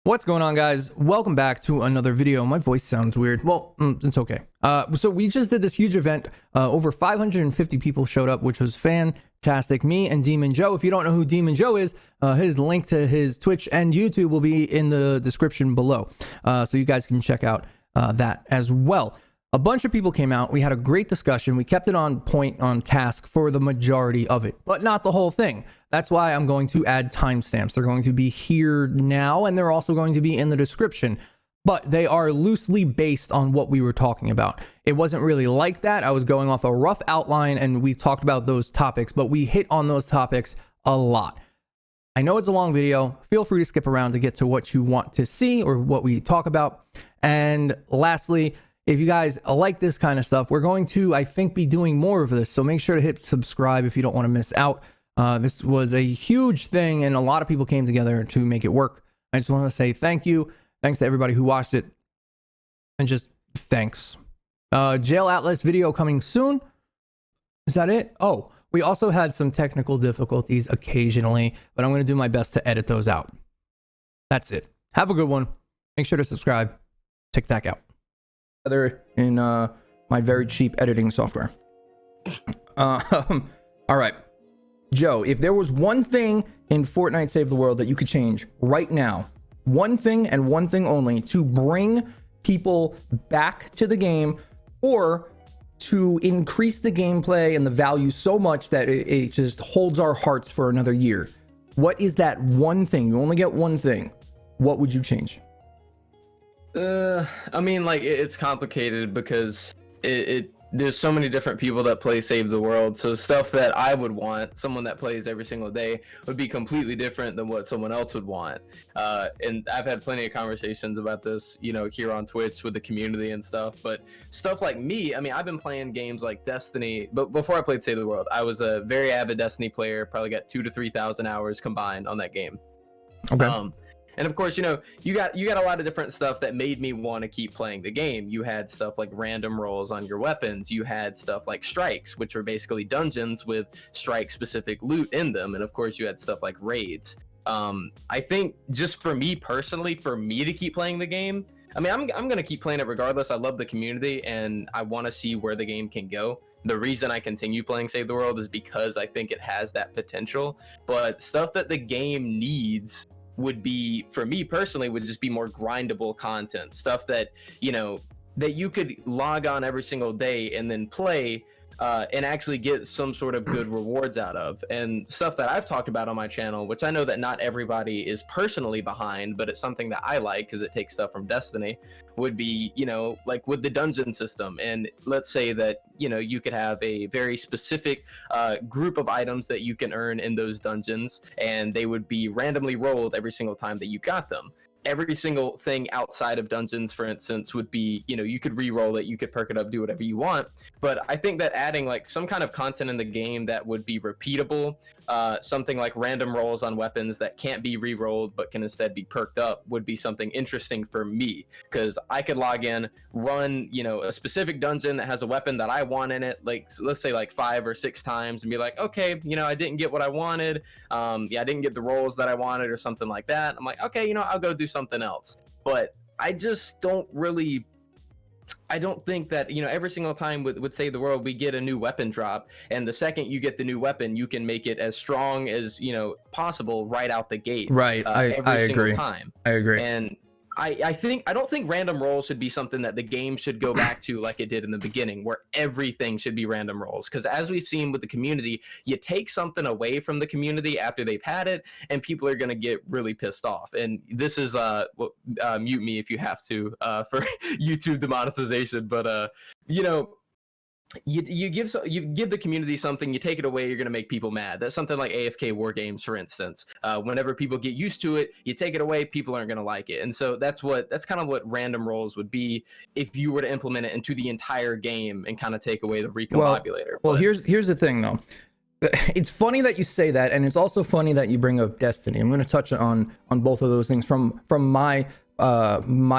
What's going on, guys? Welcome back to another video. My voice sounds weird. Well, it's okay. So we just did this huge event. Over 550 people showed up, which was fantastic. Me and DemonJoe. If you don't know who DemonJoe is, his link to his Twitch and YouTube will be in the description below. So you guys can check out that as well. A bunch of people came out. We had a great discussion. We kept it on point, on task for the majority of it, but not the whole thing. That's why I'm going to add timestamps. They're going to be here now, and they're also going to be in the description, but they are loosely based on what we were talking about. It wasn't really like that. I was going off a rough outline, and we talked about those topics, but we hit on those topics a lot. I know it's a long video. Feel free to skip around to get to what you want to see or what we talk about. And lastly, if you guys like this kind of stuff, we're going to, I think, be doing more of this. So make sure to hit subscribe if you don't want to miss out. This was a huge thing, and a lot of people came together to make it work. I just want to say thank you. Thanks to everybody who watched it. And just thanks. Jail Atlas video coming soon. Is that it? Oh, we also had some technical difficulties occasionally, but I'm going to do my best to edit those out. That's it. Have a good one. Make sure to subscribe. TikTok out. In my very cheap editing software. All right, Joe, if there was one thing in Fortnite Save the World that you could change right now, one thing and one thing only, to bring people back to the game or to increase the gameplay and the value so much that it just holds our hearts for another year, what is that one thing? You only get one thing. What would you change? I mean, like, it's complicated because there's so many different people that play Save the World. So stuff that I would want, someone that plays every single day, would be completely different than what someone else would want. And I've had plenty of conversations about this, you know, here on Twitch with the community and stuff. But stuff like me, I mean, I've been playing games like Destiny, but before I played Save the World, I was a very avid Destiny player, probably got 2,000 to 3,000 hours combined on that game. Okay. And of course, you know, you got a lot of different stuff that made me want to keep playing the game. You had stuff like random rolls on your weapons. You had stuff like strikes, which were basically dungeons with strike-specific loot in them. And of course, you had stuff like raids. I think just for me personally, for me to keep playing the game, I mean, I'm going to keep playing it regardless. I love the community, and I want to see where the game can go. The reason I continue playing Save the World is because I think it has that potential. But stuff that the game needs would be, for me personally, would just be more grindable content, stuff that, you know, that you could log on every single day and then play and actually get some sort of good rewards out of. And stuff that I've talked about on my channel, which I know that not everybody is personally behind, but it's something that I like because it takes stuff from Destiny, would be, you know, like with the dungeon system. And let's say that, you know, you could have a very specific group of items that you can earn in those dungeons, and they would be randomly rolled every single time that you got them. Every single thing outside of dungeons, for instance, would be, you know, you could re-roll it, you could perk it up, do whatever you want. But I think that adding like some kind of content in the game that would be repeatable, something like random rolls on weapons that can't be re-rolled but can instead be perked up, would be something interesting for me, because I could log in, run, you know, a specific dungeon that has a weapon that I want in it, like let's say like 5 or 6 times, and be like, okay, you know, I didn't get what I wanted, yeah, I didn't get the rolls that I wanted or something like that. I'm like, okay, you know, I'll go do something else. But I just don't really, I don't think that, you know, every single time with Save the World, we get a new weapon drop, and the second you get the new weapon, you can make it as strong as, you know, possible right out the gate. Right. I agree. Time. I agree. And I don't think random rolls should be something that the game should go back to like it did in the beginning, where everything should be random rolls. Because as we've seen with the community, you take something away from the community after they've had it, and people are going to get really pissed off. And this is mute me if you have to for YouTube demonetization. But you know, you give the community something, you take it away, you're going to make people mad. That's something like AFK WARGAMES, for instance. Whenever people get used to it, you take it away, people aren't going to like it. And so that's kind of what random rolls would be if you were to implement it into the entire game and kind of take away the recombobulator. Well, here's the thing though. It's funny that you say that, and it's also funny that you bring up Destiny. I'm going to touch on both of those things from my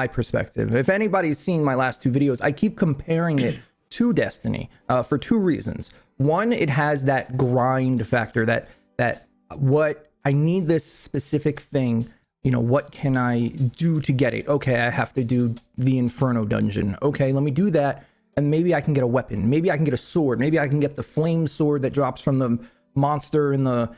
perspective. If anybody's seen my last 2 videos, I keep comparing it to Destiny for 2 reasons. One, it has that grind factor, that what I need this specific thing you know, what can I do to get it? Okay, I have to do the Inferno dungeon. Okay, let me do that, and maybe I can get a weapon. Maybe I can get a sword. Maybe I can get the flame sword that drops from the monster in the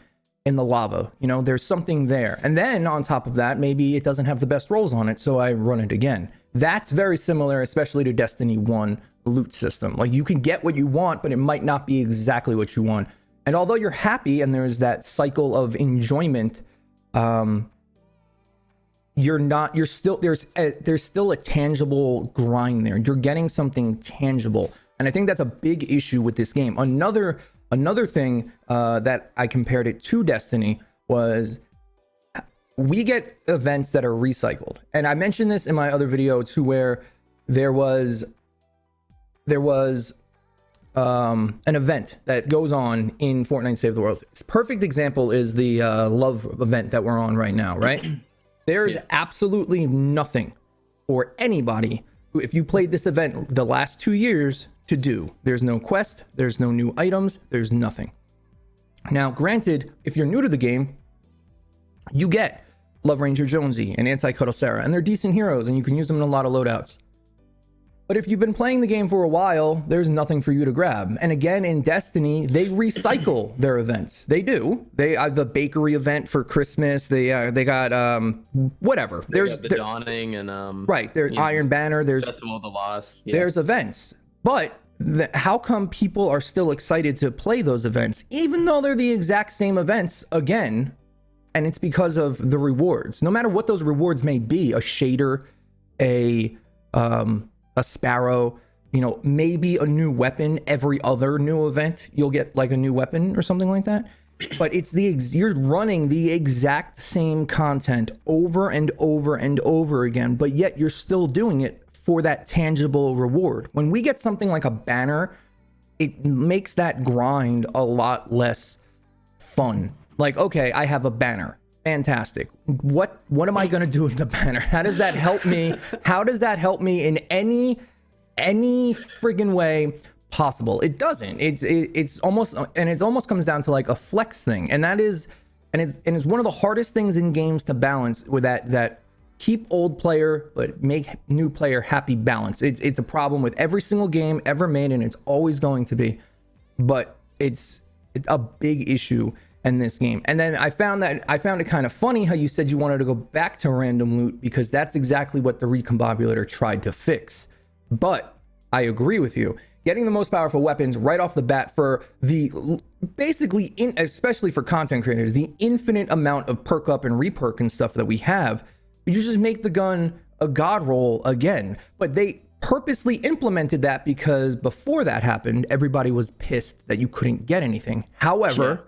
lava. You know, there's something there. And then on top of that, maybe it doesn't have the best rolls on it, so I run it again. That's very similar, especially to Destiny 1 loot system. Like, you can get what you want, but it might not be exactly what you want. And although you're happy and there's that cycle of enjoyment, there's still a tangible grind there. You're getting something tangible. And I think that's a big issue with this game. Another thing that I compared it to Destiny was, we get events that are recycled. And I mentioned this in my other video too, where there was an event that goes on in Fortnite Save the World. Its perfect example is the love event that we're on right now, right? There's absolutely nothing for anybody who, if you played this event the last 2 years, to do. There's no quest, there's no new items, there's nothing. Now, granted, if you're new to the game, you get Love Ranger Jonesy and Anti-Cuddle Sarah, and they're decent heroes, and you can use them in a lot of loadouts. But if you've been playing the game for a while, there's nothing for you to grab. And again, in Destiny, they recycle their events. They do. They have the bakery event for Christmas. They got whatever. There's the Dawning and right. There's Iron Banner. There's Festival of the Lost. Yeah. There's events. But how come people are still excited to play those events, even though they're the exact same events again? And it's because of the rewards. No matter what those rewards may be, a shader, a sparrow, you know, maybe a new weapon. Every other new event, you'll get like a new weapon or something like that. But it's you're running the exact same content over and over and over again, but yet you're still doing it for that tangible reward. When we get something like a banner, it makes that grind a lot less fun. Like, okay, I have a banner. Fantastic. What am I going to do with the banner? How does that help me? How does that help me in any friggin' way possible? It doesn't. It's almost comes down to like a flex thing. And that is, and it's one of the hardest things in games to balance with that keep old player, but make new player happy balance. It's a problem with every single game ever made, and it's always going to be, but it's a big issue in this game. And then I found it kind of funny how you said you wanted to go back to random loot, because that's exactly what the Recombobulator tried to fix. But I agree with you. Getting the most powerful weapons right off the bat for the basically, especially for content creators, the infinite amount of perk up and reperk and stuff that we have, you just make the gun a god roll again. But they purposely implemented that because before that happened, everybody was pissed that you couldn't get anything. However,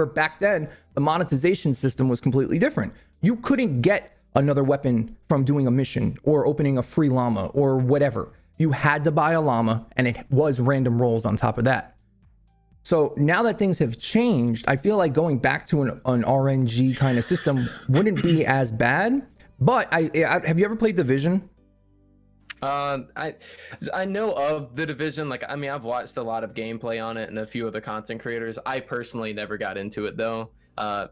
back then, the monetization system was completely different. You couldn't get another weapon from doing a mission or opening a free llama or whatever. You had to buy a llama, and it was random rolls on top of that. So now that things have changed, I feel like going back to an RNG kind of system wouldn't be as bad. But have you ever played Division? I know of the Division. Like, I mean, I've watched a lot of gameplay on it and a few other content creators. I personally never got into it though,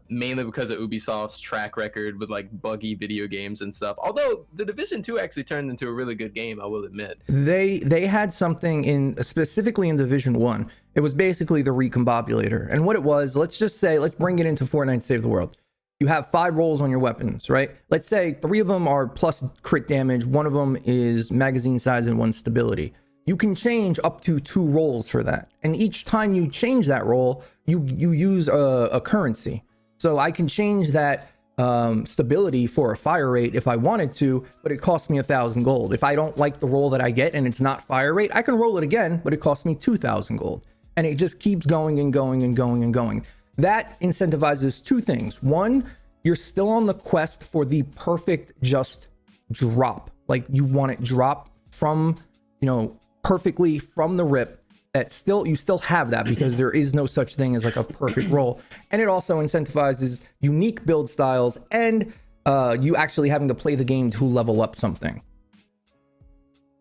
mainly because of Ubisoft's track record with like buggy video games and stuff. Although the Division 2 actually turned into a really good game, I will admit. They had something specifically in Division 1. It was basically the Recombobulator, and what it was, let's bring it into Fortnite Save the World. You have 5 rolls on your weapons, right? Let's say 3 of them are plus crit damage, 1 of them is magazine size, and 1 stability. You can change up to 2 rolls for that. And each time you change that roll, you use a currency. So I can change that stability for a fire rate if I wanted to, but it costs me 1,000 gold. If I don't like the roll that I get and it's not fire rate, I can roll it again, but it costs me 2,000 gold. And it just keeps going and going and going and going. That incentivizes 2 things. 1, you're still on the quest for the perfect just drop. Like, you want it dropped from, you know, perfectly from the rip. You still have that, because there is no such thing as like a perfect roll. And it also incentivizes unique build styles and you actually having to play the game to level up something.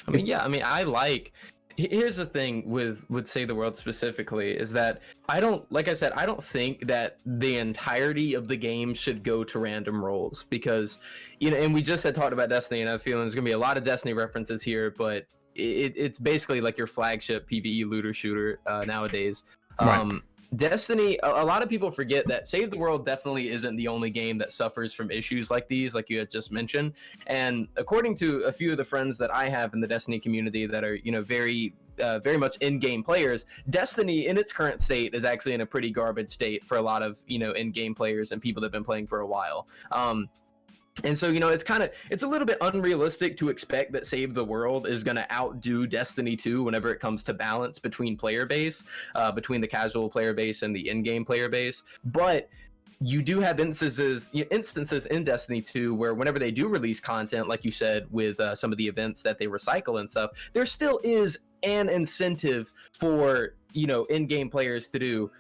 I mean, yeah, I mean, I like, Here's the thing with Save the World specifically is that I don't, like I said, I don't think that the entirety of the game should go to random rolls, because, you know, and we just had talked about Destiny, and I have a feeling there's gonna be a lot of Destiny references here, but it's basically like your flagship PvE looter shooter nowadays. Right. Destiny, a lot of people forget that Save the World definitely isn't the only game that suffers from issues like these, like you had just mentioned. And according to a few of the friends that I have in the Destiny community that are, you know, very much in-game players, Destiny in its current state is actually in a pretty garbage state for a lot of, you know, in-game players and people that have been playing for a while. And so, you know, it's a little bit unrealistic to expect that Save the World is going to outdo Destiny 2 whenever it comes to balance between player base, between the casual player base and the in-game player base. But you do have instances in Destiny 2 where whenever they do release content, like you said, with some of the events that they recycle and stuff, there still is an incentive for, you know, in-game players to do,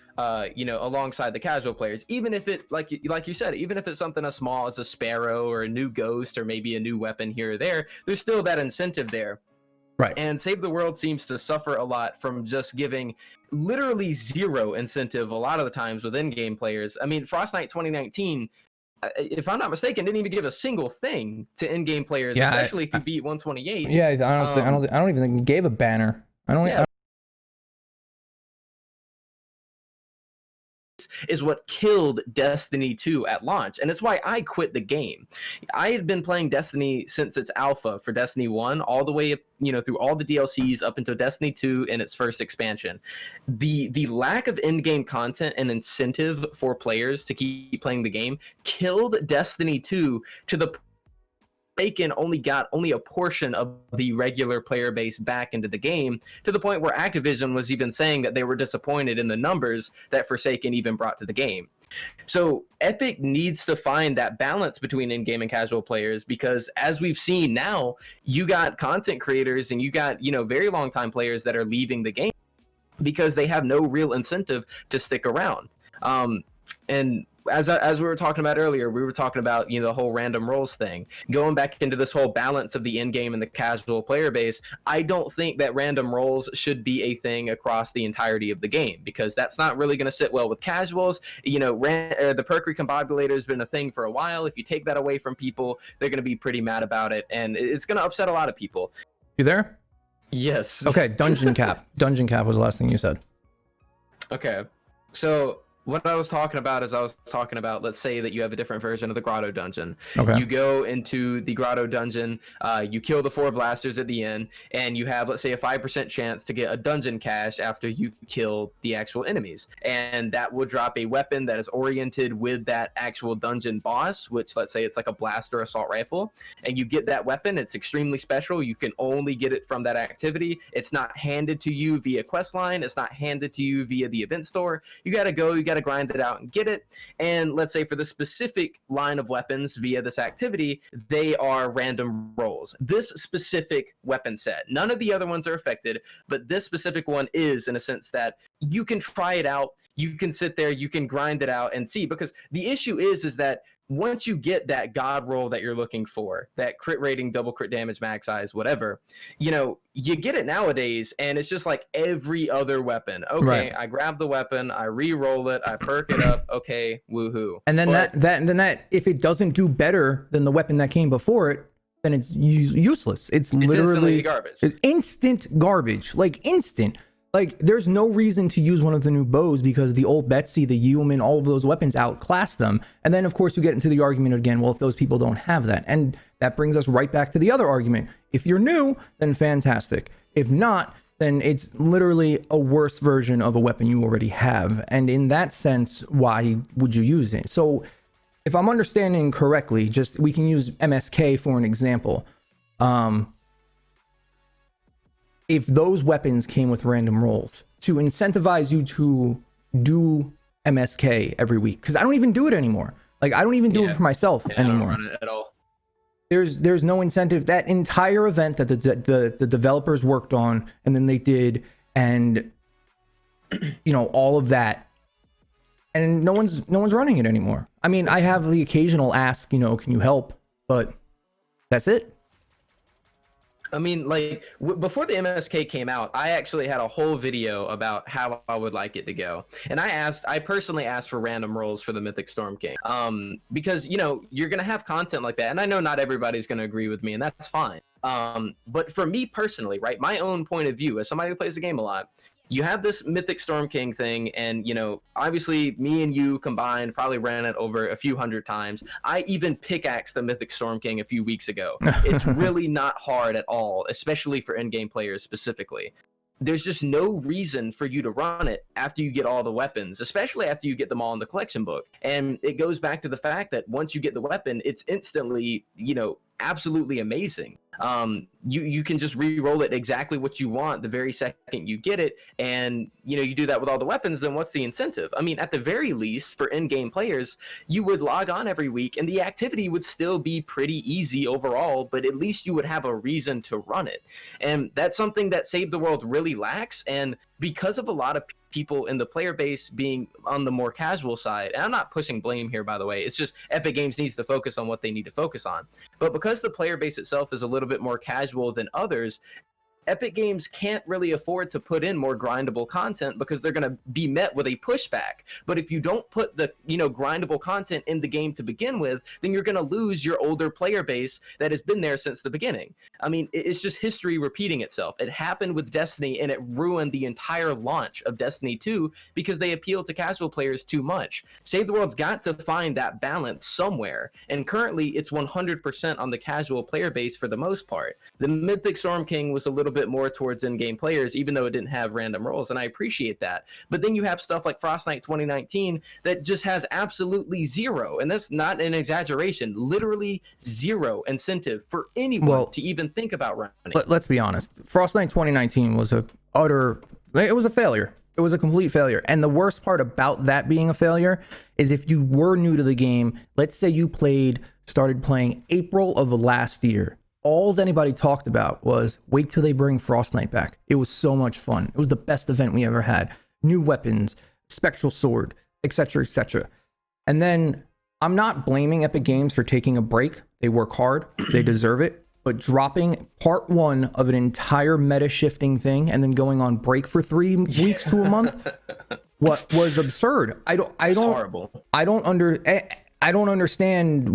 you know, alongside the casual players, even if it, like you said, even if it's something as small as a sparrow or a new ghost or maybe a new weapon here or there, there's still that incentive there. Right. And Save the World seems to suffer a lot from just giving literally zero incentive a lot of the times with in-game players. I mean, Frostnite 2019, if I'm not mistaken, didn't even give a single thing to in-game players, especially if you beat 128. Yeah, I don't even think it gave a banner. Is what killed Destiny 2 at launch, and it's why I quit the game. I had been playing Destiny since its alpha for Destiny 1 all the way, you know, through all the DLCs up until Destiny 2 and its first expansion. The lack of in-game content and incentive for players to keep playing the game killed Destiny 2 to the Bacon only got a portion of the regular player base back into the game, to the point where Activision was even saying that they were disappointed in the numbers that Forsaken even brought to the game. So Epic needs to find that balance between in-game and casual players, because as we've seen now, you got content creators and you got, you know, very long time players that are leaving the game because they have no real incentive to stick around. And as we were talking about earlier, we were talking about, you know, the whole random roles thing, going back into this whole balance of the in-game and the casual player base. I don't think that random roles should be a thing across the entirety of the game, because that's not really going to sit well with casuals. You know, the perk recombobulator has been a thing for a while. If you take that away from people, they're going to be pretty mad about it, and it's going to upset a lot of people. You there? Yes. Okay, dungeon cap. Dungeon cap was the last thing you said. Okay, so what I was talking about is let's say that you have a different version of the Grotto dungeon. Okay. You go into the Grotto dungeon, you kill the 4 blasters at the end, and you have, let's say, a 5% chance to get a dungeon cache after you kill the actual enemies. And that will drop a weapon that is oriented with that actual dungeon boss, which, let's say it's like a blaster assault rifle. And you get that weapon, it's extremely special. You can only get it from that activity. It's not handed to you via questline. It's not handed to you via the event store. You got to grind it out and get it. And let's say for the specific line of weapons via this activity, they are random rolls. This specific weapon set, none of the other ones are affected, but this specific one is, in a sense that you can try it out, you can sit there, you can grind it out and see. Because the issue is that once you get that god roll that you're looking for, that crit rating, double crit damage, max size, whatever, you know, you get it nowadays, and it's just like every other weapon. Okay, right. I grab the weapon, I re-roll it, I perk it up. Okay, woohoo. And then that if it doesn't do better than the weapon that came before it, then it's useless. It's literally garbage. It's instant garbage, like instant. Like, there's no reason to use one of the new bows because the old Betsy, the Yuman, all of those weapons outclass them. And then, of course, you get into the argument again, well, if those people don't have that. And that brings us right back to the other argument. If you're new, then fantastic. If not, then it's literally a worse version of a weapon you already have. And in that sense, why would you use it? So if I'm understanding correctly, we can use MSK for an example. If those weapons came with random rolls to incentivize you to do MSK every week, because I don't even do it anymore. Like, I don't even do it for myself anymore. I don't run it at all. There's no incentive. That entire event that the developers worked on, and then they did, and you know, all of that, and no one's running it anymore. I mean, I have the occasional ask, you know, can you help? But that's it. I mean, like before the MSK came out, I actually had a whole video about how I would like it to go, and I personally asked for random rolls for the Mythic Storm King, because you know you're gonna have content like that, and I know not everybody's gonna agree with me, and that's fine. But for me personally, right, my own point of view as somebody who plays the game a lot, you have this Mythic Storm King thing, and you know, obviously, me and you combined probably ran it over a few hundred times. I even pickaxed the Mythic Storm King a few weeks ago. It's really not hard at all, especially for in-game players specifically. There's just no reason for you to run it after you get all the weapons, especially after you get them all in the collection book. And it goes back to the fact that once you get the weapon, it's instantly, you know, absolutely amazing. You can just re-roll it exactly what you want the very second you get it, and you know, you do that with all the weapons. Then what's the incentive? I mean, at the very least for in-game players, you would log on every week and the activity would still be pretty easy overall, but at least you would have a reason to run it. And that's something that Save the World really lacks. And because of a lot of people in the player base being on the more casual side, and I'm not pushing blame here, by the way, it's just Epic Games needs to focus on what they need to focus on. But because the player base itself is a little bit more casual than others, Epic Games can't really afford to put in more grindable content because they're going to be met with a pushback. But if you don't put the, you know, grindable content in the game to begin with, then you're going to lose your older player base that has been there since the beginning. I mean, it's just history repeating itself. It happened with Destiny, and it ruined the entire launch of Destiny 2 because they appealed to casual players too much. Save the World's got to find that balance somewhere, and currently it's 100% on the casual player base for the most part. The Mythic Storm King was a little bit more towards in-game players, even though it didn't have random rolls, and I appreciate that. But then you have stuff like Fortnite 2019 that just has absolutely zero, and that's not an exaggeration, literally zero incentive for anyone to even think about running. Let's be honest, Fortnite 2019 was it was a failure. It was a complete failure. And the worst part about that being a failure is if you were new to the game, let's say you started playing April of last year, all anybody talked about was wait till they bring Fortnite back. It was so much fun. It was the best event we ever had. New weapons, spectral sword, etc., etc. And then I'm not blaming Epic Games for taking a break. They work hard. They deserve it. But dropping part one of an entire meta shifting thing and then going on break for 3 weeks to a month, what was absurd. I don't understand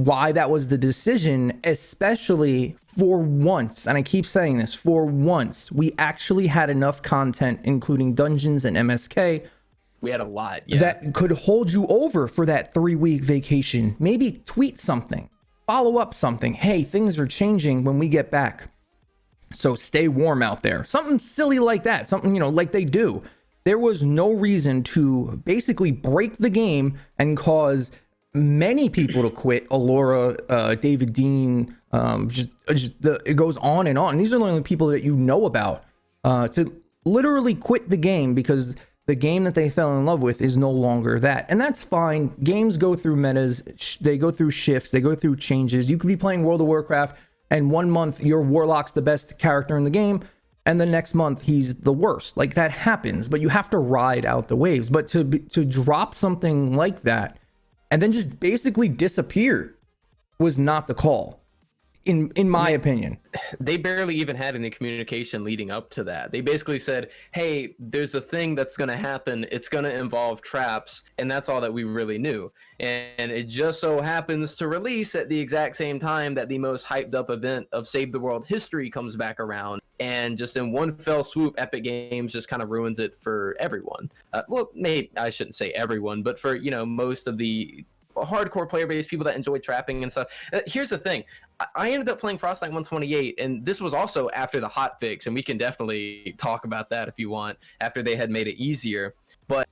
why that was the decision, especially for once, and I keep saying this, for once, we actually had enough content, including dungeons and MSK. We had a lot, yeah, that could hold you over for that 3-week vacation. Maybe tweet something, follow up something. Hey, things are changing when we get back, so stay warm out there. Something silly like that, something, you know, like they do. There was no reason to basically break the game and cause many people to quit. Allura, David Dean, it goes on and on. And these are the only people that you know about to literally quit the game because the game that they fell in love with is no longer that. And that's fine. Games go through metas, they go through shifts, they go through changes. You could be playing World of Warcraft and 1 month your Warlock's the best character in the game, and the next month he's the worst. Like, that happens, but you have to ride out the waves. But to drop something like that and then just basically disappear was not the call, in my opinion. They barely even had any communication leading up to that. They basically said, hey, there's a thing that's going to happen. It's going to involve traps, and that's all that we really knew. And it just so happens to release at the exact same time that the most hyped up event of Save the World history comes back around. And just in one fell swoop, Epic Games just kind of ruins it for everyone. Well, maybe I shouldn't say everyone, but for, you know, most of the hardcore player base, people that enjoy trapping and stuff. Here's the thing. I ended up playing Fortnite 128, and this was also after the hotfix, and we can definitely talk about that if you want, after they had made it easier. But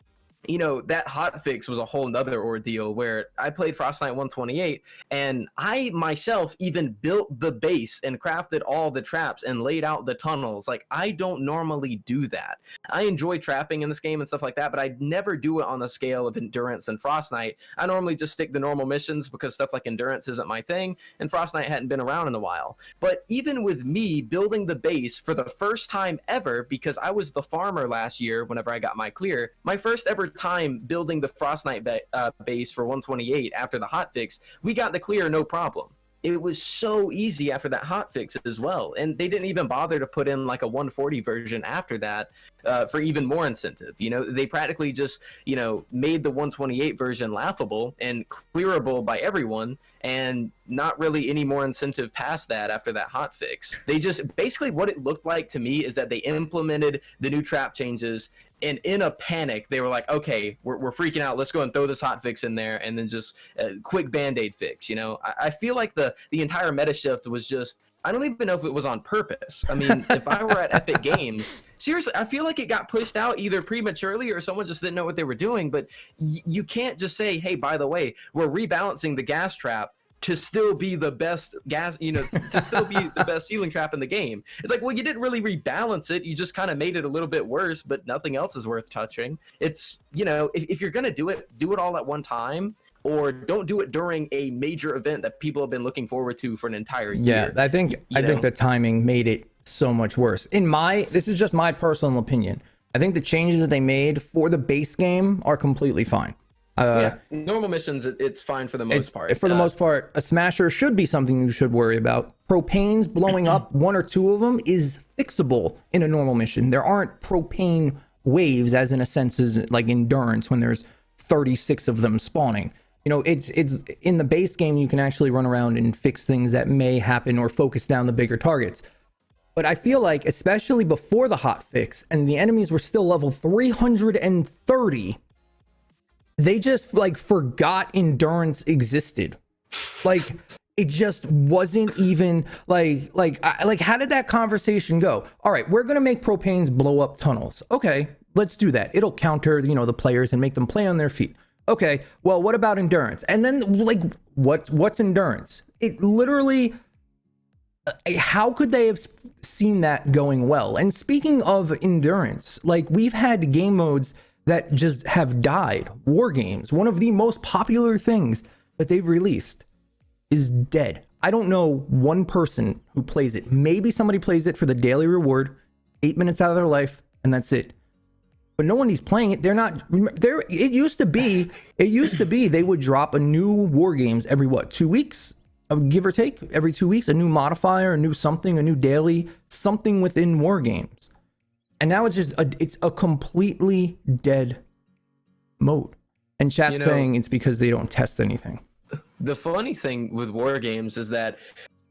you know, that hotfix was a whole nother ordeal where I played Fortnite 128 and I myself even built the base and crafted all the traps and laid out the tunnels. Like, I don't normally do that. I enjoy trapping in this game and stuff like that, but I never do it on the scale of Endurance and Fortnite. I normally just stick to normal missions because stuff like Endurance isn't my thing, and Fortnite hadn't been around in a while. But even with me building the base for the first time ever, because I was the farmer last year whenever I got my clear, my first ever time building the Fortnite base for 128 after the hotfix, we got the clear no problem. it was so easy after that hotfix as well. And they didn't even bother to put in like a 140 version after that for even more incentive. You know, they practically just, you know, made the 128 version laughable and clearable by everyone, and not really any more incentive past that after that hotfix. They just basically, what it looked like to me is that they implemented the new trap changes, and in a panic they were like, okay, we're freaking out, let's go and throw this hotfix in there, and then just quick band-aid fix. You know, I feel like the entire meta shift was just, I don't even know if it was on purpose. I mean, if I were at Epic Games, seriously, I feel like it got pushed out either prematurely or someone just didn't know what they were doing. But you can't just say, hey, by the way, we're rebalancing the gas trap to still be the best gas, you know, to still be the best ceiling trap in the game. It's like, well, you didn't really rebalance it. You just kind of made it a little bit worse, but nothing else is worth touching. It's, you know, if you're going to do it all at one time, or don't do it during a major event that people have been looking forward to for an entire year. Yeah, I think the timing made it so much worse. This is just my personal opinion. I think the changes that they made for the base game are completely fine. Yeah, normal missions, it's fine for the most part. For the most part, a smasher should be something you should worry about. Propanes blowing up one or two of them is fixable in a normal mission. There aren't propane waves, as in a sense as like endurance when there's 36 of them spawning. You know, it's in the base game, you can actually run around and fix things that may happen or focus down the bigger targets. But I feel like, especially before the hotfix and the enemies were still level 330, they just like forgot endurance existed. Like it just wasn't even like how did that conversation go? All right, we're gonna make propanes blow up tunnels. Okay, let's do that. It'll counter, you know, the players and make them play on their feet. Okay, well, what about endurance? And then like what's endurance? It literally, how could they have seen that going well? And speaking of endurance, like we've had game modes that just have died. War games, one of the most popular things that they've released, is dead. I don't know one person who plays it. Maybe somebody plays it for the daily reward, 8 minutes out of their life, and that's it. But no one is playing it. They're not there. It used to be they would drop a new war games every 2 weeks, give or take, every 2 weeks, a new modifier, a new something, a new daily, something within war games. And now it's just it's a completely dead mode. And chat's saying it's because they don't test anything. The funny thing with war games is that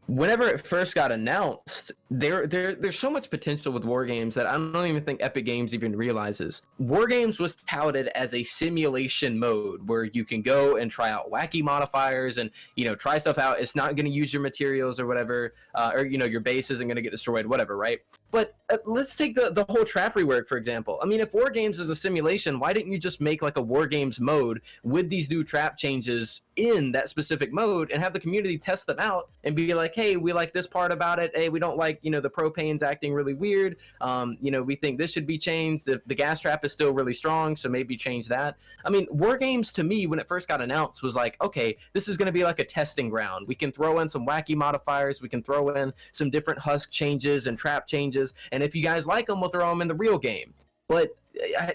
whenever it first got announced, there's so much potential with war games that I don't even think Epic Games even realizes. War games was touted as a simulation mode where you can go and try out wacky modifiers and, you know, try stuff out. It's not going to use your materials or whatever, or, you know, your base isn't going to get destroyed, whatever, right? But let's take the whole trap rework, for example. I mean, if war games is a simulation, why didn't you just make like a war games mode with these new trap changes in that specific mode and have the community test them out and be like, hey, we like this part about it. Hey, we don't like, you know, the propane's acting really weird. You know, we think this should be changed. The gas trap is still really strong, so maybe change that. I mean, war games to me, when it first got announced, was like, okay, this is going to be like a testing ground. We can throw in some wacky modifiers. We can throw in some different husk changes and trap changes. And if you guys like them, we'll throw them in the real game. But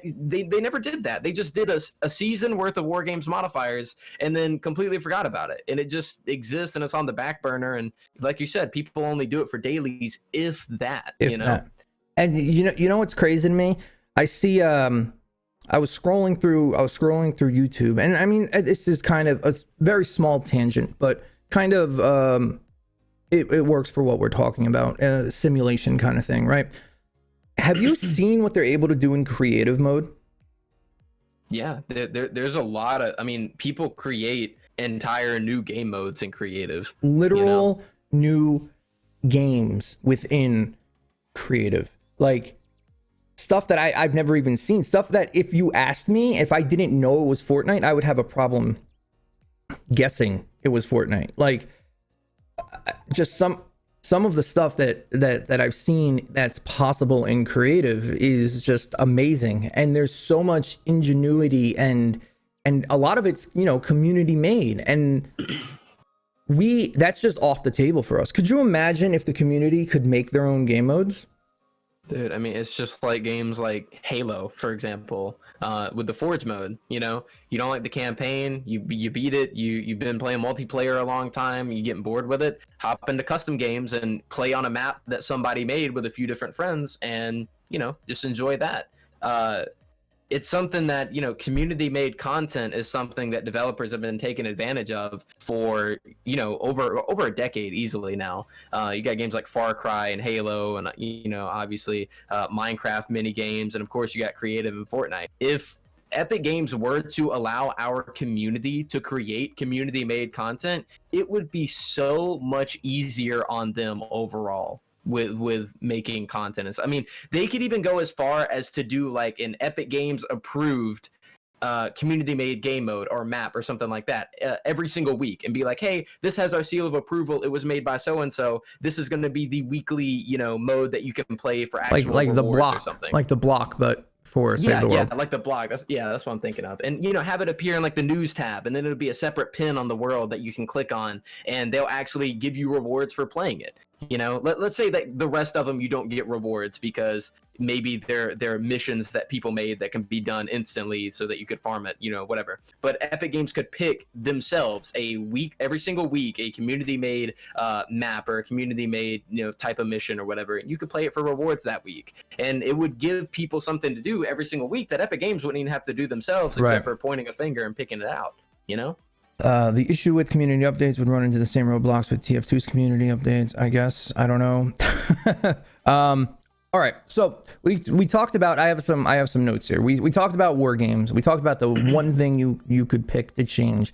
they never did that. They just did a season worth of war games modifiers and then completely forgot about it. And it just exists and it's on the back burner. And like you said, people only do it for dailies, if that. You know. That. And you know what's crazy to me? I see. I was scrolling through YouTube, and I mean, this is kind of a very small tangent, but kind of it works for what we're talking about, simulation kind of thing, right? Have you seen what they're able to do in creative mode? Yeah, there's a lot of, I mean, people create entire new game modes in creative. Literal new games within creative. Like stuff that I've never even seen. Stuff that if you asked me, if I didn't know it was Fortnite, I would have a problem guessing it was Fortnite. Like just some of the stuff that I've seen that's possible in creative is just amazing. And there's so much ingenuity and a lot of it's, you know, community made. And that's just off the table for us. Could you imagine if the community could make their own game modes? Dude, I mean, it's just like games like Halo, for example, with the Forge mode. You know, you don't like the campaign, you beat it, you've been playing multiplayer a long time, you getting bored with it, hop into custom games and play on a map that somebody made with a few different friends, and just enjoy that. It's something that community made content is something that developers have been taking advantage of for over a decade easily now. You got games like Far Cry and Halo, and obviously Minecraft mini games, and of course you got Creative and Fortnite. If Epic Games were to allow our community to create community made content, it would be so much easier on them overall with making content. I mean, they could even go as far as to do like an Epic Games approved community made game mode or map or something like that every single week, and be like, hey, this has our seal of approval, it was made by so and so, this is going to be the weekly mode that you can play for actual like the rewards block or something. like the block, but for Save the World. Yeah, like the blog. That's what I'm thinking of. And have it appear in like the news tab, and then it'll be a separate pin on the world that you can click on, and they'll actually give you rewards for playing it. Let's say that the rest of them you don't get rewards because maybe they're missions that people made that can be done instantly so that you could farm it, whatever. But Epic Games could pick themselves every single week, a community made map or a community made type of mission or whatever, and you could play it for rewards that week, and it would give people something to do every single week that Epic Games wouldn't even have to do themselves, except for pointing a finger and picking it out. The issue with community updates would run into the same roadblocks with TF2's community updates, I guess. I don't know. All right, so we talked about. I have some notes here. We talked about war games. We talked about the one thing you could pick to change.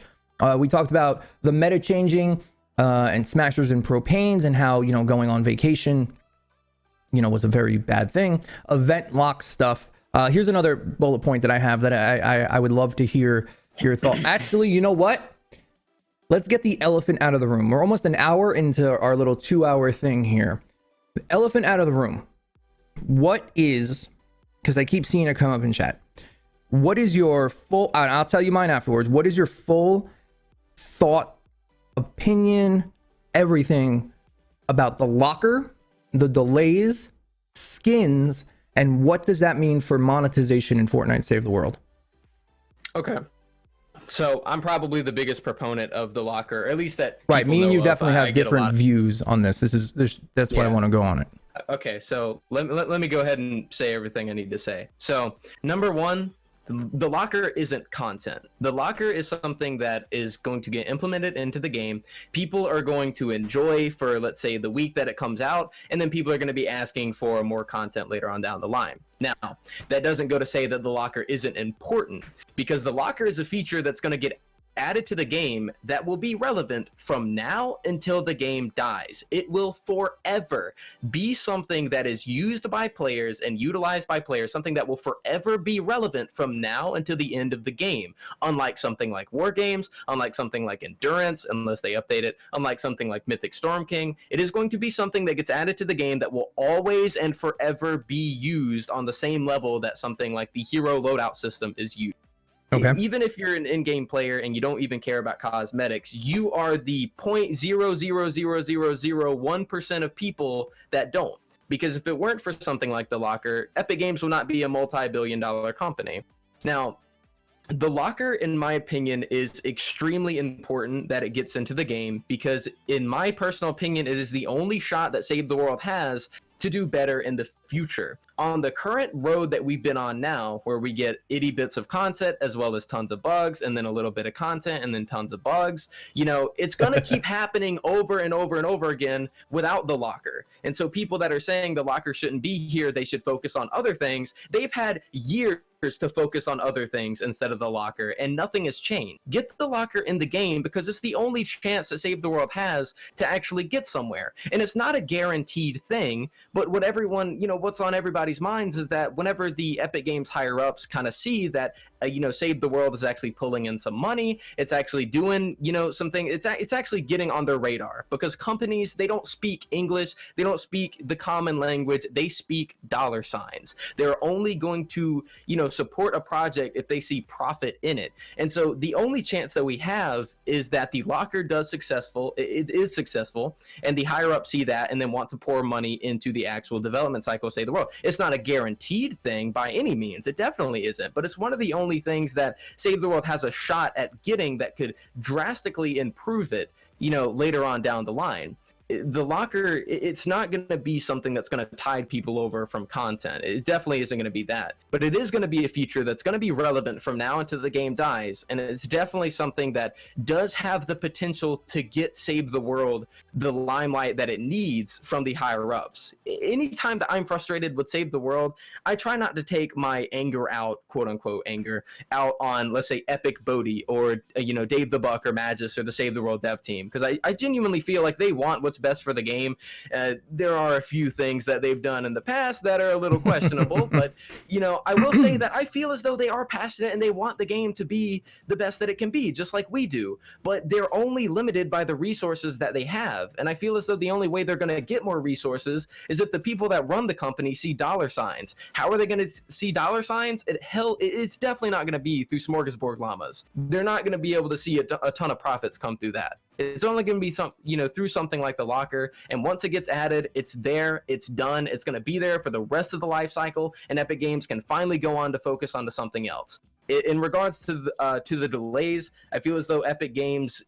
We talked about the meta changing and smashers and propanes, and how going on vacation was a very bad thing. Event lock stuff. Here's another bullet point that I have that I would love to hear your thought. Actually, you know what? Let's get the elephant out of the room. We're almost an hour into our little 2-hour thing here. The elephant out of the room. What is, because I keep seeing it come up in chat, what is your full, I'll tell you mine afterwards, what is your full thought, opinion, everything about the locker, the delays, skins, and what does that mean for monetization in Fortnite Save the World? Okay. So I'm probably the biggest proponent of the locker, or at least that. Right, me and you definitely have different views on this. That's why I want to go on it. Okay, so let me go ahead and say everything I need to say. So number one, the locker isn't content. The locker is something that is going to get implemented into the game. People are going to enjoy for, let's say, the week that it comes out, and then people are going to be asking for more content later on down the line. Now, that doesn't go to say that the locker isn't important, because the locker is a feature that's going to get added to the game that will be relevant from now until the game dies. It will forever be something that is used by players and utilized by players, something that will forever be relevant from now until the end of the game. Unlike something like WARGAMES, unlike something like Endurance, unless they update it, unlike something like Mythic Storm King, it is going to be something that gets added to the game that will always and forever be used on the same level that something like the hero loadout system is used. Okay. Even if you're an in-game player and you don't even care about cosmetics, you are the 0.00001% of people that don't. Because if it weren't for something like the locker, Epic Games would not be a multi-billion-dollar company. Now, the locker, in my opinion, is extremely important that it gets into the game, because in my personal opinion, it is the only shot that Save the World has to do better in the future. On the current road that we've been on now, where we get itty bits of content as well as tons of bugs, and then a little bit of content and then tons of bugs, it's going to keep happening over and over and over again without the locker. And so people that are saying the locker shouldn't be here, they should focus on other things, they've had years to focus on other things instead of the locker, and nothing has changed. Get the locker in the game, because it's the only chance that Save the World has to actually get somewhere. And it's not a guaranteed thing, but what everyone, what's on everybody's minds is that whenever the Epic Games higher ups kind of see that Save the World is actually pulling in some money. It's actually doing, something. It's actually getting on their radar, because companies, they don't speak English. They don't speak the common language. They speak dollar signs. They're only going to, support a project if they see profit in it. And so the only chance that we have is that the locker it is successful, and the higher up see that and then want to pour money into the actual development cycle of Save the World. It's not a guaranteed thing by any means. It definitely isn't, but it's one of the only things that Save the World has a shot at getting that could drastically improve it, later on down the line. The locker, it's not going to be something that's going to tide people over from content. It definitely isn't going to be that, but it is going to be a feature that's going to be relevant from now until the game dies. And it's definitely something that does have the potential to get Save the World the limelight that it needs from the higher ups. Anytime that I'm frustrated with Save the World, I try not to take my anger out, quote unquote anger, out on, let's say, Epic Bodhi or, Dave the Buck or Magis or the Save the World dev team. Because I genuinely feel like they want what's best for the game. There are a few things that they've done in the past that are a little questionable, but I will say that I feel as though they are passionate and they want the game to be the best that it can be, just like we do, but they're only limited by the resources that they have. And I feel as though the only way they're going to get more resources is if the people that run the company see dollar signs. How are they going to see dollar signs? It's definitely not going to be through smorgasbord llamas. They're not going to be able to see a ton of profits come through that. It's only going to be through something like the locker. And once it gets added, it's there, it's done. It's going to be there for the rest of the life cycle, and Epic Games can finally go on to focus onto something else. In regards to the delays, I feel as though Epic Games,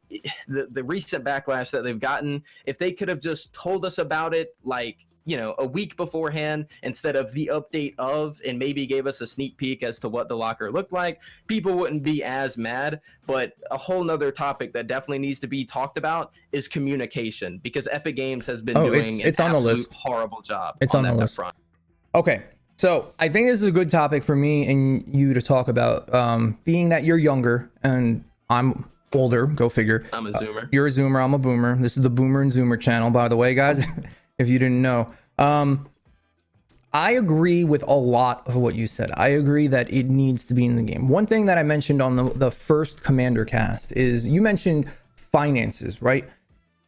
the recent backlash that they've gotten, if they could have just told us about it like a week beforehand instead of the update of, and maybe gave us a sneak peek as to what the locker looked like, people wouldn't be as mad. But a whole nother topic that definitely needs to be talked about is communication, because Epic Games has been doing an absolute horrible job on the list. Front. Okay, so I think this is a good topic for me and you to talk about, being that you're younger and I'm older, go figure. I'm a Zoomer. You're a Zoomer, I'm a Boomer. This is the Boomer and Zoomer channel, by the way, guys. If you didn't know. I agree with a lot of what you said. I agree that it needs to be in the game. One thing that I mentioned on the first Commander cast is you mentioned finances, right?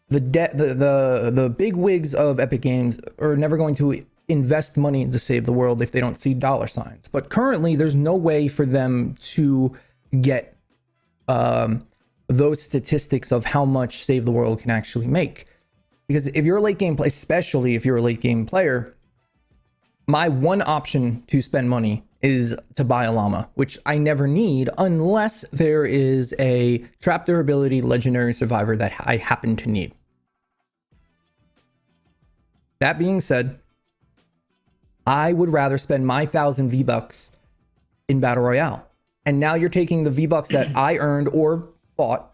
The big wigs of Epic Games are never going to invest money to Save the World if they don't see dollar signs. But currently, there's no way for them to get those statistics of how much Save the World can actually make. Because if you're a late game player, especially if you're a late game player, my one option to spend money is to buy a llama, which I never need unless there is a trap durability legendary survivor that I happen to need. That being said, I would rather spend my 1,000 V-Bucks in Battle Royale. And now you're taking the V-Bucks that I earned or bought,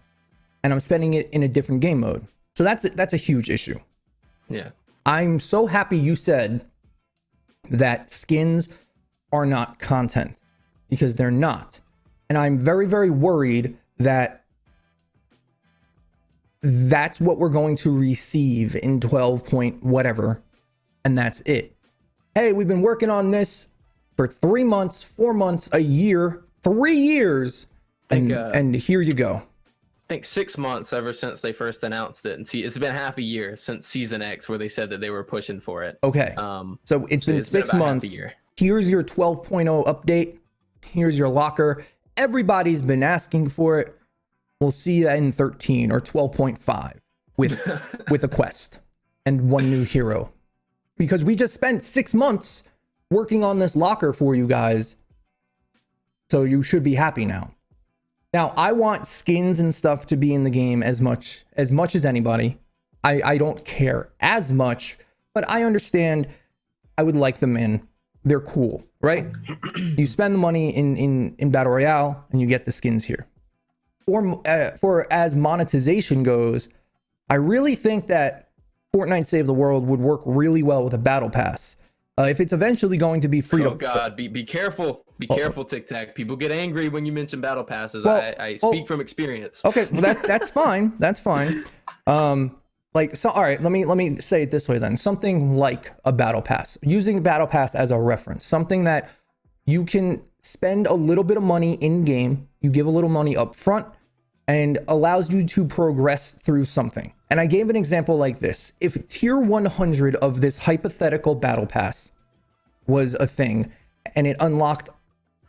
and I'm spending it in a different game mode. So that's a huge issue. Yeah. I'm so happy you said that skins are not content, because they're not. And I'm very, very worried that that's what we're going to receive in 12 point whatever. And that's it. Hey, we've been working on this for 3 months, 4 months, a year, 3 years. And here you go. I think 6 months ever since they first announced it, and it's been half a year since Season X where they said that they were pushing for it. Okay, so it's been 6 months. Here's your 12.0 update. Here's your locker. Everybody's been asking for it. We'll see that in 13 or 12.5 with a quest and one new hero, because we just spent 6 months working on this locker for you guys. So you should be happy now. Now, I want skins and stuff to be in the game as much as anybody. I don't care as much, but I understand I would like them in. They're cool, right? You spend the money in Battle Royale and you get the skins here. For as monetization goes, I really think that Fortnite Save the World would work really well with a battle pass. If it's eventually going to be free to... Oh God, be careful. Be careful, TikTok. People get angry when you mention battle passes. Well, I speak from experience. Okay, well that's fine. That's fine. All right, let me say it this way then. Something like a battle pass. Using battle pass as a reference. Something that you can spend a little bit of money in game. You give a little money up front and allows you to progress through something. And I gave an example like this. If tier 100 of this hypothetical battle pass was a thing and it unlocked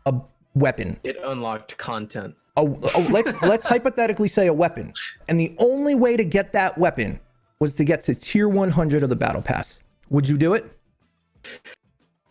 a weapon. It unlocked content. Let's hypothetically say a weapon. And the only way to get that weapon was to get to tier 100 of the battle pass. Would you do it?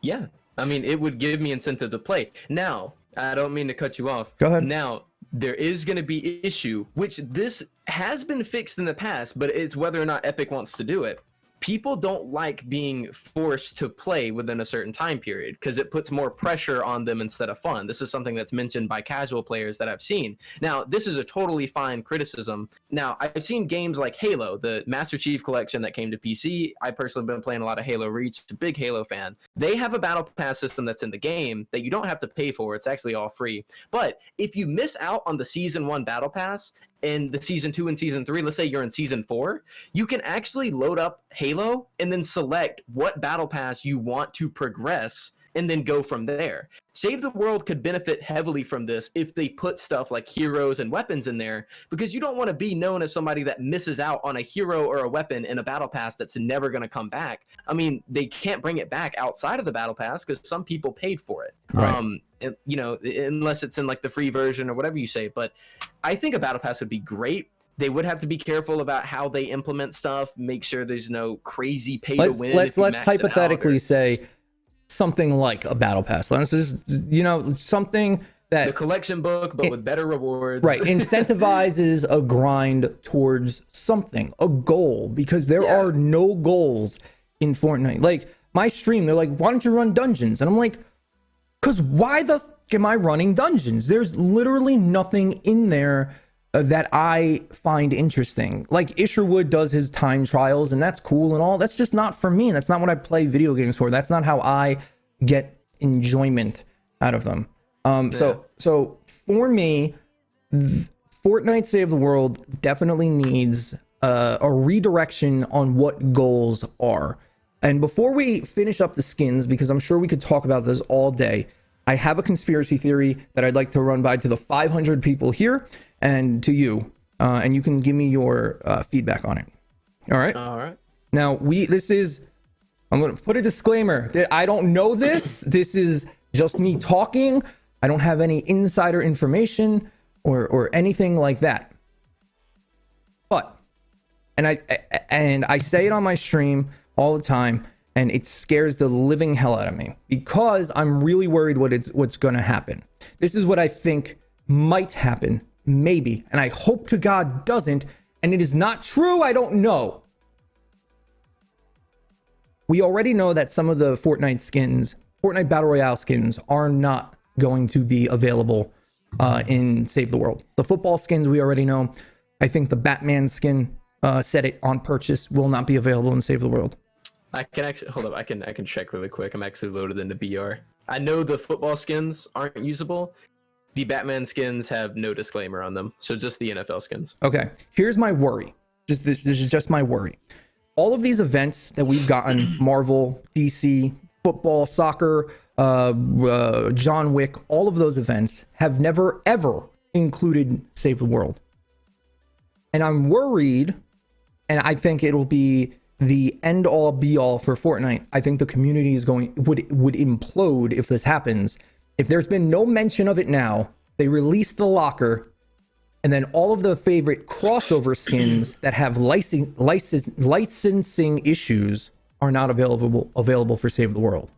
Yeah. I mean, it would give me incentive to play. Now, I don't mean to cut you off. Go ahead. Now, there is going to be issue, which this has been fixed in the past, but it's whether or not Epic wants to do it. People don't like being forced to play within a certain time period because it puts more pressure on them instead of fun. This is something that's mentioned by casual players that I've seen. Now, this is a totally fine criticism. Now, I've seen games like Halo, the Master Chief Collection that came to PC. I personally have been playing a lot of Halo Reach, a big Halo fan. They have a battle pass system that's in the game that you don't have to pay for. It's actually all free. But if you miss out on the Season 1 battle pass, in the Season 2 and Season 3, let's say you're in Season 4, you can actually load up Halo and then select what battle pass you want to progress and then go from there. Save the World could benefit heavily from this if they put stuff like heroes and weapons in there, because you don't want to be known as somebody that misses out on a hero or a weapon in a battle pass that's never going to come back. I mean, they can't bring it back outside of the battle pass because some people paid for it. Right. You know, unless it's in like the free version or whatever you say. But I think a battle pass would be great. They would have to be careful about how they implement stuff, make sure there's no crazy pay to win. Let's hypothetically say something like a battle pass. This is, you know, something that the collection book, but with better rewards. Right. Incentivizes a grind towards something, a goal, because there are no goals in Fortnite. Like my stream, they're like, why don't you run dungeons? And I'm like, because why the f am I running dungeons? There's literally nothing in there that I find interesting. Like Isherwood does his time trials and that's cool and all. That's just not for me. That's not what I play video games for. That's not how I get enjoyment out of them. So for me, Fortnite Save the World definitely needs a redirection on what goals are. And before we finish up the skins, because I'm sure we could talk about this all day, I have a conspiracy theory that I'd like to run by to the 500 people here and to you, and you can give me your feedback on it. All right. All right. Now I'm going to put a disclaimer that I don't know this. This is just me talking. I don't have any insider information or anything like that. But, and I say it on my stream all the time, and it scares the living hell out of me because I'm really worried what's going to happen. This is what I think might happen, maybe, and I hope to God doesn't, and it is not true. I don't know. We already know that some of the Fortnite skins, Fortnite Battle Royale skins, are not going to be available in Save the World. The football skins we already know. I think the Batman skin, set it on purchase, will not be available in Save the World. I can actually hold up. I can check really quick. I'm actually loaded into BR. I know the football skins aren't usable. The Batman skins have no disclaimer on them, so just the NFL skins. Okay, here's my worry. This is just my worry. All of these events that we've gotten, Marvel, DC, football, soccer, John Wick, all of those events have never ever included Save the World. And I'm worried, and I think it'll be the end all be all for Fortnite. I think the community is would implode if this happens. If there's been no mention of it now, they release the locker, and then all of the favorite crossover skins that have licensing issues are not available for Save the World.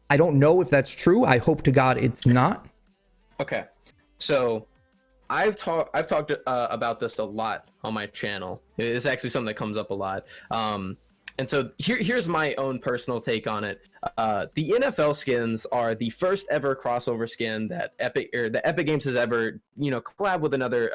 I don't know if that's true. I hope to God it's not. Okay, so I've talked about this a lot on my channel. It's actually something that comes up a lot. And so here's my own personal take on it. The NFL skins are the first ever crossover skin that Epic Games has ever, collab with another,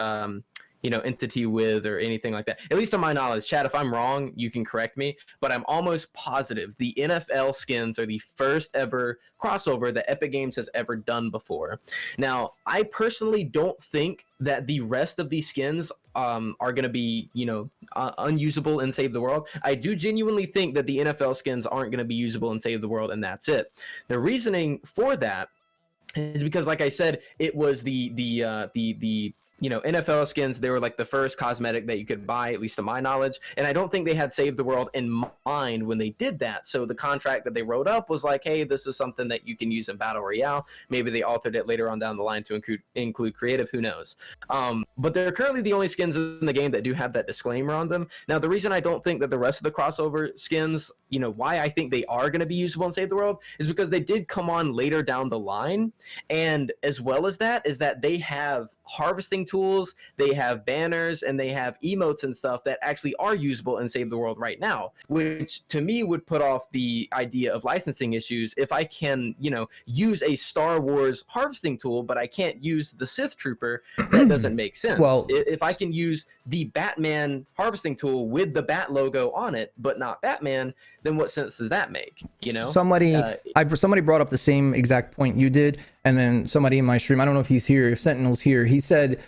entity with or anything like that. At least to my knowledge. Chad, if I'm wrong, you can correct me, but I'm almost positive the NFL skins are the first ever crossover that Epic Games has ever done before. Now, I personally don't think that the rest of these skins are going to be, unusable in Save the World. I do genuinely think that the NFL skins aren't going to be usable in Save the World, and that's it. The reasoning for that is because, like I said, it was the NFL skins. They were like the first cosmetic that you could buy, at least to my knowledge. And I don't think they had Save the World in mind when they did that. So the contract that they wrote up was like, hey, this is something that you can use in Battle Royale. Maybe they altered it later on down the line to include creative, who knows? But they're currently the only skins in the game that do have that disclaimer on them. Now, the reason I don't think that the rest of the crossover skins, why I think they are going to be usable in Save the World is because they did come on later down the line. And as well as that is that they have harvesting tools, they have banners, and they have emotes and stuff that actually are usable in Save the World right now, which to me would put off the idea of licensing issues. If I can, use a Star Wars harvesting tool, but I can't use the Sith Trooper, that doesn't make sense. Well, if I can use the Batman harvesting tool with the Bat logo on it, but not Batman, then what sense does that make? Somebody brought up the same exact point you did, and then somebody in my stream, I don't know if he's here, if Sentinel's here, he said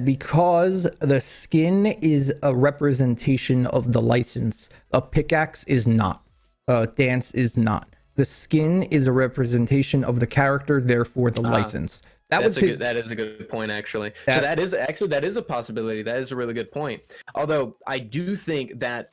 because the skin is a representation of the license, a pickaxe is not, a dance is not. The skin is a representation of the character, therefore the license. That is a good point, actually. So that is a possibility. That is a really good point. Although I do think that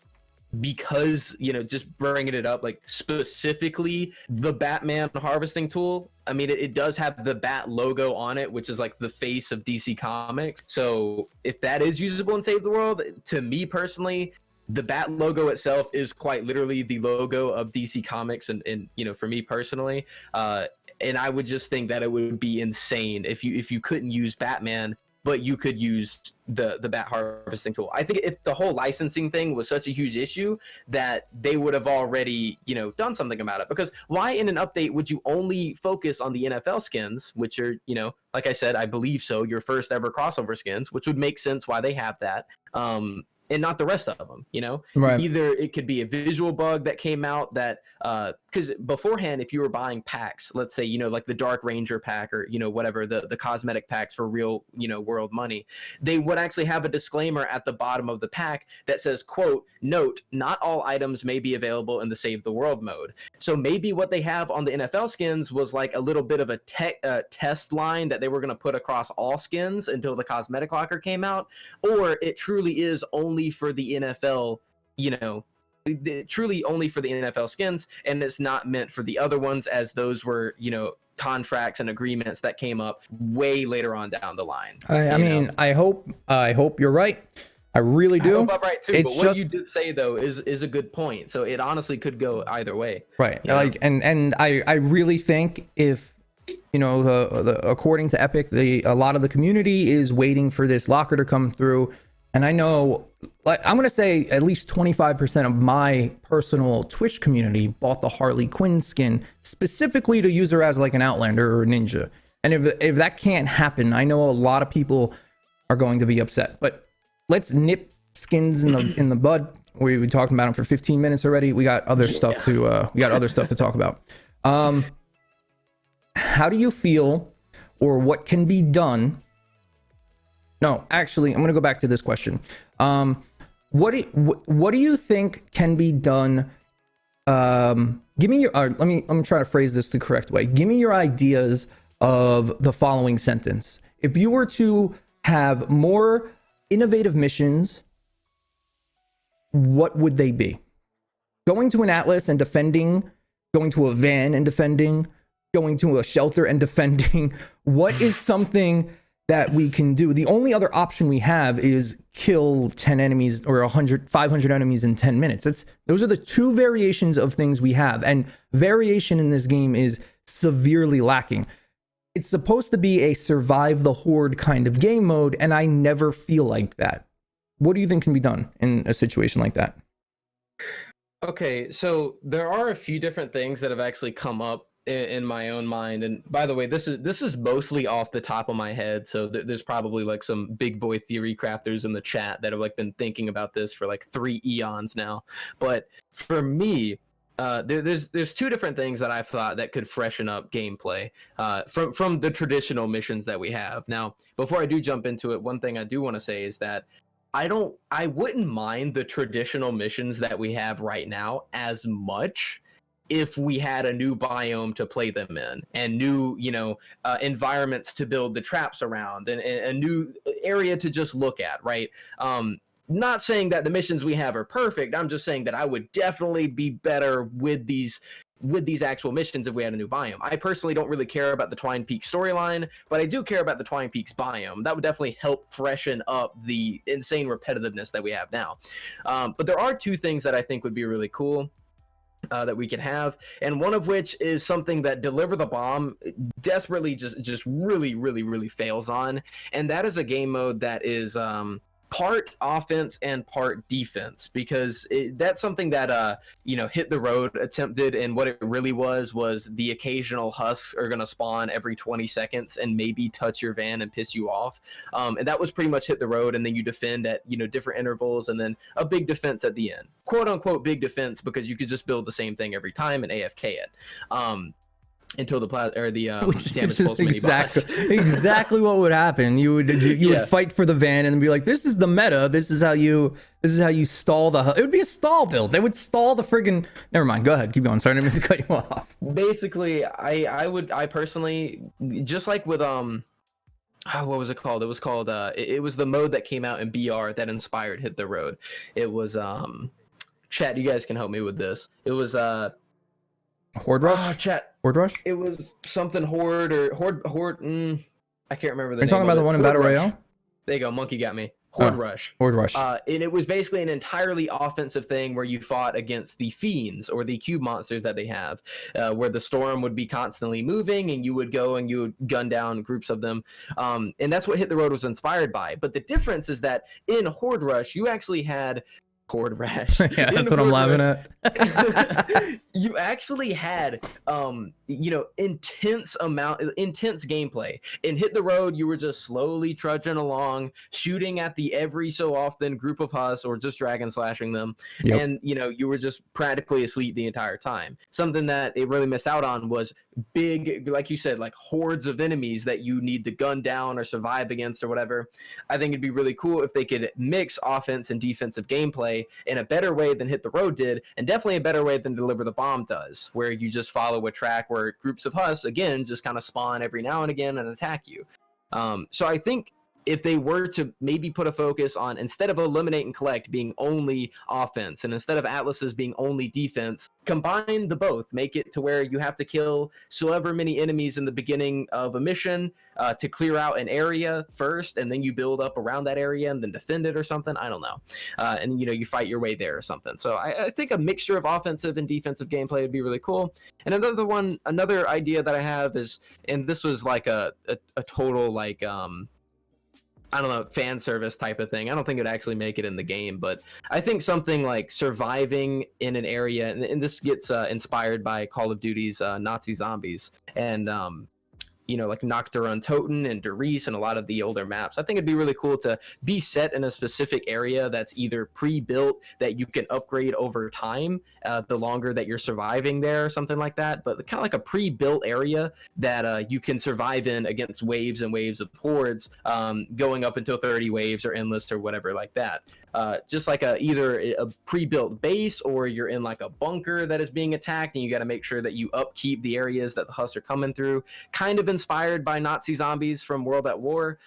because, just bringing it up, like specifically the Batman harvesting tool, I mean, it does have the Bat logo on it, which is like the face of DC Comics. So if that is usable in Save the World, to me personally, the Bat logo itself is quite literally the logo of DC Comics, and for me personally, and I would just think that it would be insane if you couldn't use Batman, but you could use the Bat harvesting tool. I think if the whole licensing thing was such a huge issue that they would have already, done something about it. Because why in an update would you only focus on the NFL skins, which are, like I said, I believe so, your first ever crossover skins, which would make sense why they have that. And not the rest of them, Right. Either it could be a visual bug that came out that, because beforehand, if you were buying packs, let's say, like the Dark Ranger pack or, whatever, the cosmetic packs for real, world money, they would actually have a disclaimer at the bottom of the pack that says, quote, note, not all items may be available in the Save the World mode. So maybe what they have on the NFL skins was like a little bit of a test line that they were going to put across all skins until the cosmetic locker came out, or it truly is only for the NFL, truly only for the NFL skins, and it's not meant for the other ones, as those were, contracts and agreements that came up way later on down the line. I mean, I hope you're right. I really do. I hope I'm right too. But what you did say though is a good point. So it honestly could go either way. Right. Like, and I really think if according to Epic, a lot of the community is waiting for this locker to come through. And I know, like, I'm going to say at least 25% of my personal Twitch community bought the Harley Quinn skin specifically to use her as like an Outlander or a ninja. And if that can't happen, I know a lot of people are going to be upset. But let's nip skins in the bud. We've been talking about them for 15 minutes already. We got other stuff to talk about. How do you feel, or what can be done? No, actually, I'm going to go back to this question. What do you think can be done? Give me your. Let me try to phrase this the correct way. Give me your ideas of the following sentence. If you were to have more innovative missions, what would they be? Going to an atlas and defending, going to a van and defending, going to a shelter and defending. What is something that we can do? The only other option we have is kill 10 enemies or 500 enemies in 10 minutes. Those are the two variations of things we have, and variation in this game is severely lacking. It's supposed to be a survive the horde kind of game mode, and I never feel like that. What do you think can be done in a situation like that? Okay, so there are a few different things that have actually come up in my own mind, and by the way, this is mostly off the top of my head, so there's probably like some big boy theory crafters in the chat that have like been thinking about this for like 3 eons now. But for me, there's two different things that I've thought that could freshen up gameplay from the traditional missions that we have. Now, before I do jump into it, one thing I do want to say is that I wouldn't mind the traditional missions that we have right now as much if we had a new biome to play them in and new, environments to build the traps around and a new area to just look at, right? Not saying that the missions we have are perfect. I'm just saying that I would definitely be better with these actual missions if we had a new biome. I personally don't really care about the Twine Peaks storyline, but I do care about the Twine Peaks biome. That would definitely help freshen up the insane repetitiveness that we have now. But there are two things that I think would be really cool that we can have, and one of which is something that Deliver the Bomb desperately just really fails on, and that is a game mode that is part offense and part defense, because that's something that Hit the Road attempted, and what it really was the occasional husks are going to spawn every 20 seconds and maybe touch your van and piss you off, and that was pretty much Hit the Road, and then you defend at different intervals, and then a big defense at the end, quote unquote big defense, because you could just build the same thing every time and AFK it until the damage pulse mini boss. Exactly what would happen. You would fight for the van and be like, this is the meta, this is how you stall it would be a stall build. They would stall the friggin', never mind, go ahead, keep going, sorry, I didn't mean to cut you off. Basically, I personally, just like with what was it called? It was called it was the mode that came out in BR that inspired Hit the Road. It was chat, you guys can help me with this. It was Horde Rush? Chat. Horde Rush? It was something Horde or Horde. I can't remember the name. You're talking about the one in Battle Royale? There you go. Monkey got me. Horde Rush. Horde Rush. And it was basically an entirely offensive thing where you fought against the fiends or the cube monsters that they have, where the storm would be constantly moving and you would go and you would gun down groups of them. And that's what Hit the Road was inspired by. But the difference is that in Horde Rush, you actually had Horde Rush. Yeah, that's what I'm laughing at. You actually had intense gameplay. In Hit the Road, you were just slowly trudging along, shooting at the every so often group of husks or just dragon slashing them. Yep. And you were just practically asleep the entire time. Something that it really missed out on was big, like you said, like hordes of enemies that you need to gun down or survive against or whatever. I think it'd be really cool if they could mix offense and defensive gameplay in a better way than Hit the Road did, and definitely a better way than Deliver the Bomb does, where you just follow a track where groups of husks again just kind of spawn every now and again and attack you. So I think if they were to maybe put a focus on, instead of Eliminate and Collect being only offense, and instead of Atlases being only defense, combine the both. Make it to where you have to kill so ever many enemies in the beginning of a mission to clear out an area first, and then you build up around that area and then defend it or something. I don't know. And you fight your way there or something. So I think a mixture of offensive and defensive gameplay would be really cool. And another idea that I have is, and this was like a total like I don't know, fan service type of thing. I don't think it would actually make it in the game, but I think something like surviving in an area, and this gets inspired by Call of Duty's Nazi Zombies, and like Nocturne Toten and Derice and a lot of the older maps. I think it'd be really cool to be set in a specific area that's either pre-built that you can upgrade over time, the longer that you're surviving there or something like that, but kind of like a pre-built area that you can survive in against waves and waves of hordes, going up until 30 waves or endless or whatever like that. Just like either a pre-built base, or you're in like a bunker that is being attacked and you got to make sure that you upkeep the areas that the husks are coming through, kind of inspired by Nazi Zombies from World at War.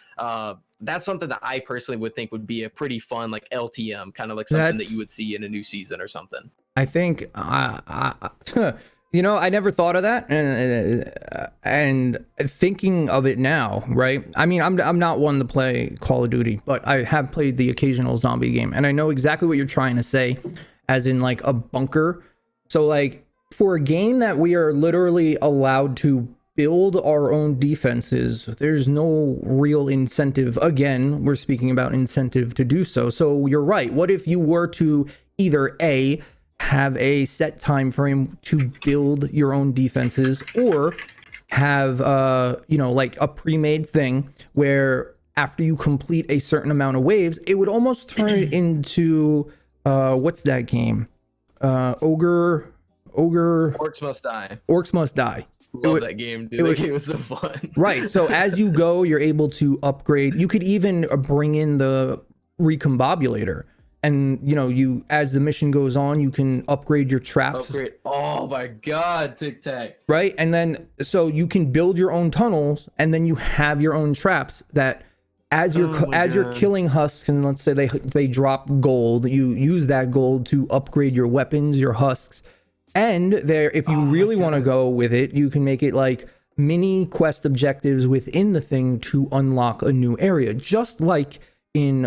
That's something that I personally would think would be a pretty fun like LTM, kind of like something that you would see in a new season or something. I think I never thought of that, and thinking of it now, right? I mean, I'm not one to play Call of Duty, but I have played the occasional zombie game, and I know exactly what you're trying to say, as in like a bunker. So like for a game that we are literally allowed to build our own defenses, there's no real incentive. Again, we're speaking about incentive to do so. So you're right. What if you were to either have a set time frame to build your own defenses, or have like a pre-made thing where after you complete a certain amount of waves, it would almost turn it into what's that game, ogre Ogre. Orcs Must Die. Orcs Must Die. Love that game, dude. That game was so fun. Right. So as you go, you're able to upgrade. You could even bring in the recombobulator. And, you know, you, as the mission goes on, you can upgrade your traps. Oh my God, TikTak. Right. And then, so you can build your own tunnels, and then you have your own traps that as you're killing husks, and let's say they drop gold, you use that gold to upgrade your weapons, your husks. And there, if you really want to go with it, you can make it like mini quest objectives within the thing to unlock a new area. Just like in,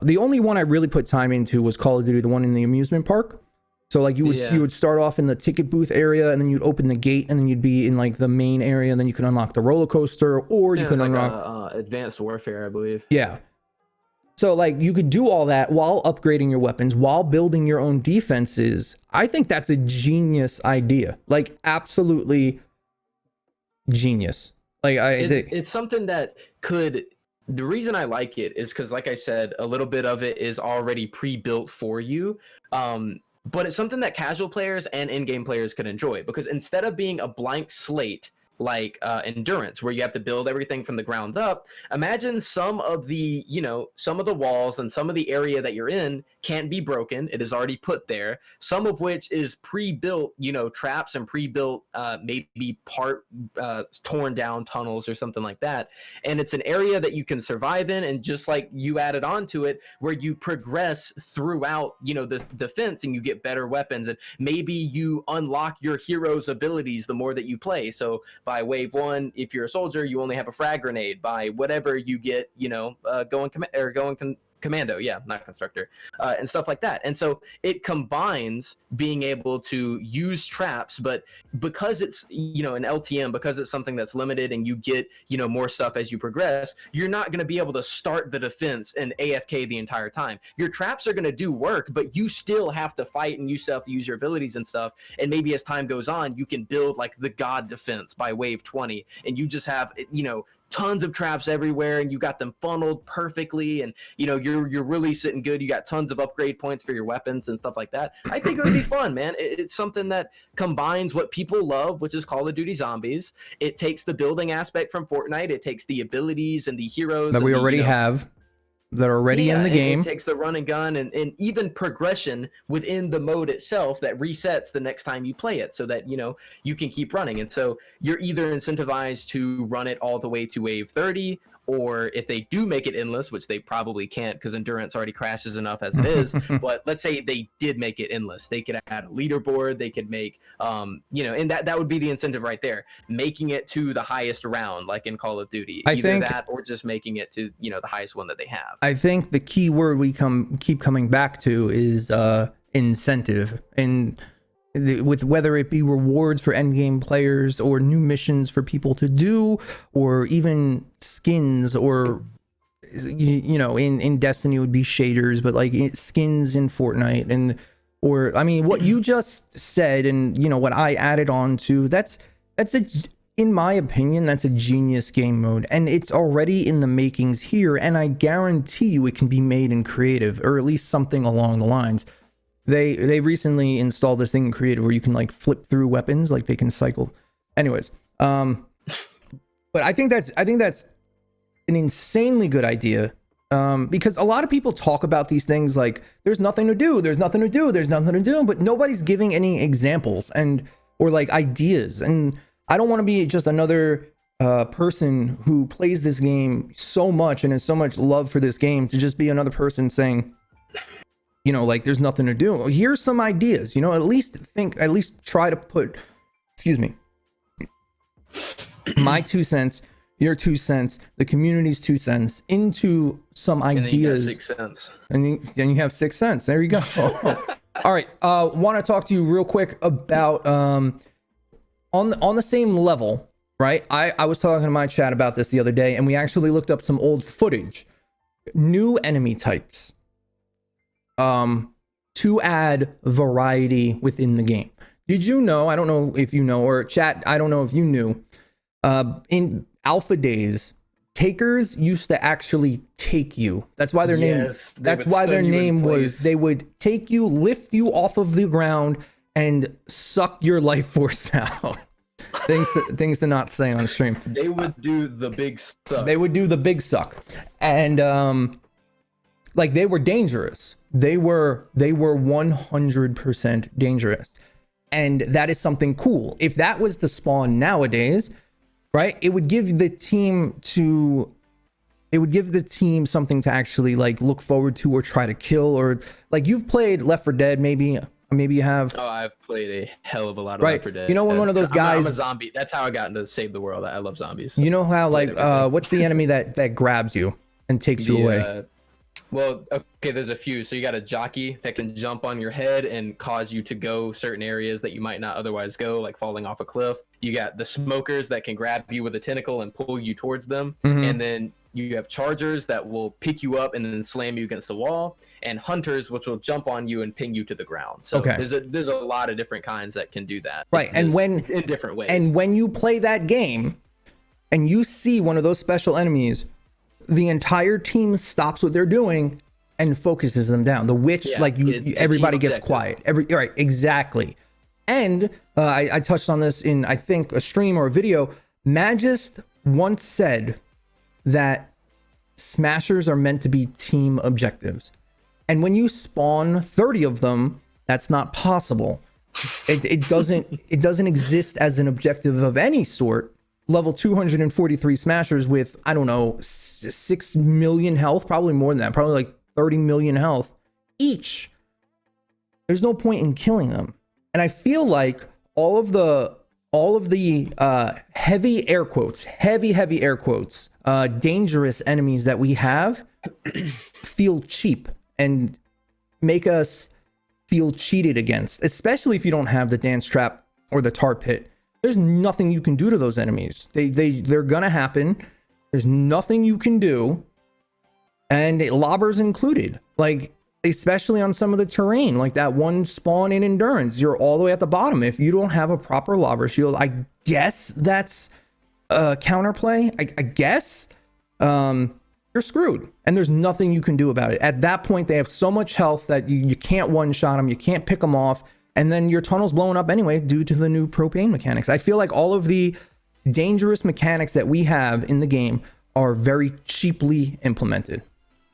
the only one I really put time into was Call of Duty, the one in the amusement park. So like you would start off in the ticket booth area, and then you'd open the gate, and then you'd be in like the main area, and then you can unlock the roller coaster, or you can unlock Advanced Warfare, I believe. Yeah. So like you could do all that while upgrading your weapons, while building your own defenses. I think that's a genius idea. Like absolutely genius. Like it's something that could. The reason I like it is because, like I said, a little bit of it is already pre-built for you. But it's something that casual players and in-game players could enjoy, because instead of being a blank slate like Endurance, where you have to build everything from the ground up, imagine some of the walls and some of the area that you're in can't be broken. It is already put there, some of which is pre-built, traps and pre-built maybe torn down tunnels or something like that. And it's an area that you can survive in, and just like you added on to it, where you progress throughout the defense, and you get better weapons, and maybe you unlock your hero's abilities the more that you play. So by wave 1, if you're a soldier, you only have a frag grenade. By whatever you get, commando, not constructor, and stuff like that. And so it combines being able to use traps, but because it's an LTM, because it's something that's limited, and you get more stuff as you progress, you're not going to be able to start the defense and AFK the entire time. Your traps are going to do work, but you still have to fight, and you still have to use your abilities and stuff. And maybe as time goes on, you can build like the god defense by wave 20, and you just have tons of traps everywhere, and you got them funneled perfectly, and you're really sitting good. You got tons of upgrade points for your weapons and stuff like that. I think it would be fun, man. It's something that combines what people love, which is Call of Duty Zombies. It takes the building aspect from Fortnite. It takes the abilities and the heroes that we already have, that are already in the game. It takes the run and gun, and even progression within the mode itself that resets the next time you play it, so that you can keep running. And so you're either incentivized to run it all the way to wave 30, or if they do make it endless, which they probably can't because Endurance already crashes enough as it is, but let's say they did make it endless, they could add a leaderboard, they could make and that would be the incentive right there, making it to the highest round like in Call of Duty. I think that, or just making it to the highest one that they have. I think the key word we keep coming back to is incentive, and with whether it be rewards for endgame players, or new missions for people to do, or even skins, or in Destiny would be shaders, but like skins in Fortnite, and or I mean what you just said, and what I added on to, in my opinion, that's a genius game mode, and it's already in the makings here, and I guarantee you it can be made in creative, or at least something along the lines. They recently installed this thing in creative where you can like flip through weapons, like they can cycle. Anyways, but I think that's an insanely good idea, because a lot of people talk about these things like there's nothing to do, but nobody's giving any examples or like ideas. And I don't want to be just another person who plays this game so much and has so much love for this game to just be another person saying, like there's nothing to do. Here's some ideas, at least try to put, my 2 cents, your 2 cents, the community's 2 cents into some ideas. And 6 cents. And then you have 6 cents. There you go. All right. Want to talk to you real quick about, on the same level, right? I was talking to my chat about this the other day, and we actually looked up some old footage, new enemy types, to add variety within the game. Did you know, I don't know if you know, or chat, I don't know if you knew, in alpha days, takers used to actually take you. That's why their name was, they would take you, lift you off of the ground, and suck your life force out. things to not say on stream. They would do the big suck. They would do the big suck. And like, they were dangerous. They were 100% dangerous. And that is something cool. If that was to spawn nowadays, right, it would give the team something to actually like look forward to or try to kill. Or like, you've played Left 4 Dead, maybe you have. Oh, I've played a hell of a lot of Right. Left 4 Dead. You know, when one of those guys, I'm a zombie. That's how I got into Save the World. I love zombies. You know how like what's the enemy that grabs you and takes you away? Well, okay, there's a few. So you got a jockey that can jump on your head and cause you to go certain areas that you might not otherwise go, like falling off a cliff. You got the smokers that can grab you with a tentacle and pull you towards them. And then you have chargers that will pick you up and then slam you against the wall, and hunters which will jump on you and ping you to the ground. So there's a lot of different kinds that can do that. Right. And in different ways. And when you play that game and you see one of those special enemies, the entire team stops what they're doing and focuses them down. The witch, like everybody gets quiet. Right, exactly. And I touched on this in, I think, a stream or a video. Magist once said that smashers are meant to be team objectives. And when you spawn 30 of them, that's not possible. It doesn't exist as an objective of any sort. Level 243 smashers with, I don't know, 6 million health, probably more than that, probably like 30 million health each. There's no point in killing them. And I feel like all of the heavy air quotes, dangerous enemies that we have feel cheap and make us feel cheated against, especially if you don't have the dance trap or the tar pit. There's nothing you can do to those enemies. They're gonna happen. There's nothing you can do, and lobbers included. Like, especially on some of the terrain, like that one spawn in endurance, you're all the way at the bottom. If you don't have a proper lobber shield, I guess that's counterplay. I guess you're screwed, and there's nothing you can do about it. At that point, they have so much health that you can't one-shot them. You can't pick them off. And then your tunnel's blowing up anyway due to the new propane mechanics. I feel like all of the dangerous mechanics that we have in the game are very cheaply implemented.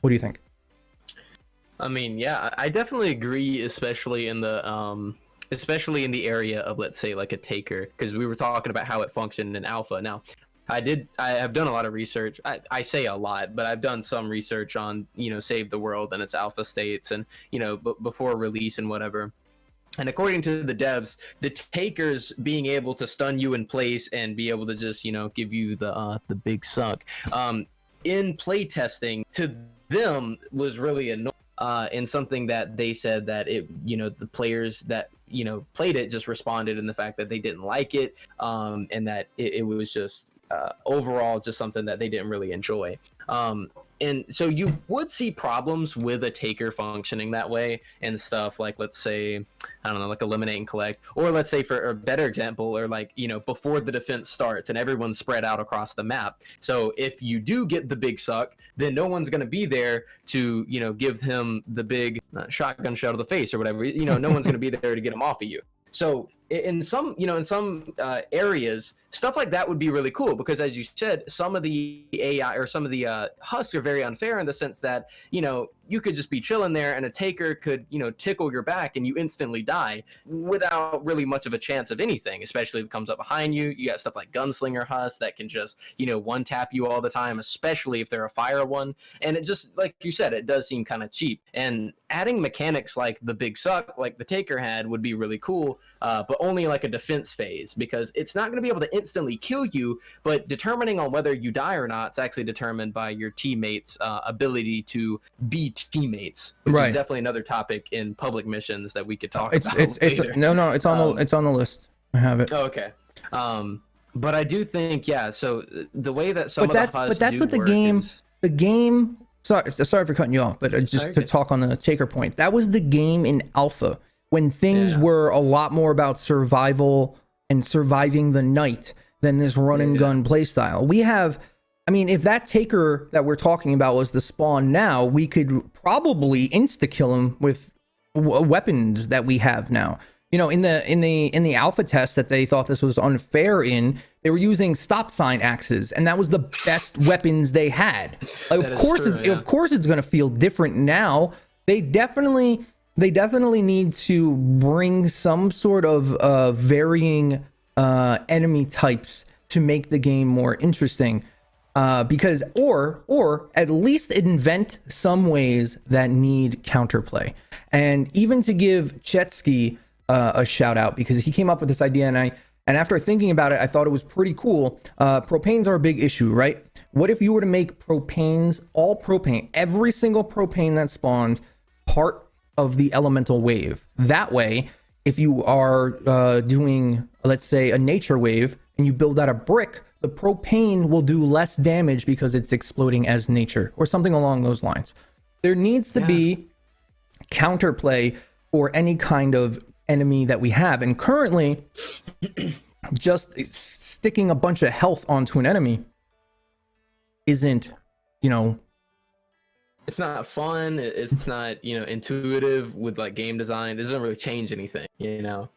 What do you think? I mean, yeah, I definitely agree, especially in the area of, let's say, like a taker, because we were talking about how it functioned in alpha. Now, I have done a lot of research. I say a lot, but I've done some research on, Save the World and its alpha states and, before release and whatever. And according to the devs, the takers being able to stun you in place and be able to just, give you the big suck, in play testing, to them was really annoying. And something that they said that the players that played it just responded in the fact that they didn't like it, and that it was just overall just something that they didn't really enjoy. And so you would see problems with a taker functioning that way and stuff, like, let's say, I don't know, like eliminate and collect, or let's say, for a better example, or like, before the defense starts and everyone's spread out across the map. So if you do get the big suck, then no one's going to be there to, give him the big shotgun shot to the face or whatever. No one's going to be there to get him off of you. So in some areas, stuff like that would be really cool, because as you said, some of the AI or some of the husks are very unfair in the sense that, you could just be chilling there and a taker could, tickle your back and you instantly die without really much of a chance of anything, especially if it comes up behind you. You got stuff like gunslinger husks that can just, one tap you all the time, especially if they're a fire one. And it just, like you said, it does seem kind of cheap. And adding mechanics like the big suck, like the taker had, would be really cool, but only like a defense phase, because it's not going to be able to instantly kill you, but determining on whether you die or not, it's actually determined by your teammates' ability to be teammates, which is definitely another topic in public missions that we could talk about later. No, it's on the list. I have it. Oh, okay. But I do think, so the way that some that's what the game. Sorry for cutting you off, but just to talk on the taker point, that was the game in alpha when things were a lot more about survival and surviving the night than this run and gun playstyle. We have, I mean, if that taker that we're talking about was the spawn now, we could probably insta kill him with weapons that we have now. you know, in the alpha test that they thought this was unfair in, they were using stop sign axes, and that was the best weapons they had. Like, of course it's going to feel different now. They definitely need to bring some sort of varying enemy types to make the game more interesting. Because or at least invent some ways that need counterplay. And even to give Chetsky a shout out, because he came up with this idea, and after thinking about it, I thought it was pretty cool. Propanes are a big issue, right? What if you were to make propanes, all propane, every single propane that spawns, part of the elemental wave? That way, if you are doing, let's say, a nature wave, and you build out a brick, the propane will do less damage because it's exploding as nature, or something along those lines. There needs to be counterplay for any kind of enemy that we have. And currently, just sticking a bunch of health onto an enemy isn't, you know... It's not fun. It's not, you know, intuitive with like game design. It doesn't really change anything, you know?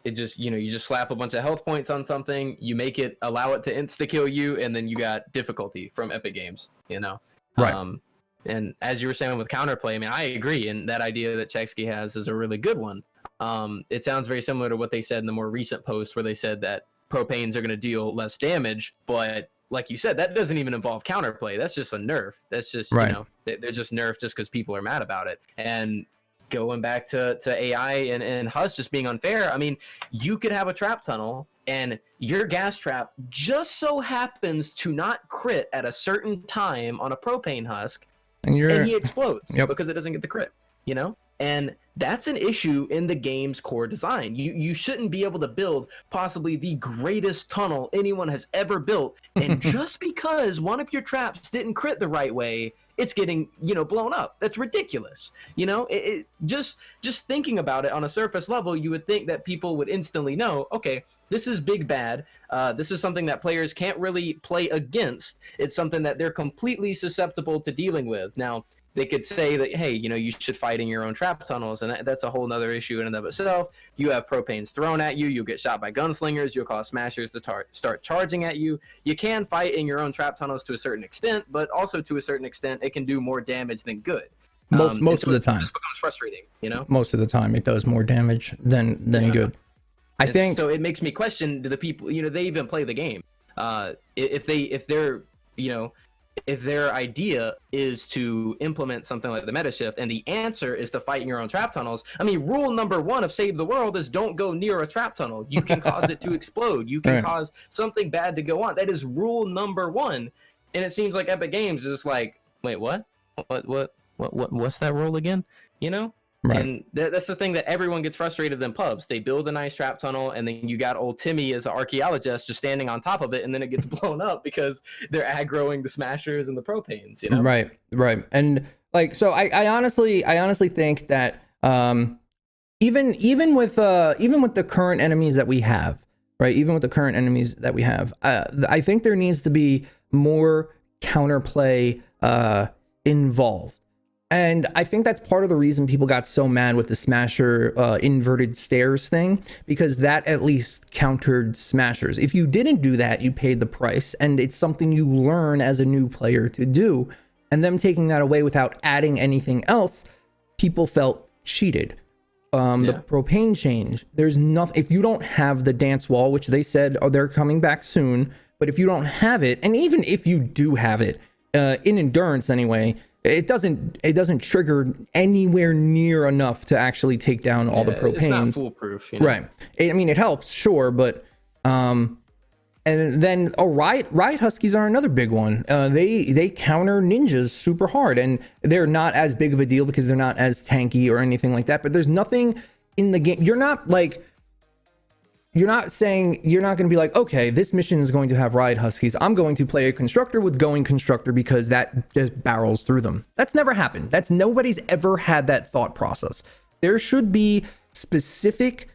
It just, you know, you just slap a bunch of health points on something, you make it, allow it to insta-kill you, and then you got difficulty from Epic Games, you know? Right. And as you were saying with counterplay, I mean, I agree, and that idea that Chexky has is a really good one. It sounds very similar to what they said in the more recent post, where they said that propanes are going to deal less damage, but like you said, that doesn't even involve counterplay. That's just a nerf. That's just, you know, they're just nerfed just because people are mad about it. And going back to AI and Hus just being unfair, I mean, you could have a trap tunnel and your gas trap just so happens to not crit at a certain time on a propane husk, and he explodes because it doesn't get the crit, you know? And that's an issue in the game's core design. You shouldn't be able to build possibly the greatest tunnel anyone has ever built, and just because one of your traps didn't crit the right way, it's getting, you know, blown up. That's ridiculous. You know, just thinking about it on a surface level, you would think that people would instantly know, okay, this is big bad. This is something that players can't really play against. It's something that they're completely susceptible to dealing with. Now, they could say that, hey, you know, you should fight in your own trap tunnels, and that's a whole nother issue in and of itself. You have propanes thrown at you, you'll get shot by gunslingers, you'll cause smashers to start charging at you. You can fight in your own trap tunnels to a certain extent, but also to a certain extent, it can do more damage than good. Most of the time. It just becomes frustrating, you know? Most of the time, it does more damage than good. I think so. It makes me question, do the people, you know, they even play the game? If they're, you know, if their idea is to implement something like the meta shift and the answer is to fight in your own trap tunnels, I mean, rule number 1 of Save the World is don't go near a trap tunnel. You can cause it to explode. You can cause something bad to go on. That is rule number 1. And it seems like Epic Games is just like, wait, what? What's that rule again? You know? Right. And that's the thing that everyone gets frustrated in pubs. They build a nice trap tunnel, and then you got old Timmy as an archaeologist just standing on top of it, and then it gets blown up because they're aggroing the smashers and the propanes, you know? Right. And like, so I honestly think that even with the current enemies that we have, right? Even with the current enemies that we have, I think there needs to be more counterplay involved. And I think that's part of the reason people got so mad with the Smasher inverted stairs thing, because that at least countered Smashers. If you didn't do that, you paid the price, and it's something you learn as a new player to do. And them taking that away without adding anything else, people felt cheated. The propane change, there's nothing. If you don't have the dance wall, which they said they're coming back soon, but if you don't have it, and even if you do have it, in endurance anyway, it doesn't trigger anywhere near enough to actually take down all the propanes. It's not foolproof, you know? Right. I mean, it helps, sure, but and then riot huskies are another big one. They counter ninjas super hard, and they're not as big of a deal because they're not as tanky or anything like that. But there's nothing in the game. You're not saying, you're not going to be like, okay, this mission is going to have riot huskies. I'm going to play a constructor with going constructor because that just barrels through them. That's never happened. Nobody's ever had that thought process. There should be specific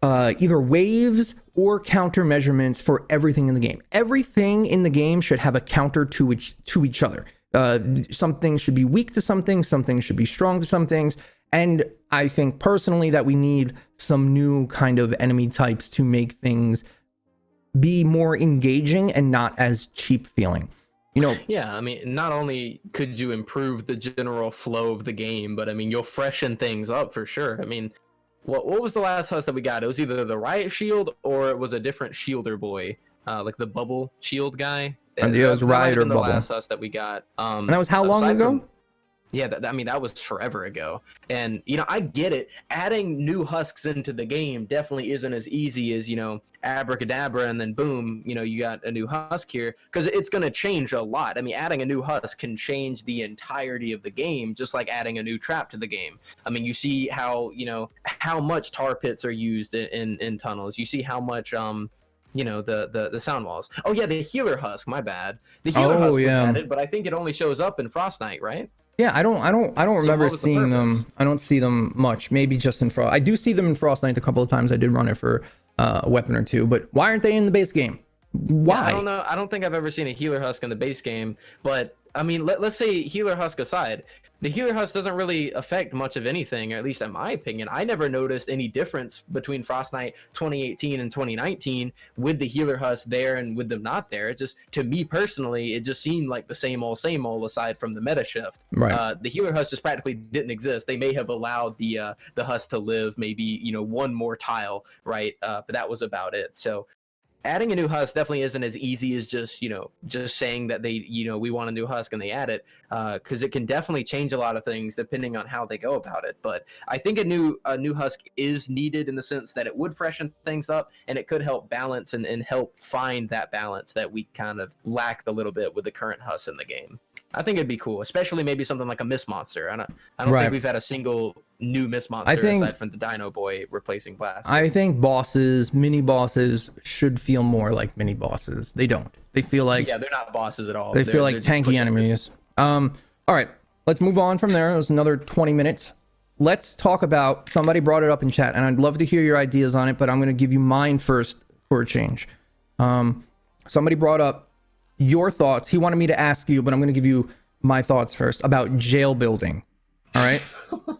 either waves or counter measurements for everything in the game. Everything in the game should have a counter to each other. Some things should be weak to some things should be strong to some things. And I think personally that we need some new kind of enemy types to make things be more engaging and not as cheap feeling. You know, yeah, I mean, not only could you improve the general flow of the game, but I mean, you'll freshen things up for sure. I mean, what was the last husk that we got? It was either the Riot Shield or it was a different Shielder boy, like the Bubble Shield guy. and it was Riot or the Bubble. last husk that we got. And that was how long ago? Yeah, I mean, that was forever ago. And, you know, I get it. Adding new husks into the game definitely isn't as easy as, you know, abracadabra and then boom, you know, you got a new husk here. Because it's going to change a lot. I mean, adding a new husk can change the entirety of the game, just like adding a new trap to the game. I mean, you see how, you know, how much tar pits are used in tunnels. You see how much, you know, the sound walls. Oh, yeah, the healer husk, my bad. The healer husk was added, but I think it only shows up in Frostnite, right? Yeah, I don't remember seeing them. I don't see them much. Maybe just in Frost. I do see them in Frostnite a couple of times. I did run it for a weapon or two, but why aren't they in the base game? Why? Yeah, I don't know. I don't think I've ever seen a healer husk in the base game, but I mean, let's say healer husk aside, the healer husk doesn't really affect much of anything, or at least in my opinion. I never noticed any difference between Frostnite 2018 and 2019 with the healer husk there and with them not there. It just, to me personally, it just seemed like the same old aside from the meta shift. Right. The healer husk just practically didn't exist. They may have allowed the husk to live maybe, you know, one more tile, right? But that was about it. So adding a new husk definitely isn't as easy as just, you know, just saying that they, you know, we want a new husk and they add it, because it can definitely change a lot of things depending on how they go about it. But I think a new husk is needed in the sense that it would freshen things up and it could help balance and help find that balance that we kind of lack a little bit with the current husks in the game. I think it'd be cool, especially maybe something like a Mist Monster. I don't think we've had a single new Mist Monster aside from the Dino Boy replacing Blast. I think mini bosses should feel more like mini bosses. They don't. They feel like, yeah, they're not bosses at all. They feel like tanky enemies. All right, let's move on from there. It was another 20 minutes. Let's talk about, somebody brought it up in chat, and I'd love to hear your ideas on it, but I'm going to give you mine first for a change. Somebody brought up your thoughts. He wanted me to ask you, but I'm going to give you my thoughts first about jail building. All right.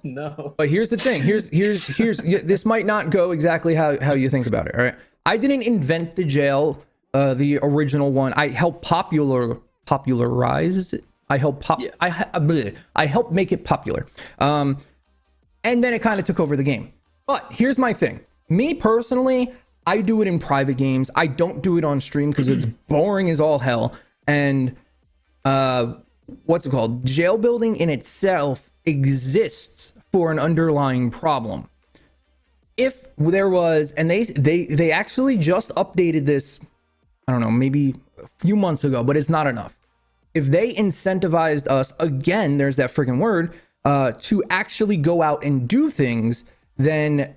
No. But here's the thing. Here's this might not go exactly how you think about it. All right. I didn't invent the jail, the original one. I helped popularize it. I helped make it popular. And then it kind of took over the game. But here's my thing. Me personally, I do it in private games. I don't do it on stream because it's boring as all hell. And what's it called? Jail building in itself exists for an underlying problem. If there was, and they actually just updated this, I don't know, maybe a few months ago, but it's not enough. If they incentivized us, again, there's that freaking word, to actually go out and do things, then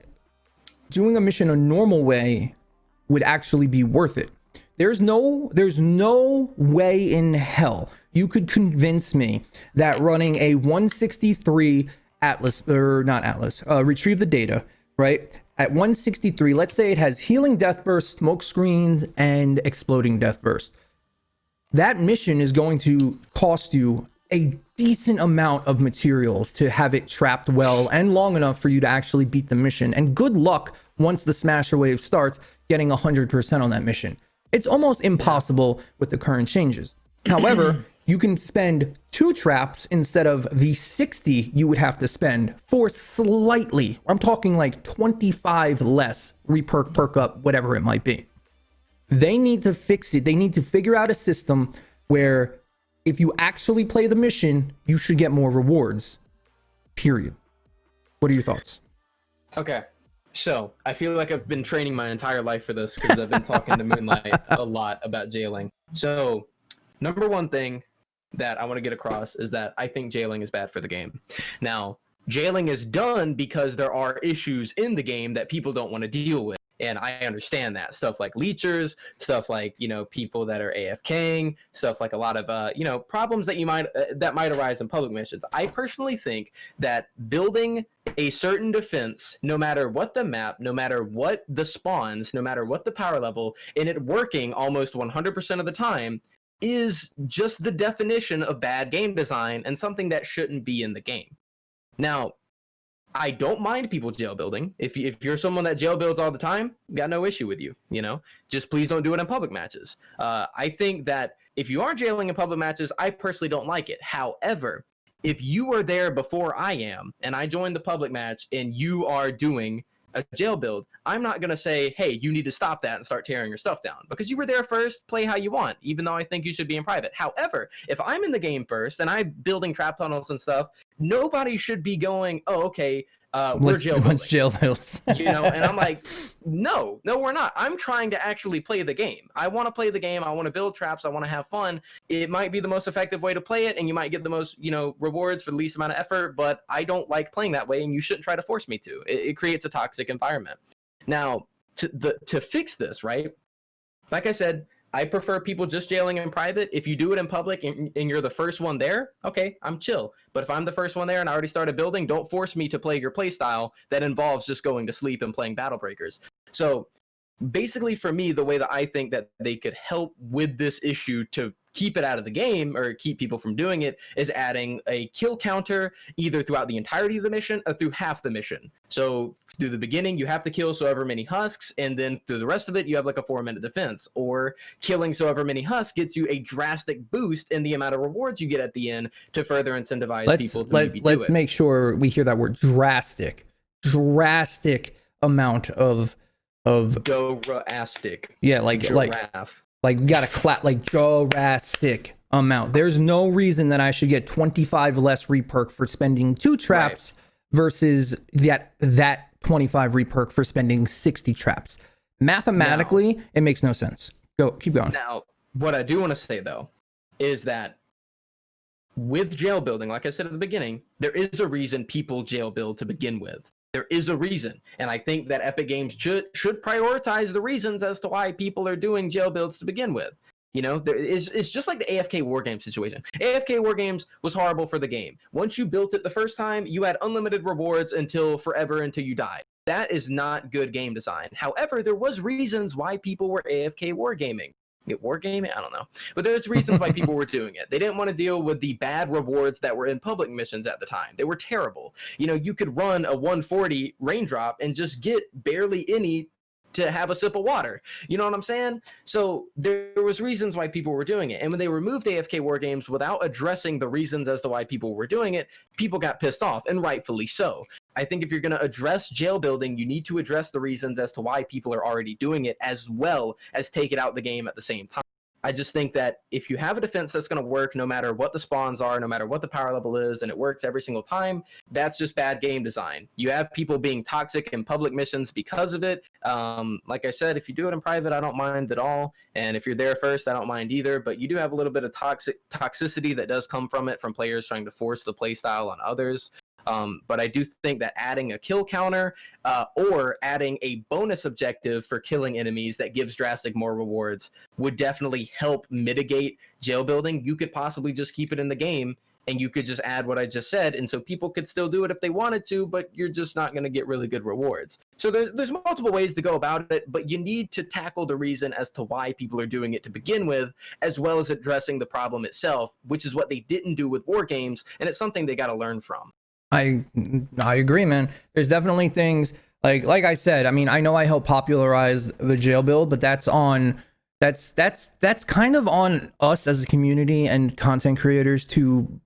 doing a mission a normal way would actually be worth it. There's no way in hell you could convince me that running a 163 Atlas, or not Atlas, retrieve the data, right? At 163, let's say it has healing death burst, smoke screens, and exploding death burst. That mission is going to cost you a decent amount of materials to have it trapped well and long enough for you to actually beat the mission. And good luck once the smasher wave starts getting 100% on that mission. It's almost impossible with the current changes. However, you can spend 2 traps instead of the 60 you would have to spend for slightly, I'm talking like 25 less reperk, perk up, whatever it might be. They need to fix it. They need to figure out a system where if you actually play the mission, you should get more rewards. Period. What are your thoughts? Okay. So, I feel like I've been training my entire life for this because I've been talking to Moonlight a lot about jailing. So, number one thing that I want to get across is that I think jailing is bad for the game. Now, jailing is done because there are issues in the game that people don't want to deal with. And I understand that. Stuff like leechers, stuff like, you know, people that are AFKing, stuff like a lot of, you know, problems that that might arise in public missions. I personally think that building a certain defense, no matter what the map, no matter what the spawns, no matter what the power level, and it working almost 100% of the time, is just the definition of bad game design and something that shouldn't be in the game. Now, I don't mind people jail building. If you're someone that jail builds all the time, got no issue with you. You know, just please don't do it in public matches. I think that if you are jailing in public matches, I personally don't like it. However, if you are there before I am and I join the public match and you are doing a jail build, I'm not going to say, hey, you need to stop that and start tearing your stuff down, because you were there first. Play how you want, even though I think you should be in private. However, if I'm in the game first and I'm building trap tunnels and stuff, nobody should be going, oh, okay, we're jail building. Let's jail builds. You know, and I'm like, no, we're not. I'm trying to actually play the game. I want to play the game. I want to build traps. I want to have fun. It might be the most effective way to play it, and you might get the most, you know, rewards for the least amount of effort, but I don't like playing that way, and you shouldn't try to force me to. It creates a toxic environment. Now, to fix this, right, like I said, I prefer people just jailing in private. If you do it in public and you're the first one there, okay, I'm chill. But if I'm the first one there and I already started building, don't force me to play your play style that involves just going to sleep and playing battle breakers. So basically, for me, the way that I think that they could help with this issue to keep it out of the game or keep people from doing it is adding a kill counter either throughout the entirety of the mission or through half the mission. So through the beginning, you have to kill so ever many husks, and then through the rest of it, you have like a 4-minute defense. Or killing so ever many husks gets you a drastic boost in the amount of rewards you get at the end to further incentivize people to maybe do it. Let's make sure we hear that word drastic amount of Dorastic. Yeah, like we gotta clap, like drastic amount. There's no reason that I should get 25 less reperk for spending 2 traps versus that 25 reperk for spending 60 traps. Mathematically, it makes no sense. Keep going. Now, what I do want to say though is that with jail building, like I said at the beginning, there is a reason people jail build to begin with. There is a reason, and I think that Epic Games should prioritize the reasons as to why people are doing jail builds to begin with. You know, it's just like the AFK Wargames situation. AFK Wargames was horrible for the game. Once you built it the first time, you had unlimited rewards until you died. That is not good game design. However, there was reasons why people were AFK wargaming. Wargaming? I don't know. But there's reasons why people were doing it. They didn't want to deal with the bad rewards that were in public missions at the time. They were terrible. You know, you could run a 140 raindrop and just get barely any to have a sip of water. You know what I'm saying? So there was reasons why people were doing it. And when they removed AFK Wargames without addressing the reasons as to why people were doing it, people got pissed off, and rightfully so. I think if you're going to address jail building, you need to address the reasons as to why people are already doing it, as well as take it out the game at the same time. I just think that if you have a defense that's going to work no matter what the spawns are, no matter what the power level is, and it works every single time, that's just bad game design. You have people being toxic in public missions because of it. Like I said, if you do it in private, I don't mind at all. And if you're there first, I don't mind either. But you do have a little bit of toxicity that does come from it, from players trying to force the play style on others. But I do think that adding a kill counter or adding a bonus objective for killing enemies that gives drastic more rewards would definitely help mitigate jail building. You could possibly just keep it in the game, and you could just add what I just said, and so people could still do it if they wanted to, but you're just not going to get really good rewards. So there's multiple ways to go about it, but you need to tackle the reason as to why people are doing it to begin with, as well as addressing the problem itself, which is what they didn't do with Wargames, and it's something they got to learn from. I agree, man. There's definitely things like I said. I mean, I know I helped popularize the jail build, but that's kind of on us as a community and content creators to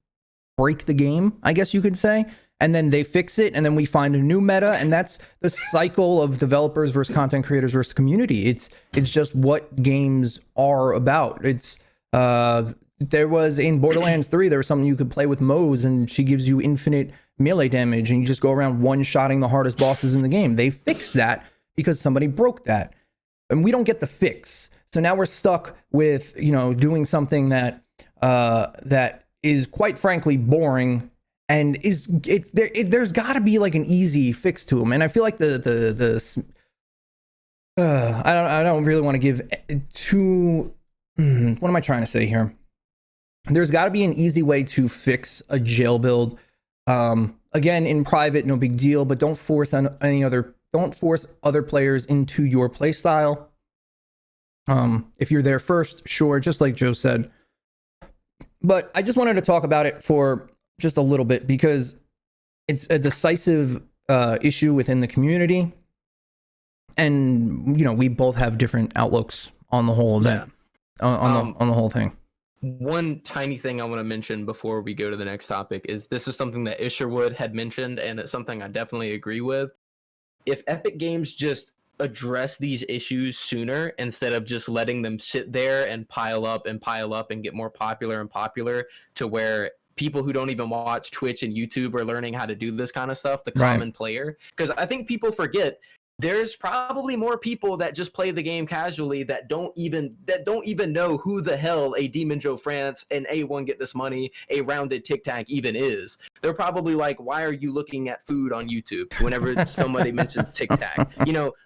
break the game, I guess you could say. And then they fix it, and then we find a new meta, and that's the cycle of developers versus content creators versus community. It's just what games are about. It's there was in Borderlands 3, there was something you could play with Moze, and she gives you infinite melee damage, and you just go around one-shotting the hardest bosses in the game. They fixed that because somebody broke that, and we don't get the fix. So now we're stuck with, you know, doing something that that is quite frankly boring, and there's got to be like an easy fix to them. And I feel like I don't really want to give too. What am I trying to say here? There's got to be an easy way to fix a jail build. Again, in private, no big deal, but don't force other players into your play style. If you're there first, sure, just like Joe said. But I just wanted to talk about it for just a little bit because it's a decisive issue within the community, and we both have different outlooks on the whole event, on the whole thing. One tiny thing I want to mention before we go to the next topic is this is something that Isherwood had mentioned, and it's something I definitely agree with. If Epic Games just address these issues sooner instead of just letting them sit there and pile up and get more popular and popular to where people who don't even watch Twitch and YouTube are learning how to do this kind of stuff, the common player. Because I think people forget there's probably more people that just play the game casually that don't even know who the hell a Demonjoefrance and A1 Get This Money, a Roundedtiktak even is. They're probably like, why are you looking at food on YouTube whenever somebody mentions TikTok?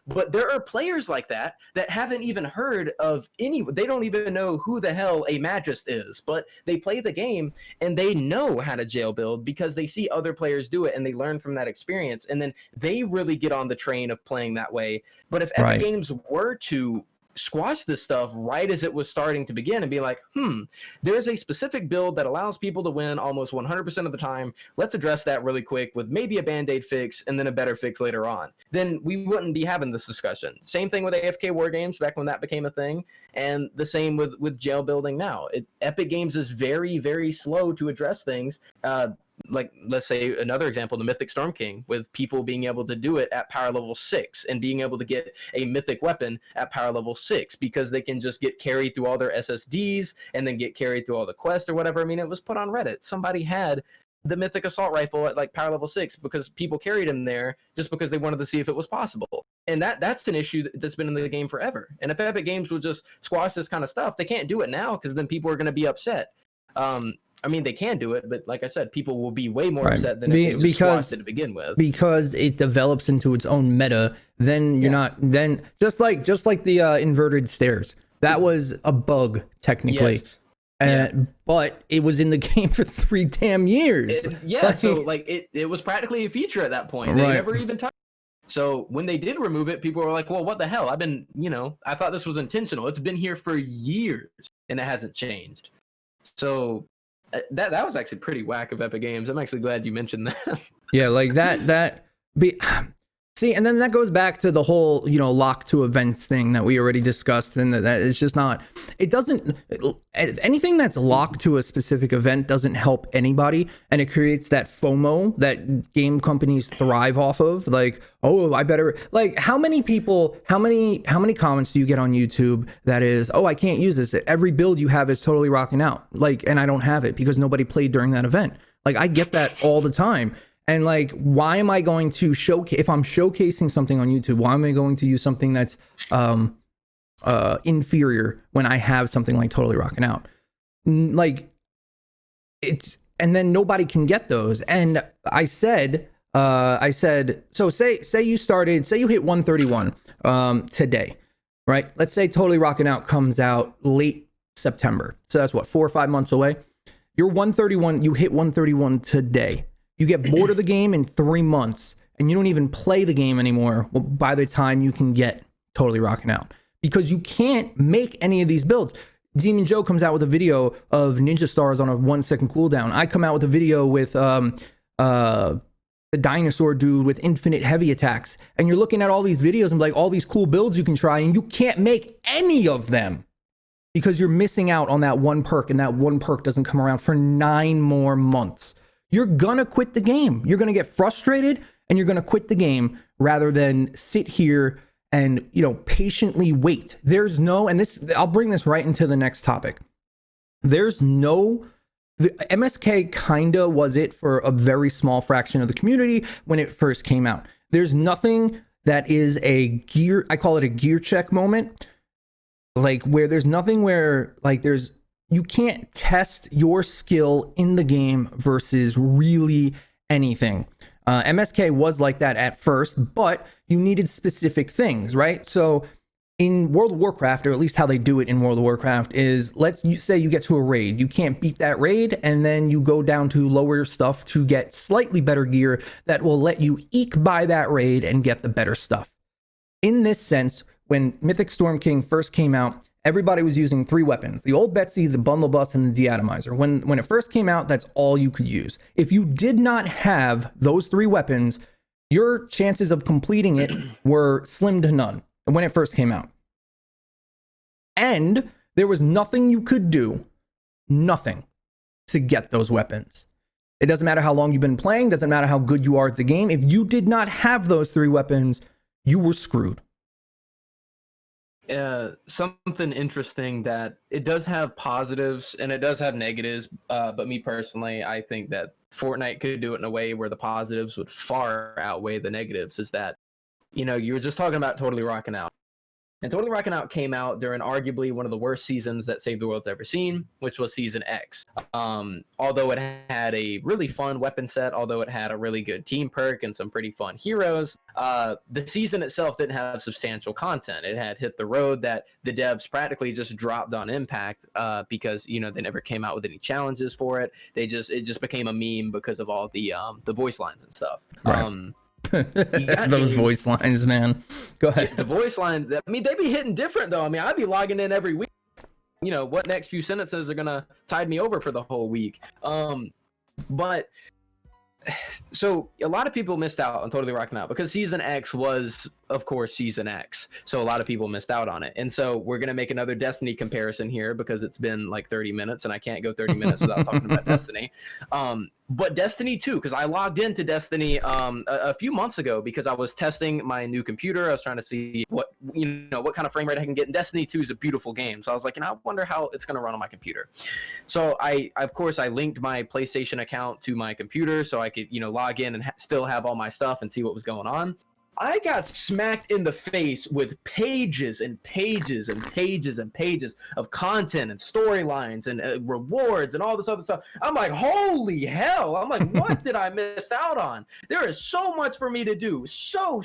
But there are players like that haven't even heard of they don't even know who the hell a Magus is, but they play the game and they know how to jail build because they see other players do it and they learn from that experience, and then they really get on the train of playing that way. But if Epic Games were to squash this stuff right as it was starting to begin and be like, there's a specific build that allows people to win almost 100% of the time, let's address that really quick with maybe a band-aid fix and then a better fix later on, then we wouldn't be having this discussion. Same thing with AFK WARGAMES back when that became a thing, and the same with jail building now. Epic Games is very, very slow to address things. Like, let's say another example, the Mythic Storm King, with people being able to do it at power level 6 and being able to get a mythic weapon at power level 6 because they can just get carried through all their SSDs and then get carried through all the quests or whatever. I mean, it was put on Reddit. Somebody had the mythic assault rifle at like power level 6 because people carried him there just because they wanted to see if it was possible. And that's an issue that's been in the game forever. And if Epic Games would just squash this kind of stuff, they can't do it now because then people are going to be upset. I mean, they can do it, but like I said, people will be way more upset than if they just squashed it to begin with. Because it develops into its own meta. Then you're not. Then just like the inverted stairs, that was a bug technically. Yes. But it was in the game for 3 damn years. So it was practically a feature at that point. They never even touched it. So when they did remove it, people were like, well, what the hell? I thought this was intentional. It's been here for years and it hasn't changed. So that was actually pretty whack of Epic Games. I'm actually glad you mentioned that. Yeah, like see, and then that goes back to the whole, lock to events thing that we already discussed, and that it's just not, anything that's locked to a specific event doesn't help anybody, and it creates that FOMO that game companies thrive off of. Like, oh, I better, like, how many comments do you get on YouTube that is, oh, I can't use this. Every build you have is totally rocking out. Like, and I don't have it because nobody played during that event. Like, I get that all the time. And like, why am I going to if I'm showcasing something on YouTube, why am I going to use something that's inferior when I have something like totally rocking out? Like, and then nobody can get those. And I said, so say you hit 131 today, right? Let's say Totally Rocking Out comes out late September. So that's what, 4 or 5 months away. You're 131, you hit 131 today. You get bored of the game in 3 months and you don't even play the game anymore by the time you can get Totally Rocking Out, because you can't make any of these builds. DemonJoe comes out with a video of ninja stars on a 1 second cooldown. I come out with a video with the dinosaur dude with infinite heavy attacks. And you're looking at all these videos and like all these cool builds you can try, and you can't make any of them because you're missing out on that one perk, and that one perk doesn't come around for 9 more months. You're gonna quit the game. You're gonna get frustrated and you're gonna quit the game rather than sit here and, patiently wait. There's no, and this, I'll bring this right into the next topic. The MSK kinda was it for a very small fraction of the community when it first came out. There's nothing that is I call it a gear check moment. Like, where there's nothing where, like, you can't test your skill in the game versus really anything. MSK was like that at first, but you needed specific things, right? So in World of Warcraft, or at least how they do it in World of Warcraft, is say you get to a raid. You can't beat that raid, and then you go down to lower stuff to get slightly better gear that will let you eke by that raid and get the better stuff. In this sense, when Mythic Storm King first came out, everybody was using 3 weapons: the old Betsy, the bundle bus, and the deatomizer. When it first came out, that's all you could use. If you did not have those 3 weapons, your chances of completing it were slim to none when it first came out. And there was nothing you could do, nothing, to get those weapons. It doesn't matter how long you've been playing, doesn't matter how good you are at the game. If you did not have those 3 weapons, you were screwed. Something interesting that it does have positives and it does have negatives, but me personally, I think that Fortnite could do it in a way where the positives would far outweigh the negatives. Is that, you know, you were just talking about Totally Rockin' Out. And Totally Rockin' Out came out during arguably one of the worst seasons that Save the World's ever seen, which was Season X. Although it had a really fun weapon set, although it had a really good team perk and some pretty fun heroes, the season itself didn't have substantial content. It had hit the road that the devs practically just dropped on Impact because, you know, they never came out with any challenges for it. It just became a meme because of all the voice lines and stuff. Right. Those voice lines, man. Go ahead. The voice line, I mean, they be hitting different though. I mean, I'd be logging in every week. You know, what next few sentences are gonna tide me over for the whole week. But so a lot of people missed out on Totally Rockin' Out because Season X was, of course, Season X. So a lot of people missed out on it. And so we're going to make another Destiny comparison here because it's been like 30 minutes and I can't go 30 minutes without talking about Destiny. But Destiny 2, because I logged into Destiny a few months ago because I was testing my new computer. I was trying to see what kind of frame rate I can get. And Destiny 2 is a beautiful game. So I was like, I wonder how it's going to run on my computer. So I linked my PlayStation account to my computer so I could, log in and still have all my stuff and see what was going on. I got smacked in the face with pages and pages and pages and pages of content and storylines and rewards and all this other stuff. I'm like, holy hell. I'm like, what did I miss out on? There is so much for me to do. So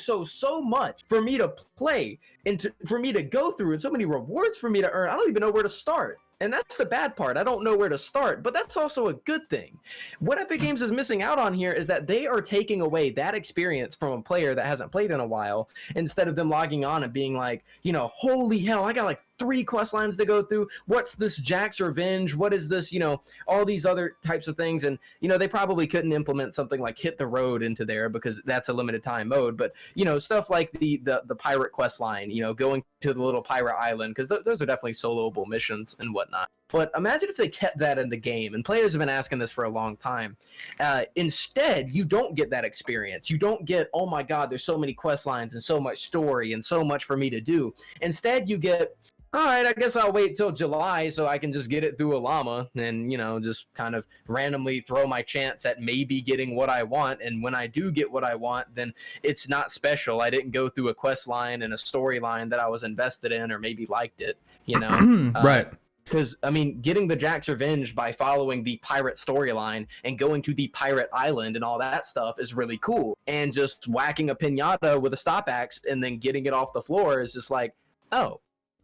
much for me to play and for me to go through and so many rewards for me to earn. I don't even know where to start. And that's the bad part. I don't know where to start, but that's also a good thing. What Epic Games is missing out on here is that they are taking away that experience from a player that hasn't played in a while, instead of them logging on and being like, holy hell, I got like 3 quest lines to go through. What's this Jack's Revenge? What is this? All these other types of things. And, they probably couldn't implement something like Hit the Road into there because that's a limited time mode. But, stuff like the pirate quest line, going to the little pirate island, because those are definitely soloable missions and whatnot. But imagine if they kept that in the game, and players have been asking this for a long time. Instead, you don't get that experience. You don't get, oh my God, there's so many quest lines and so much story and so much for me to do. Instead, you get, all right, I guess I'll wait till July so I can just get it through a llama and, just kind of randomly throw my chance at maybe getting what I want. And when I do get what I want, then it's not special. I didn't go through a quest line and a storyline that I was invested in or maybe liked it, Right. Because, getting the Jack's Revenge by following the pirate storyline and going to the pirate island and all that stuff is really cool. And just whacking a piñata with a stop axe and then getting it off the floor is just like, oh.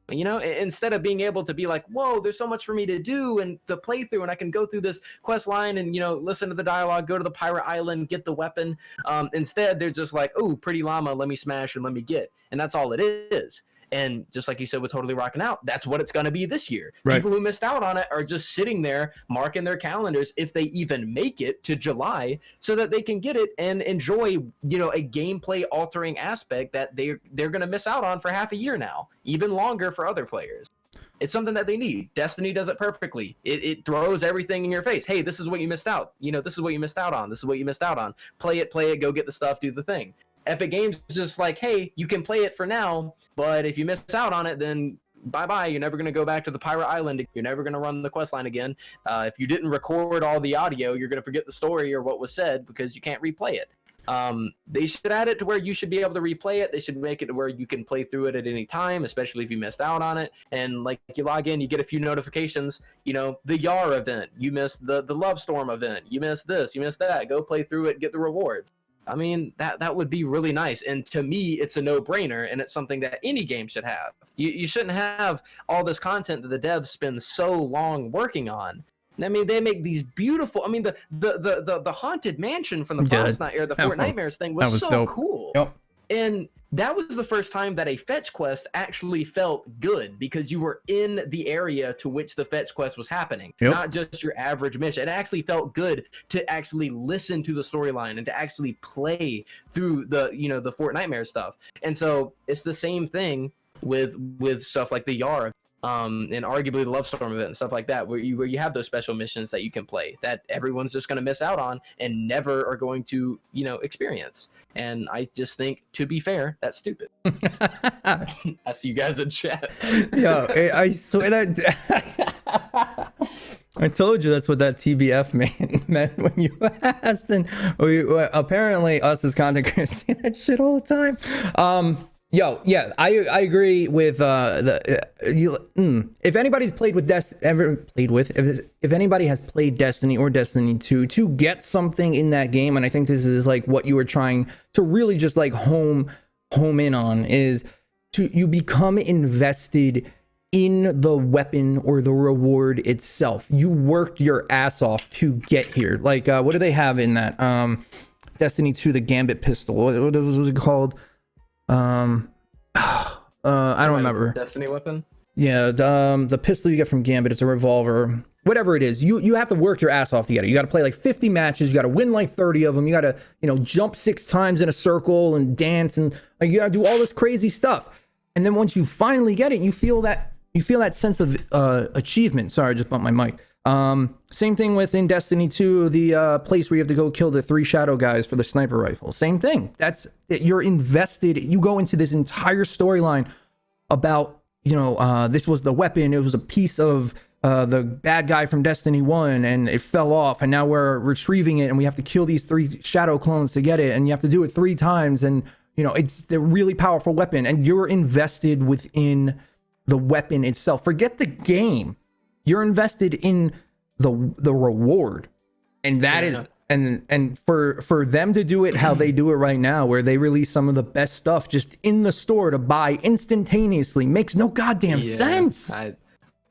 Instead of being able to be like, whoa, there's so much for me to do and to play through, and I can go through this quest line and, listen to the dialogue, go to the pirate island, get the weapon. Instead, they're just like, oh, pretty llama, let me smash and let me get. And that's all it is. And just like you said with Totally Rockin' Out, that's what it's going to be this year. Right. People who missed out on it are just sitting there marking their calendars if they even make it to July so that they can get it and enjoy, a gameplay altering aspect that they're going to miss out on for half a year now, even longer for other players. It's something that they need. Destiny does it perfectly. It throws everything in your face. Hey, this is what you missed out. This is what you missed out on. This is what you missed out on. Play it, go get the stuff, do the thing. Epic Games is just like, hey, you can play it for now, but if you miss out on it, then bye-bye. You're never going to go back to the pirate island. You're never going to run the quest line again. If you didn't record all the audio, you're going to forget the story or what was said because you can't replay it. They should add it to where you should be able to replay it. They should make it to where you can play through it at any time, especially if you missed out on it. And like you log in, you get a few notifications, the Yar event, you missed the Love Storm event, you missed this, you missed that, go play through it, get the rewards. That would be really nice. And to me, it's a no-brainer, and it's something that any game should have. You shouldn't have all this content that the devs spend so long working on. They make these beautiful. The haunted mansion from the Fortnite or the Fort Nightmares thing was so dope. Cool. Yep. And that was the first time that a fetch quest actually felt good, because you were in the area to which the fetch quest was happening, not just your average mission. It actually felt good to actually listen to the storyline and to actually play through the, you know, the Fort Nightmare stuff. And so it's the same thing with stuff like the Yar, and arguably the Love Storm event and stuff like that, where you have those special missions that you can play that everyone's just going to miss out on and never are going to, you know, experience. And I just think, to be fair, that's stupid. I see you guys in chat. Yeah, I swear that I told you that's what that TBF meant when you asked, and apparently us as content creators say that shit all the time. Yeah, I agree with if anybody's played with if anybody has played Destiny or Destiny 2 to get something in that game, and I think this is like what you were trying to really just like home in on, is you become invested in the weapon or the reward itself. You worked your ass off to get here. Like what do they have in that Destiny 2, the Gambit pistol? What was it called? I don't remember. Destiny weapon? Yeah, the pistol you get from Gambit, it's a revolver. Whatever it is, you have to work your ass off to get it. You got to play like 50 matches. You got to win like 30 of them. You got to, you know, jump 6 times in a circle and dance, and like you got to do all this crazy stuff. And then once you finally get it, you feel that sense of achievement. Sorry, I just bumped my mic. Same thing within Destiny 2, the place where you have to go kill the 3 shadow guys for the sniper rifle. Same thing. That's it. You're invested. You go into this entire storyline about, you know, this was the weapon. It was a piece of the bad guy from Destiny 1, and it fell off, and now we're retrieving it, and we have to kill these 3 shadow clones to get it, and you have to do it 3 times, and you know, it's the really powerful weapon, and you're invested within the weapon itself. Forget the game. You're invested in the reward, and that is and for them to do it how they do it right now, where they release some of the best stuff just in the store to buy instantaneously, makes no goddamn sense.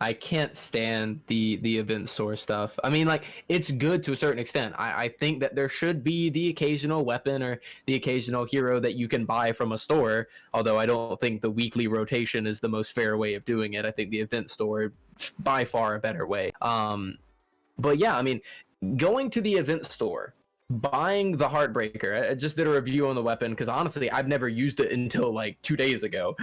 I can't stand the event store stuff. I mean, like, it's good to a certain extent. I think that there should be the occasional weapon or the occasional hero that you can buy from a store, although I don't think the weekly rotation is the most fair way of doing it. I think the event store, by far a better way. But yeah, I mean, going to the event store, buying the Heartbreaker. I just did a review on the weapon because honestly, I've never used it until like 2 days ago.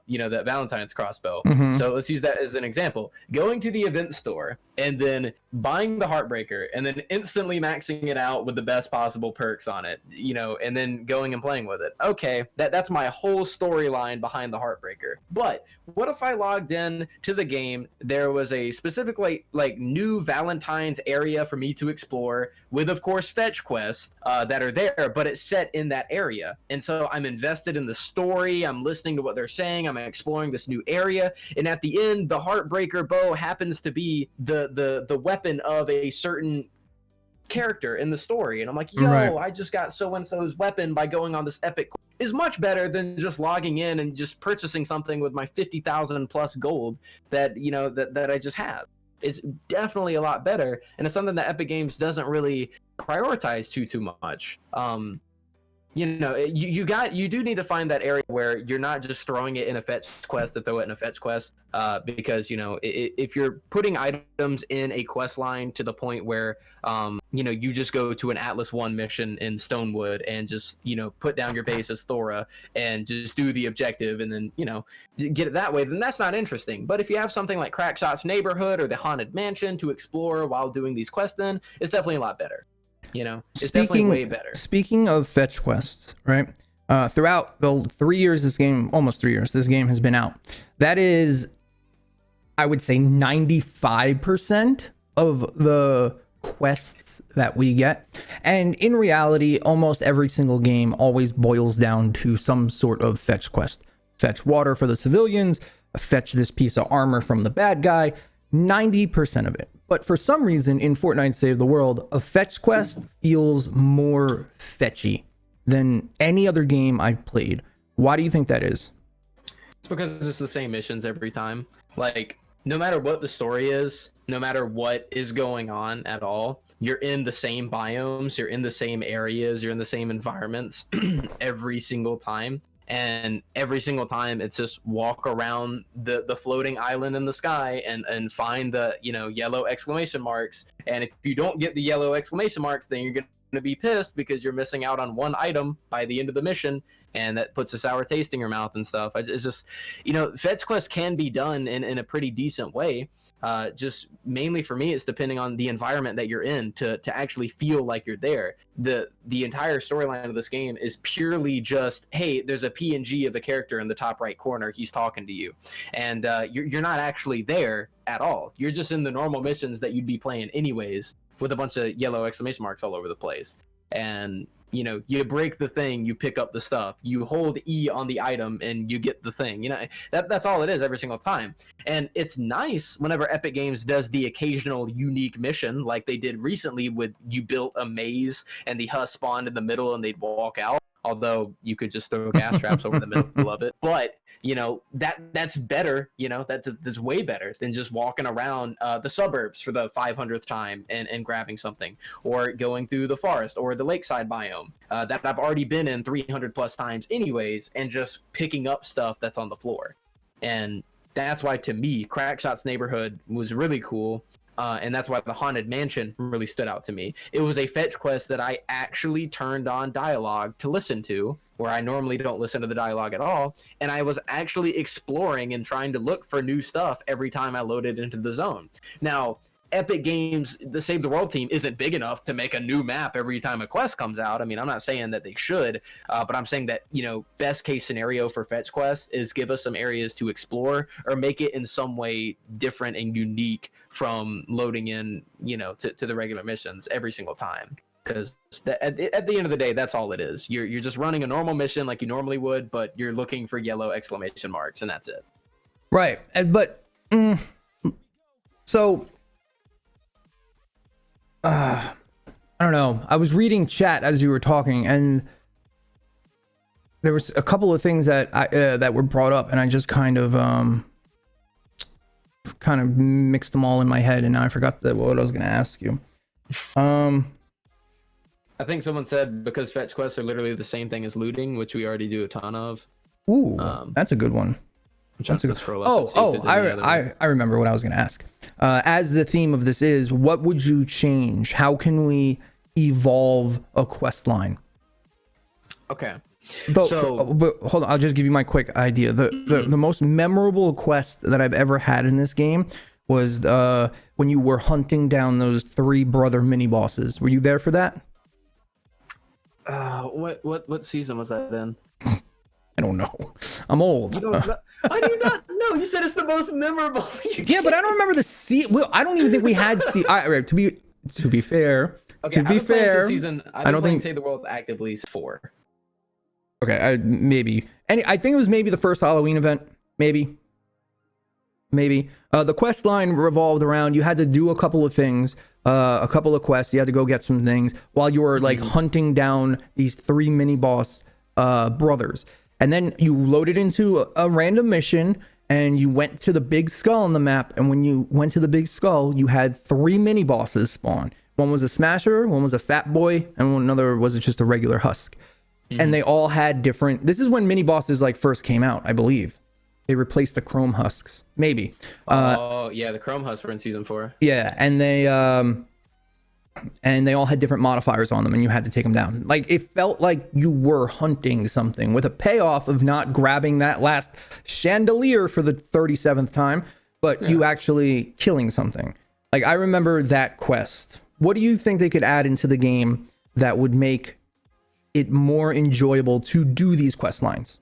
You know, that Valentine's crossbow. So let's use that as an example. Going to the event store and then buying the Heartbreaker and then instantly maxing it out with the best possible perks on it, you know, and then going and playing with it. Okay, that's my whole storyline behind the Heartbreaker. But what if I logged in to the game, there was a specific like new Valentine's area for me to explore with, of course, fetch quests that are there, but it's set in that area, and so I'm invested in the story. I'm listening to what they're saying. I'm exploring this new area, and at the end, the Heartbreaker bow happens to be the weapon of a certain character in the story, and I'm like, yo, I just got so and so's weapon by going on this epic. Is much better than just logging in and just purchasing something with my 50,000 plus gold that, you know, that I just have. It's definitely a lot better, and it's something that Epic Games doesn't really prioritize too much. You know, you do need to find that area where you're not just throwing it in a fetch quest to throw it in a fetch quest, because, you know, if you're putting items in a quest line to the point where, you know, you just go to an Atlas 1 mission in Stonewood and just, you know, put down your base as Thora and just do the objective and then, you know, get it that way, then that's not interesting. But if you have something like Crackshot's Neighborhood or the Haunted Mansion to explore while doing these quests, then it's definitely a lot better. You know, it's definitely way better. Speaking of fetch quests, right? Throughout the 3 years almost 3 years, this game has been out. That is, I would say, 95% of the quests that we get. And in reality, almost every single game always boils down to some sort of fetch quest. Fetch water for the civilians, fetch this piece of armor from the bad guy, 90% of it. But for some reason in Fortnite Save the World, a fetch quest feels more fetchy than any other game I've played. Why do you think that is? It's because it's the same missions every time. Like, no matter what the story is, no matter what is going on at all, you're in the same biomes, you're in the same areas, you're in the same environments every single time. and every single time it's just walk around the floating island in the sky and find the yellow exclamation marks. And if you don't get the yellow exclamation marks, then you're gonna be pissed because you're missing out on one item by the end of the mission, and that puts a sour taste in your mouth and stuff. It's just, fetch quests can be done in a pretty decent way. Just mainly for me, it's depending on the environment that you're in to actually feel like you're there. The entire storyline of this game is purely just, hey, there's a PNG of a character in the top right corner, he's talking to you, and you're not actually there at all. You're just in the normal missions that you'd be playing anyways, with a bunch of yellow exclamation marks all over the place. And you break the thing, you pick up the stuff, you hold E on the item, and you get the thing. That's all it is every single time. And it's nice whenever Epic Games does the occasional unique mission, like they did recently with you built a maze and the husk spawned in the middle and they'd walk out. Although you could just throw gas traps over the middle of it. But that's better. That's way better than just walking around the suburbs for the 500th time and grabbing something, or going through the forest or the lakeside biome that I've already been in 300 plus times anyways, and just picking up stuff that's on the floor. And that's why, to me, Crackshot's neighborhood was really cool. And that's why the Haunted Mansion really stood out to me. It was a fetch quest that I actually turned on dialogue to listen to, where I normally don't listen to the dialogue at all. And I was actually exploring and trying to look for new stuff every time I loaded into the zone. Now, Epic Games, the Save the World team, isn't big enough to make a new map every time a quest comes out. I mean, I'm not saying that they should, but I'm saying that, best case scenario for fetch quests is give us some areas to explore, or make it in some way different and unique from loading in, to the regular missions every single time. Because at the end of the day, that's all it is. You're just running a normal mission like you normally would, but you're looking for yellow exclamation marks, and that's it. Right. But so I don't know. I was reading chat as you were talking, and there was a couple of things that that were brought up, and I just kind of mixed them all in my head, and now I forgot what I was going to ask you. I think someone said because fetch quests are literally the same thing as looting, which we already do a ton of. Ooh, that's a good one. That's a good. I remember what I was going to ask. As the theme of this is, what would you change? How can we evolve a quest line? Okay. But hold on, I'll just give you my quick idea. The most memorable quest that I've ever had in this game was when you were hunting down those 3 brother mini bosses. Were you there for that? What season was that in? I don't know. I'm old. You don't know? I do not know. You said it's the most memorable. Yeah, but I don't remember the Well, I don't even think we had to be fair. Okay, to be fair, season. I don't think Save the World actively 4. Okay, maybe. I think it was maybe the first Halloween event. Maybe. The quest line revolved around, you had to do a couple of things, a couple of quests. You had to go get some things while you were like hunting down these 3 mini boss brothers. And then you loaded into a random mission, and you went to the big skull on the map. And when you went to the big skull, you had 3 mini bosses spawn. One was a smasher, one was a fat boy, and another was just a regular husk. And they all had different. This is when mini bosses like first came out, I believe. They replaced the chrome husks, maybe. Yeah, the chrome husks were in season 4. Yeah, and they all had different modifiers on them, and you had to take them down. Like, it felt like you were hunting something, with a payoff of not grabbing that last chandelier for the 37th time, but you actually killing something. Like, I remember that quest. What do you think they could add into the game that would make it more enjoyable to do these quest lines?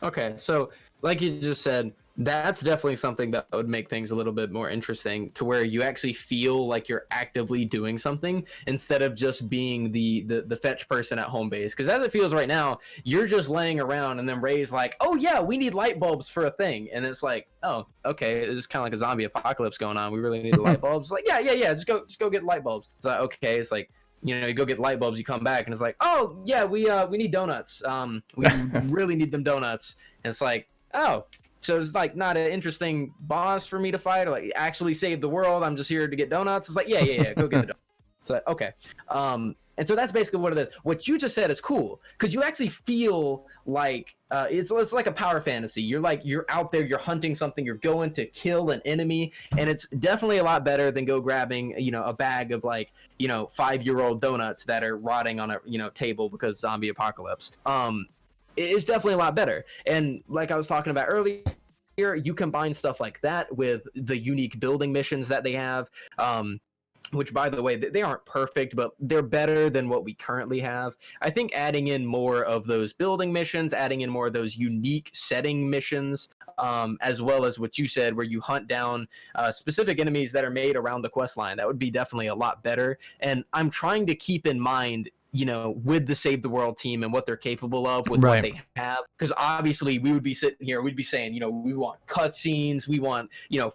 Okay, so like you just said, that's definitely something that would make things a little bit more interesting, to where you actually feel like you're actively doing something instead of just being the fetch person at home base. Because as it feels right now, you're just laying around, and then Ray's like, oh yeah, we need light bulbs for a thing, and it's like, oh okay, it's kind of like a zombie apocalypse going on. We really need the light bulbs. Like yeah, just go get light bulbs. It's like, okay, it's like, you go get light bulbs, you come back, and it's like, oh yeah, we need donuts. We really need them donuts. And it's like, oh, so it's like not an interesting boss for me to fight, or like actually save the world. I'm just here to get donuts. It's like, yeah, go get the donuts. It's like, okay. And And so that's basically what it is. What you just said is cool because you actually feel like it's like a power fantasy. You're out there, you're hunting something, you're going to kill an enemy, and it's definitely a lot better than go grabbing a bag of 5-year-old donuts that are rotting on a table because zombie apocalypse. It's definitely a lot better. And like I was talking about earlier, you combine stuff like that with the unique building missions that they have. Which, by the way, they aren't perfect, but they're better than what we currently have. I think adding in more of those building missions, adding in more of those unique setting missions, as well as what you said, where you hunt down specific enemies that are made around the quest line, that would be definitely a lot better. And I'm trying to keep in mind, with the Save the World team and what they're capable of with what they have. Because obviously we would be sitting here, we'd be saying, we want cutscenes, we want,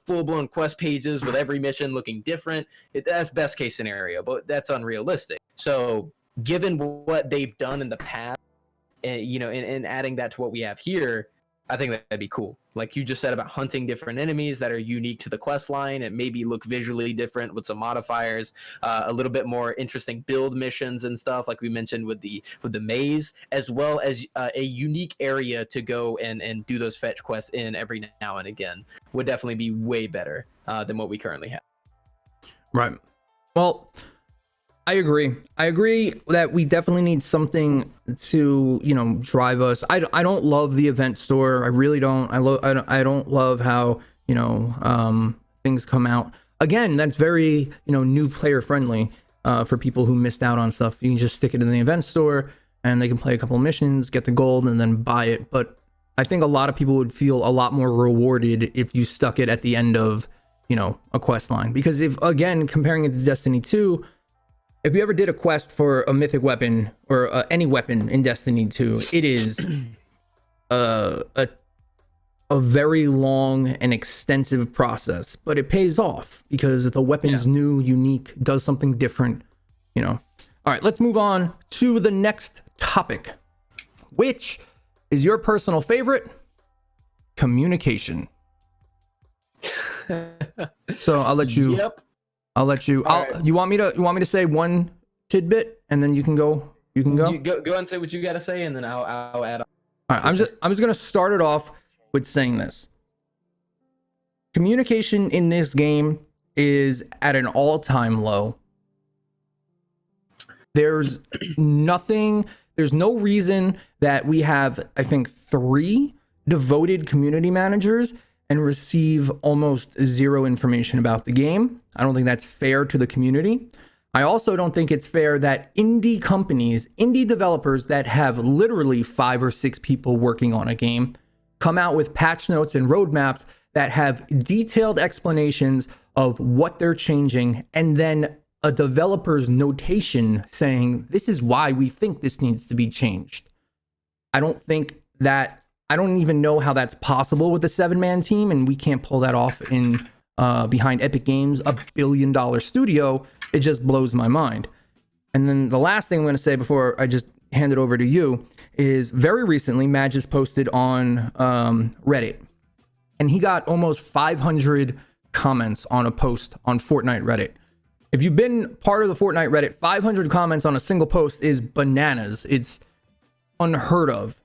full-blown quest pages with every mission looking different. That's best case scenario, but that's unrealistic. So given what they've done in the past, and adding that to what we have here, I think that'd be cool. Like you just said about hunting different enemies that are unique to the quest line, and maybe look visually different with some modifiers, a little bit more interesting build missions and stuff, like we mentioned with the maze, as well as a unique area to go and do those fetch quests in every now and again, would definitely be way better than what we currently have. Right. Well, I agree. I agree that we definitely need something to, drive us. I don't love the event store. I really don't. I don't love how, things come out. Again, that's very, new player friendly for people who missed out on stuff. You can just stick it in the event store and they can play a couple of missions, get the gold, and then buy it. But I think a lot of people would feel a lot more rewarded if you stuck it at the end of, a quest line. Because if, again, comparing it to Destiny 2, if you ever did a quest for a mythic weapon or any weapon in Destiny 2, it is a very long and extensive process, but it pays off because the weapon's new, unique, does something different, All right, let's move on to the next topic, which is your personal favorite: communication. So I'll let you. Yep. I'll let you. Right. You want me to say one tidbit and then you can go. You can go. Go and say what you got to say, and then I'll add on. All right. I'm just gonna start it off with saying this. Communication in this game is at an all-time low. There's nothing. There's no reason that we have, I think, 3 devoted community managers and receive almost zero information about the game. I don't think that's fair to the community. I also don't think it's fair that indie companies, indie developers that have literally 5 or 6 people working on a game come out with patch notes and roadmaps that have detailed explanations of what they're changing, and then a developer's notation saying, this is why we think this needs to be changed. I don't even know how that's possible with a 7-man team, and we can't pull that off in behind Epic Games, $1 billion studio. It just blows my mind. And then the last thing I'm going to say before I just hand it over to you is, very recently, Magis posted on Reddit, and he got almost 500 comments on a post on Fortnite Reddit. If you've been part of the Fortnite Reddit, 500 comments on a single post is bananas. It's unheard of.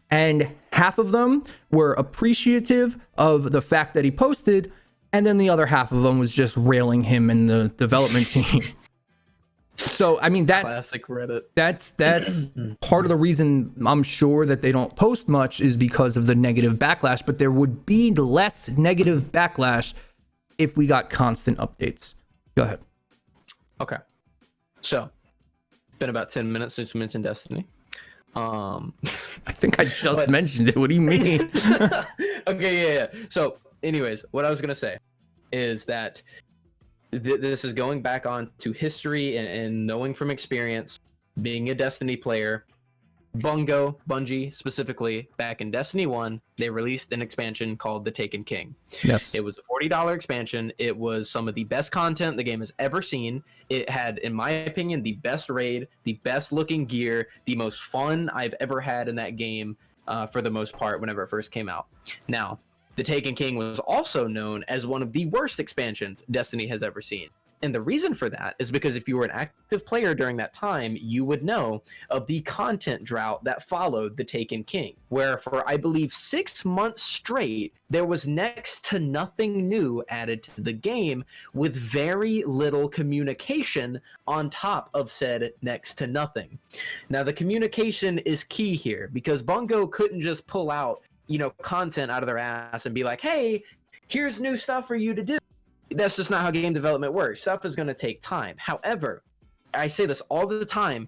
And half of them were appreciative of the fact that he posted, and then the other half of them was just railing him and the development team. So, I mean, that classic Reddit. That's part of the reason I'm sure that they don't post much is because of the negative backlash, but there would be less negative backlash if we got constant updates. Go ahead. Okay. So, it's been about 10 minutes since we mentioned Destiny. I think I just mentioned it. What do you mean? Okay, yeah. So, anyways, what I was gonna say is that this is going back on to history and knowing from experience, being a Destiny player. Bungie specifically, back in Destiny 1, they released an expansion called The Taken King. Yes. It was a $40 expansion. It was some of the best content the game has ever seen. It had, in my opinion, the best raid, the best looking gear, the most fun I've ever had in that game, for the most part, whenever it first came out. Now, The Taken King was also known as one of the worst expansions Destiny has ever seen. And the reason for that is because if you were an active player during that time, you would know of the content drought that followed the Taken King, where for, I believe, 6 months straight, there was next to nothing new added to the game, with very little communication on top of said next to nothing. Now, the communication is key here, because Bungo couldn't just pull out, content out of their ass and be like, hey, here's new stuff for you to do. That's just not how game development works. Stuff is going to take time. However, I say this all the time,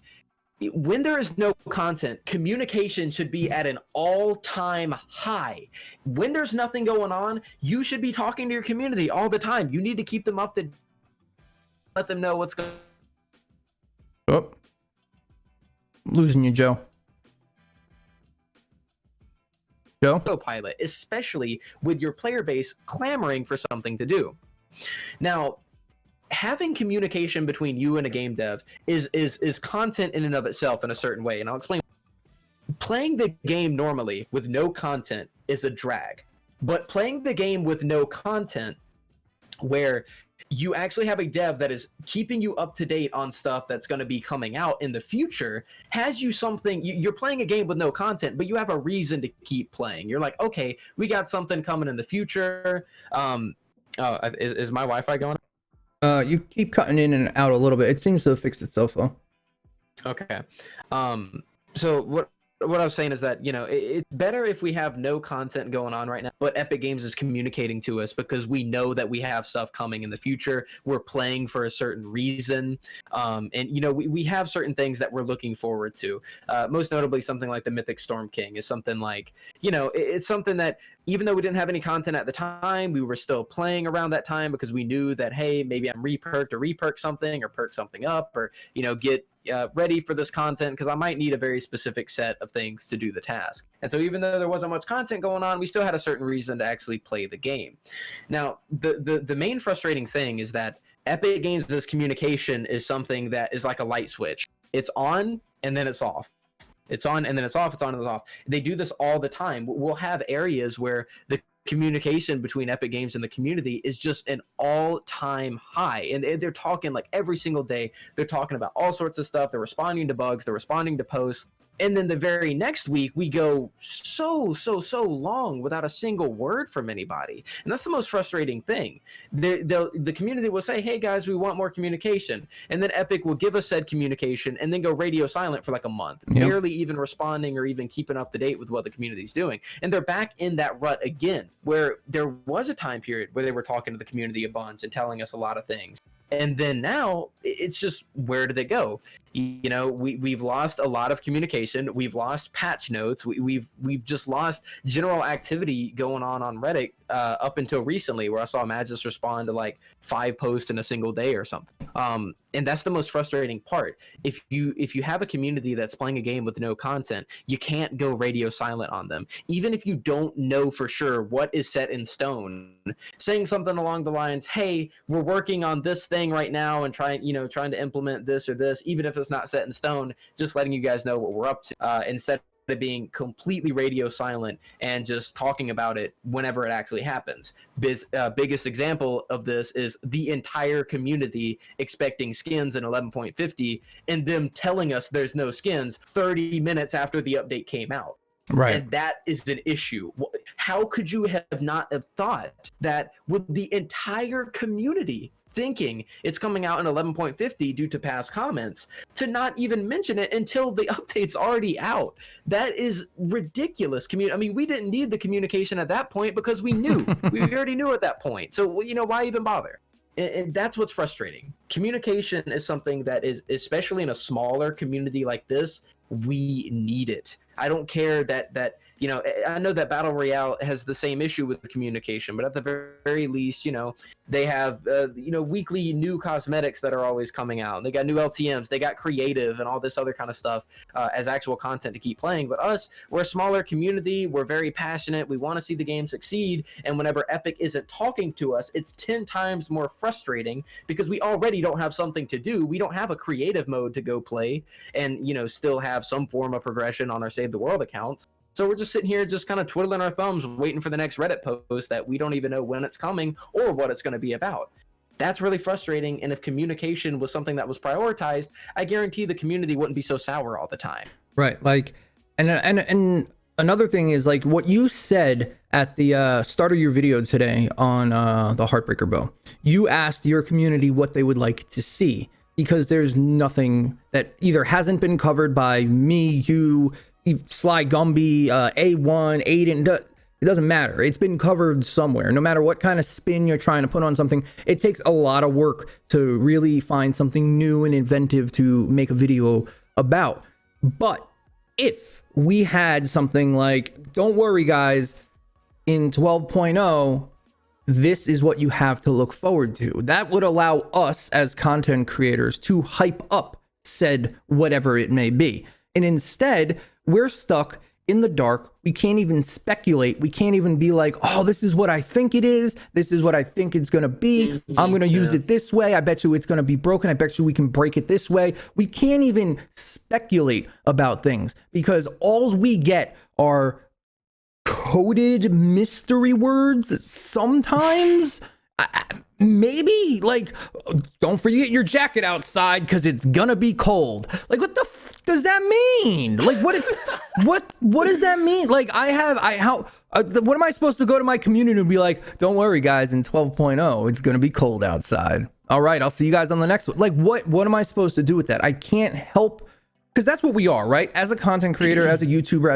when there is no content, communication should be at an all-time high. When there's nothing going on, you should be talking to your community all the time. You need to keep them up to let them know what's going on. Oh, losing you, Joe. Joe? Pilot, especially with your player base clamoring for something to do. Now, having communication between you and a game dev is content in and of itself in a certain way, and I'll explain. Playing the game normally with no content is a drag, but playing the game with no content, where you actually have a dev that is keeping you up to date on stuff that's going to be coming out in the future, has you something. You're playing a game with no content, but you have a reason to keep playing. You're like, okay, we got something coming in the future. Is my Wi-Fi going? You keep cutting in and out a little bit. It seems to have fixed itself though. Okay. So what I was saying is that, it's better if we have no content going on right now, but Epic Games is communicating to us because we know that we have stuff coming in the future. We're playing for a certain reason. And, we have certain things that we're looking forward to. Most notably, something like the Mythic Storm King is something like, it's something that even though we didn't have any content at the time, we were still playing around that time because we knew that, hey, maybe I'm reperked or reperk something or perk something up or, get ready for this content because I might need a very specific set of things to do the task. And so even though there wasn't much content going on, we still had a certain reason to actually play the game. Now, the main frustrating thing is that Epic Games' communication is something that is like a light switch. It's on and then it's off. It's on and then it's off, it's on and it's off. They do this all the time. We'll have areas where the communication between Epic Games and the community is just an all-time high, and they're talking like every single day. They're talking about all sorts of stuff. They're responding to bugs, they're responding to posts, and then the very next week we go so long without a single word from anybody, and that's the most frustrating thing. The community will say, hey guys, we want more communication, and then Epic will give us said communication and then go radio silent for like a month. Yep. Barely even responding or even keeping up to date with what the community's doing, and they're back in that rut again, where there was a time period where they were talking to the community a bunch and telling us a lot of things. And then now it's just, where did it go? We've lost a lot of communication. We've lost patch notes. We've just lost general activity going on Reddit up until recently, where I saw Magis respond to like 5 posts in a single day or something. And that's the most frustrating part. If you have a community that's playing a game with no content, you can't go radio silent on them. Even if you don't know for sure what is set in stone, saying something along the lines, hey, we're working on this thing right now and trying to implement this or this, even if it's not set in stone, just letting you guys know what we're up to, instead of being completely radio silent and just talking about it whenever it actually happens. Biggest example of this is the entire community expecting skins in 11.50 and them telling us there's no skins 30 minutes after the update came out. Right. And that is an issue. How could you have not have thought that with the entire community thinking it's coming out in 11.50 due to past comments, to not even mention it until the update's already out? That is ridiculous. I mean, we didn't need the communication at that point because we knew. We already knew at that point. So, why even bother? And that's what's frustrating. Communication is something that is, especially in a smaller community like this, we need it. I don't care that I know that Battle Royale has the same issue with communication, but at the very least, they have weekly new cosmetics that are always coming out. They got new LTMs, they got creative and all this other kind of stuff as actual content to keep playing. But us, we're a smaller community, we're very passionate, we want to see the game succeed, and whenever Epic isn't talking to us, it's 10 times more frustrating because we already don't have something to do. We don't have a creative mode to go play and still have some form of progression on our Save the World accounts. So we're just sitting here just kind of twiddling our thumbs waiting for the next Reddit post that we don't even know when it's coming or what it's going to be about. That's really frustrating. And if communication was something that was prioritized, I guarantee the community wouldn't be so sour all the time. Right. Like, and another thing is like what you said at the start of your video today on the Heartbreaker Bow. You asked your community what they would like to see, because there's nothing that either hasn't been covered by me, you, Sly Gumby, A1, Aiden. It doesn't matter. It's been covered somewhere. No matter what kind of spin you're trying to put on something, it takes a lot of work to really find something new and inventive to make a video about. But if we had something like, don't worry guys, in 12.0, this is what you have to look forward to, that would allow us as content creators to hype up said whatever it may be. And instead, we're stuck in the dark. We can't even speculate. We can't even be like, oh, this is what I think it is. This is what I think it's going to be. I'm going to use it this way. I bet you it's going to be broken. I bet you we can break it this way. We can't even speculate about things, because all we get are coded mystery words sometimes. Maybe like, don't forget your jacket outside because it's gonna be cold. Like, what the does that mean? Like, what is what does that mean? Like, what am I supposed to go to my community and be like, don't worry guys, in 12.0 it's gonna be cold outside. All right, I'll see you guys on the next one. Like, what am I supposed to do with that? I can't help, because that's what we are, right? As a content creator, as a YouTuber,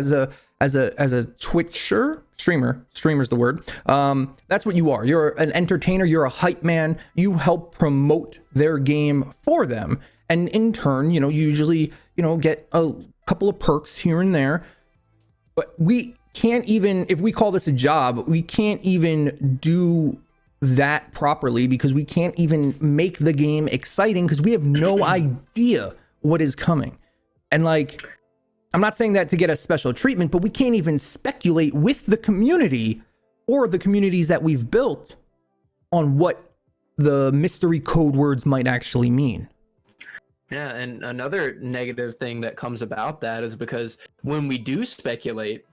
as a Twitcher, streamer's the word. That's what you are. You're an entertainer. You're a hype man. You help promote their game for them. And in turn, you usually, get a couple of perks here and there. But we can't even, if we call this a job, we can't even do that properly, because we can't even make the game exciting because we have no idea what is coming. And like, I'm not saying that to get a special treatment, but we can't even speculate with the community or the communities that we've built on what the mystery code words might actually mean. Yeah, and another negative thing that comes about that is because when we do speculate,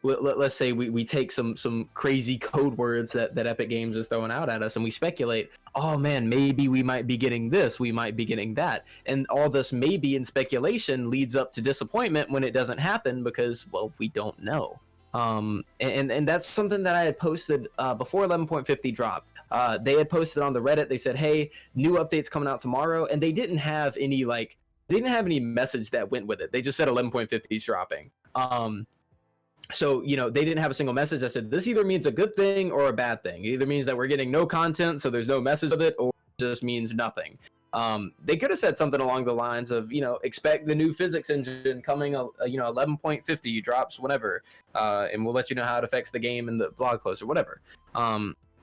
let's say we take some crazy code words that Epic Games is throwing out at us, and we speculate, oh man, maybe we might be getting this, we might be getting that. And all this maybe in speculation leads up to disappointment when it doesn't happen, because, well, we don't know. And that's something that I had posted before 11.50 dropped. They had posted on the Reddit, they said, hey, new updates coming out tomorrow, and they didn't have any message that went with it. They just said 11.50 is dropping. So, they didn't have a single message that said this either means a good thing or a bad thing. It either means that we're getting no content, so there's no message of it, or it just means nothing. They could have said something along the lines of, expect the new physics engine coming, 11.50 drops whenever, and we'll let you know how it affects the game in the blog post or whatever.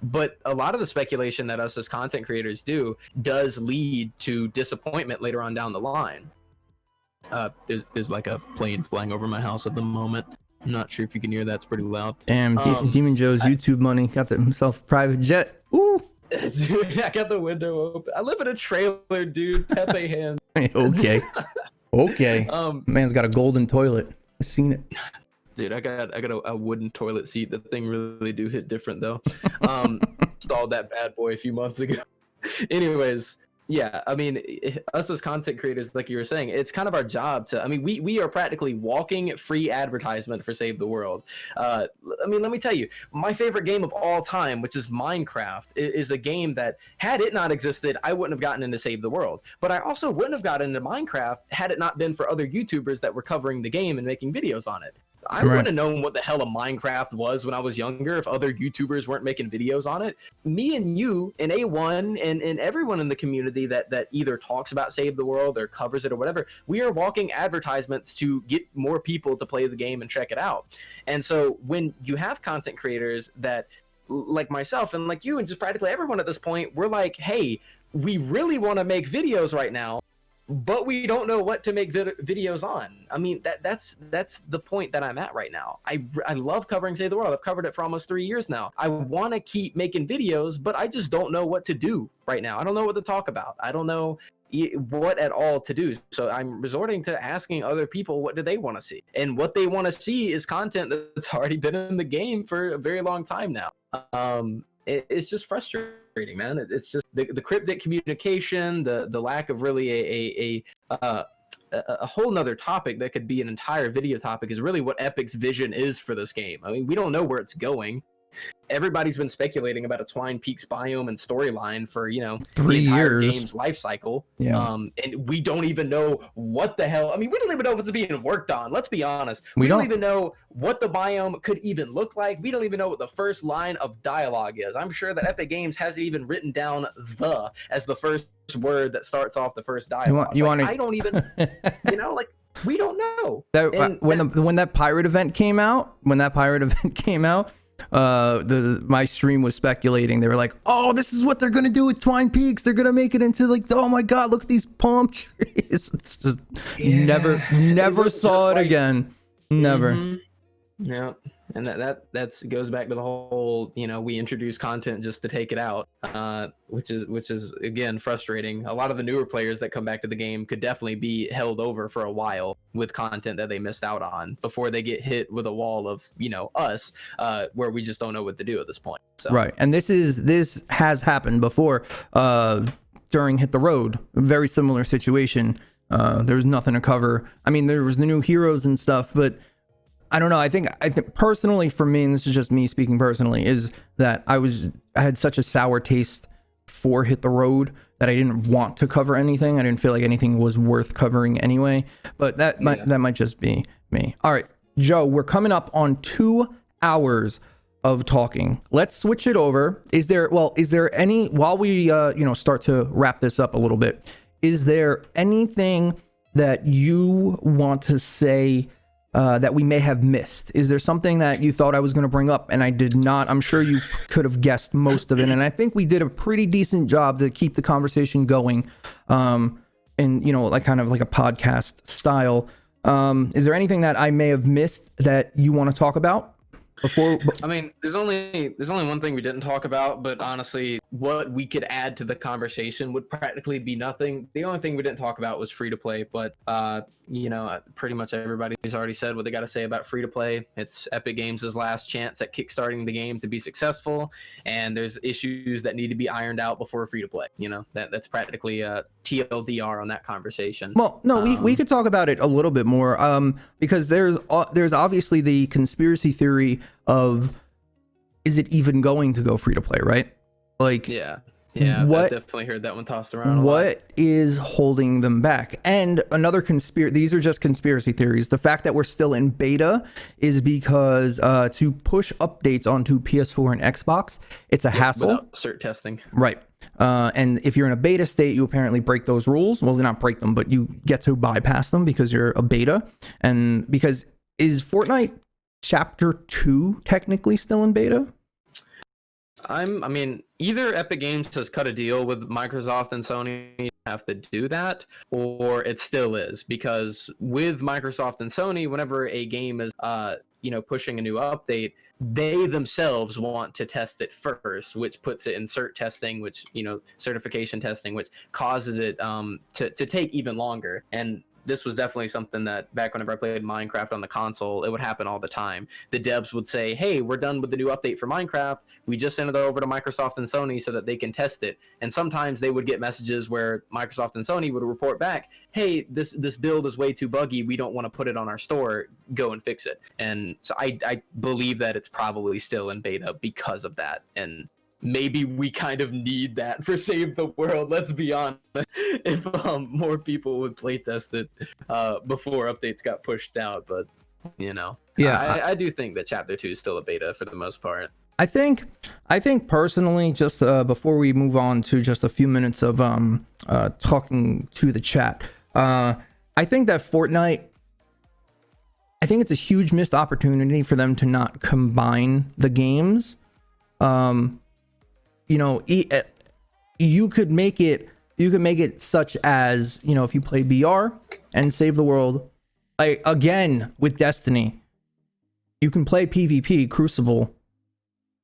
But a lot of the speculation that us as content creators do does lead to disappointment later on down the line. There's like a plane flying over my house at the moment. I'm not sure if you can hear that. It's pretty loud. Damn, DemonJoe's YouTube money got himself a private jet. Ooh. Dude, I got the window open. I live in a trailer, dude. Pepe hands. Okay. Man's got a golden toilet. I've seen it. Dude, I got a wooden toilet seat. The thing really do hit different though. Installed that bad boy a few months ago. Anyways, yeah, I mean, us as content creators, like you were saying, it's kind of our job to, we are practically walking free advertisement for Save the World. Let me tell you, my favorite game of all time, which is Minecraft, is a game that, had it not existed, I wouldn't have gotten into Save the World. But I also wouldn't have gotten into Minecraft had it not been for other YouTubers that were covering the game and making videos on it. I wouldn't have known what the hell a Minecraft was when I was younger if other YouTubers weren't making videos on it. Me and you and A1 and everyone in the community that either talks about Save the World or covers it or whatever, we are walking advertisements to get more people to play the game and check it out. And so when you have content creators that, like myself and like you and just practically everyone at this point, we're like, hey, we really want to make videos right now, but we don't know what to make videos on. I mean, that's the point that I'm at right now. I love covering Save the World. I've covered it for almost 3 years now. I want to keep making videos, but I just don't know what to do right now. I don't know what to talk about. I don't know what at all to do. So I'm resorting to asking other people, what do they want to see? And what they want to see is content that's already been in the game for a very long time now. It's just frustrating man. It's just the cryptic communication, the lack of really a whole nother topic that could be an entire video topic is really what Epic's vision is for this game. I mean, we don't know where it's going. Everybody's been speculating about a Twine Peaks biome and storyline for, you know, 3 the entire years. game's life cycle. Yeah. And we don't even know what the hell. I mean, we don't even know if it's being worked on. Let's be honest. We don't don't even know what the biome could even look like. We don't even know what the first line of dialogue is. I'm sure that Epic Games hasn't even written down "the" as the first word that starts off the first dialogue. I don't even, you know, like, we don't know. When that pirate event came out, my stream was speculating. They were like, "Oh, this is what they're gonna do with Twine Peaks. They're gonna make it into like, oh my god, look at these palm trees." It's just never saw it again. Never. Yeah, and that goes back to the whole, you know, we introduce content just to take it out, which is again frustrating. A lot of the newer players that come back to the game could definitely be held over for a while with content that they missed out on before they get hit with a wall of, you know, us, where we just don't know what to do at this point. So. Right, and this has happened before during Hit the Road. Very similar situation. There was nothing to cover. I mean, there was the new heroes and stuff, but I don't know. I think personally for me, and this is just me speaking personally, is that I had such a sour taste for Hit the Road that I didn't want to cover anything. I didn't feel like anything was worth covering anyway. That might just be me. All right, Joe, we're coming up on 2 hours of talking. Let's switch it over. Is there any, while we start to wrap this up a little bit, is there anything that you want to say that we may have missed? Is there something that you thought I was going to bring up and I did not? I'm sure you could have guessed most of it, and I think we did a pretty decent job to keep the conversation going, in, you know, like kind of like a podcast style. Is there anything that I may have missed that you want to talk about? I mean, there's only one thing we didn't talk about, but honestly, what we could add to the conversation would practically be nothing. The only thing we didn't talk about was free to play, but you know, pretty much everybody's already said what they got to say about free to play. It's Epic Games' last chance at kickstarting the game to be successful, and there's issues that need to be ironed out before free to play. You know, that's practically a TLDR on that conversation. Well, no, we could talk about it a little bit more, because there's obviously the conspiracy theory of, is it even going to go free to play, right? Like, yeah, I've definitely heard that one tossed around a lot. What is holding them back? And another these are just conspiracy theories. The fact that we're still in beta is because to push updates onto PS4 and Xbox, it's a hassle. Without cert testing. Right. And if you're in a beta state, you apparently break those rules. Well, not break them, but you get to bypass them because you're a beta. And because, is Fortnite Chapter 2 technically still in beta? I mean, either Epic Games has cut a deal with Microsoft and Sony have to do that, or it still is, because with Microsoft and Sony, whenever a game is pushing a new update, they themselves want to test it first, which puts it in cert testing, which, you know, certification testing, which causes it to take even longer. And this was definitely something that back whenever I played Minecraft on the console, it would happen all the time. The devs would say, "Hey, we're done with the new update for Minecraft. We just sent it over to Microsoft and Sony so that they can test it." And sometimes they would get messages where Microsoft and Sony would report back, "Hey, this build is way too buggy. We don't want to put it on our store. Go and fix it." And so I believe that it's probably still in beta because of that. And maybe we kind of need that for Save the World, let's be honest. If more people would playtest it before updates got pushed out. But, you know, yeah, I do think that Chapter 2 is still a beta for the most part. I think personally, just before we move on to just a few minutes of talking to the chat, I think that Fortnite, I think it's a huge missed opportunity for them to not combine the games. You know, you could make it such as, you know, if you play BR and Save the World, again with Destiny, you can play PvP Crucible,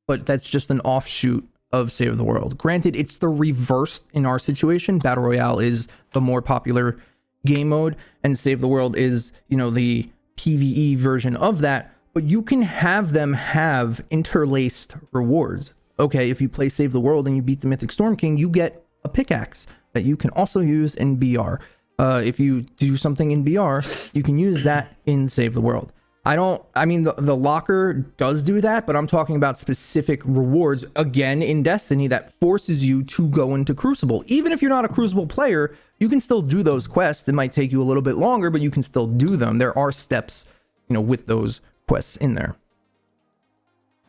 but that's just an offshoot of Save the World. Granted, it's the reverse in our situation. Battle Royale is the more popular game mode, and Save the World is, you know, the PvE version of that. But you can have them have interlaced rewards. okay, if you play Save the World and you beat the Mythic Storm King, you get a pickaxe that you can also use in BR. If you do something in BR, you can use that in Save the World. I mean, the locker does do that, but I'm talking about specific rewards, again, in Destiny that forces you to go into Crucible. Even if you're not a Crucible player, you can still do those quests. It might take you a little bit longer, but you can still do them. There are steps, you know, with those quests in there.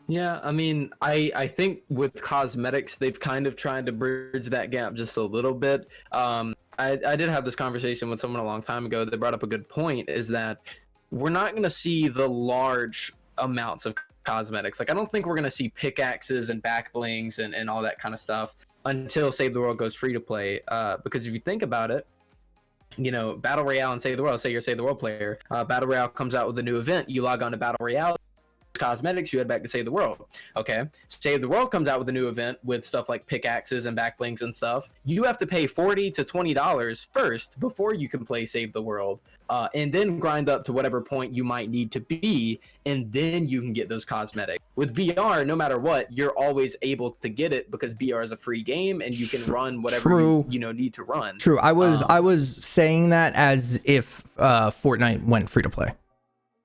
Yeah, I mean, I think with cosmetics, they've kind of tried to bridge that gap just a little bit. I did have this conversation with someone a long time ago that brought up a good point, is that we're not going to see the large amounts of cosmetics. Like, I don't think we're going to see pickaxes and back blings and all that kind of stuff until Save the World goes free to play. Because if you think about it, you know, Battle Royale and Save the World, say you're a Save the World player, Battle Royale comes out with a new event, you log on to Battle Royale, cosmetics, you head back to Save the World. Okay, Save the World comes out with a new event with stuff like pickaxes and back blings and stuff. You have to pay $40 to $20 first before you can play Save the World, and then grind up to whatever point you might need to be, and then you can get those cosmetics. With BR, no matter what, you're always able to get it because BR is a free game and you can run whatever you know need to run. True. I was saying that as if Fortnite went free to play.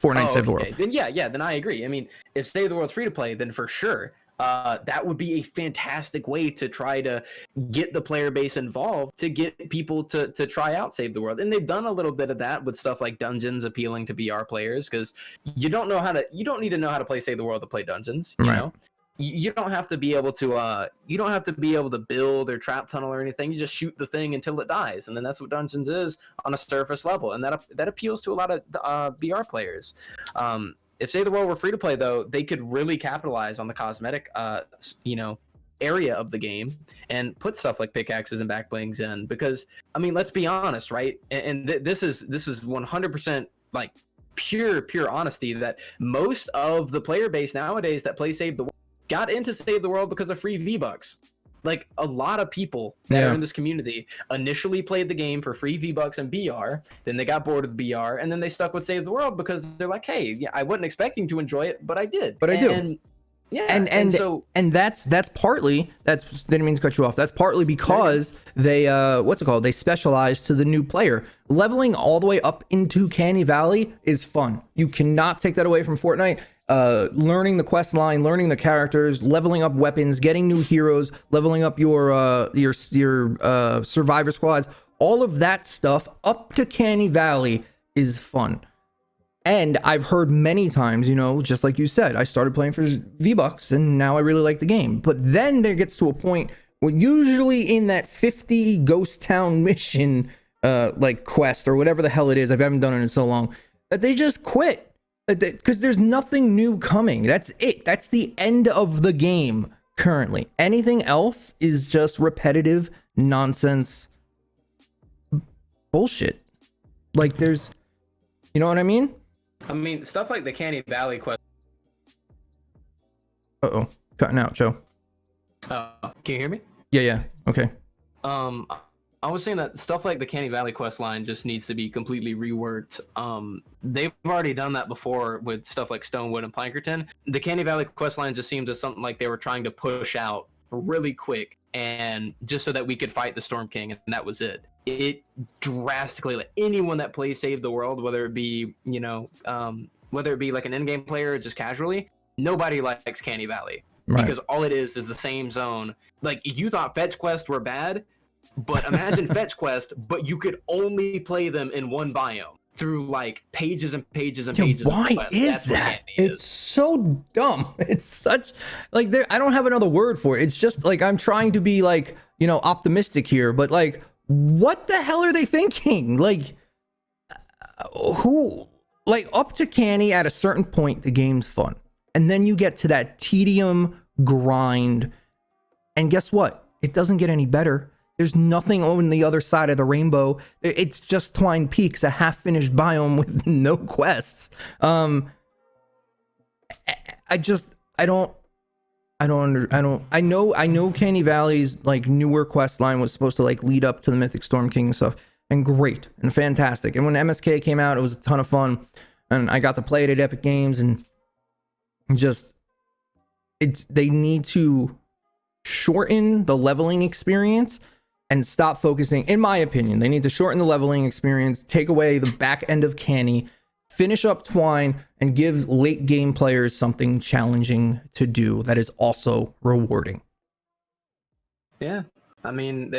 Fortnite Save the World. Then yeah, then I agree. I mean, if Save the World's free to play, then for sure, that would be a fantastic way to try to get the player base involved, to get people to try out Save the World. And they've done a little bit of that with stuff like dungeons appealing to BR players, because you don't need to know how to play Save the World to play dungeons. You know, you don't have to be able to build or trap tunnel or anything. You just shoot the thing until it dies, and then that's what dungeons is on a surface level, and that appeals to a lot of BR players. If Save the World were free to play, though, they could really capitalize on the cosmetic area of the game and put stuff like pickaxes and back blings in, because I mean, let's be honest, right? And this is 100% like pure honesty, that most of the player base nowadays that play Save the World got into Save the World because of free V-Bucks. Like, a lot of people that are in this community initially played the game for free V-Bucks and BR, then they got bored of BR, and then they stuck with Save the World because they're like, hey, yeah, I wasn't expecting to enjoy it, but I did. But I do. Yeah, and so that's partly, didn't mean to cut you off. That's partly because they they specialize to the new player. Leveling all the way up into Canny Valley is fun. You cannot take that away from Fortnite. Learning the quest line, learning the characters, leveling up weapons, getting new heroes, leveling up your survivor squads, all of that stuff up to Canny Valley is fun. And I've heard many times, you know, just like you said, I started playing for V-Bucks and now I really like the game. But then there gets to a point where usually in that 50 Ghost Town mission, like quest or whatever the hell it is, I haven't done it in so long, that they just quit. Because there's nothing new coming. That's it. That's the end of the game currently. Anything else is just repetitive nonsense bullshit. Like, there's, you know what I mean? I mean, stuff like the Canny Valley quest. Uh-oh. Cutting out, Joe. Can you hear me? Yeah. Okay. I was saying that stuff like the Canny Valley quest line just needs to be completely reworked. They've already done that before with stuff like Stonewood and Plankerton. The Canny Valley quest line just seemed as something like they were trying to push out really quick, and just so that we could fight the Storm King, and that was it. It drastically, like, anyone that plays Save the World, whether it be like an in-game player or just casually, nobody likes Canny Valley. Right. Because all it is the same zone. Like, you thought fetch quests were bad, but imagine fetch quest, but you could only play them in one biome through like pages and pages and pages. Why is that? It's so dumb. It's such like, I don't have another word for it. It's just like, I'm trying to be like, you know, optimistic here, but like, what the hell are they thinking? Like, who, like, up to Canny at a certain point, the game's fun. And then you get to that tedium grind. And guess what? It doesn't get any better. There's nothing on the other side of the rainbow. It's just Twine Peaks, a half-finished biome with no quests. I know Canny Valley's like newer quest line was supposed to like lead up to the Mythic Storm King and stuff, and great and fantastic. And when MSK came out, it was a ton of fun, and I got to play it at Epic Games, and just they need to shorten the leveling experience and stop focusing, in my opinion, they need to shorten the leveling experience, take away the back end of Canny, finish up Twine, and give late game players something challenging to do that is also rewarding. Yeah. I mean,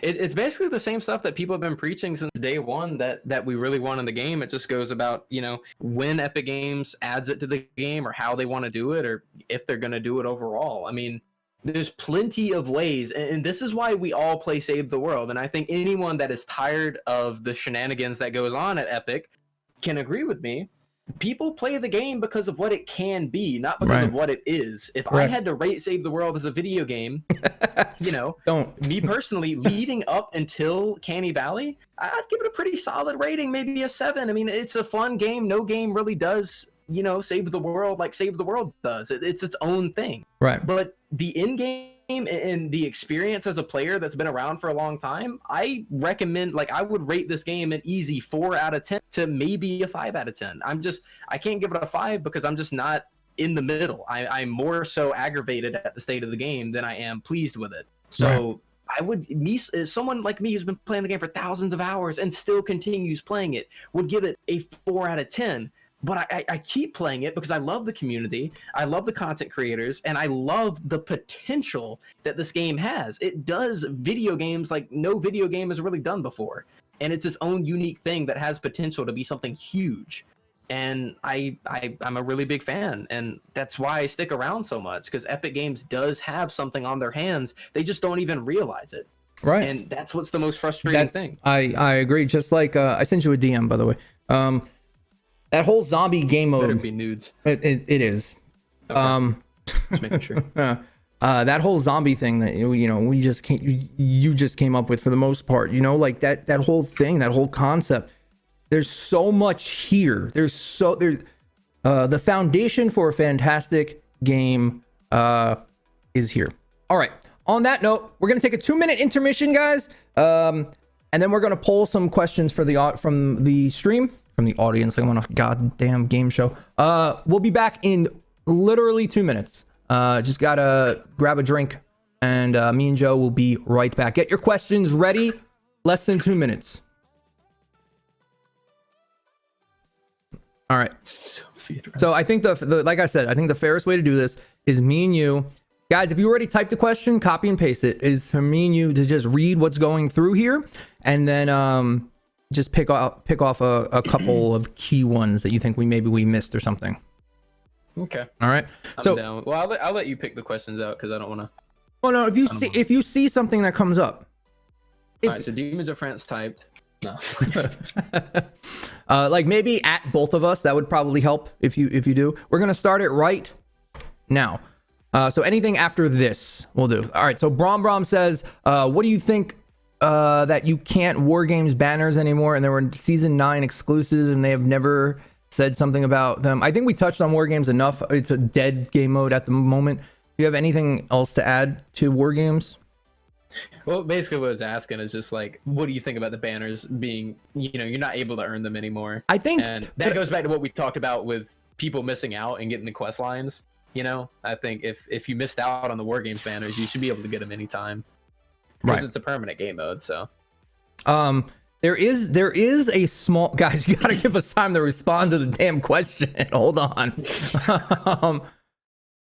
it's basically the same stuff that people have been preaching since day one that we really want in the game. It just goes about, you know, when Epic Games adds it to the game or how they want to do it or if they're going to do it overall. I mean, there's plenty of ways, and this is why we all play Save the World. And I think anyone that is tired of the shenanigans that goes on at Epic can agree with me. People play the game because of what it can be, not because of what it is. If I had to rate Save the World as a video game, you know, me personally, leading up until Canny Valley, I'd give it a pretty solid rating, maybe a 7. I mean, it's a fun game. No game really does, you know, Save the World like Save the World does. It's its own thing. Right. But the in-game and the experience as a player that's been around for a long time, I recommend, like, I would rate this game an easy 4 out of 10 to maybe a 5 out of 10. I can't give it a 5 because I'm just not in the middle. I'm more so aggravated at the state of the game than I am pleased with it. So I would, someone like me who's been playing the game for thousands of hours and still continues playing it, would give it a 4 out of 10. But I keep playing it because I love the community, I love the content creators, and I love the potential that this game has. It does video games like no video game has really done before. And it's its own unique thing that has potential to be something huge. And I'm a really big fan. And that's why I stick around so much, because Epic Games does have something on their hands. They just don't even realize it. Right. And that's what's the most frustrating thing. I agree. Just like I sent you a DM, by the way. That whole zombie game mode. Better be nudes. It is. Okay. Just making sure. That whole zombie thing that you just came up with for the most part. You know, like that whole thing, that whole concept. There's so much here. The foundation for a fantastic game is here. All right. On that note, we're gonna take a 2-minute intermission, guys, and then we're gonna poll some questions from the stream. From the audience, like I'm on a goddamn game show. We'll be back in literally 2 minutes. Just gotta grab a drink, and me and Joe will be right back. Get your questions ready. Less than 2 minutes. All right. So I think like I said, I think the fairest way to do this is me and you. Guys, if you already typed a question, copy and paste it. Is for me and you to just read what's going through here, and then just pick off a couple of key ones that you think we missed or something. Okay. All right. I'm down. Well, I'll let you pick the questions out because I don't want to. Well, no. If you see something that comes up. All right. So Demonjoefrance typed. No. Like maybe at both of us, that would probably help if you do. We're gonna start it right now. So anything after this, we'll do. All right. So Brom says, what do you think? That you can't WarGames banners anymore, and there were season 9 exclusives, and they have never said something about them. I think we touched on WarGames enough. It's a dead game mode at the moment. Do you have anything else to add to WarGames? Well, basically what I was asking is just like, what do you think about the banners being, you're not able to earn them anymore? I think, and that goes back to what we talked about with people missing out and getting the quest lines. I think if you missed out on the WarGames banners, you should be able to get them anytime. Because it's a permanent game mode, so. There is a small, guys, you gotta give us time to respond to the damn question. Hold on.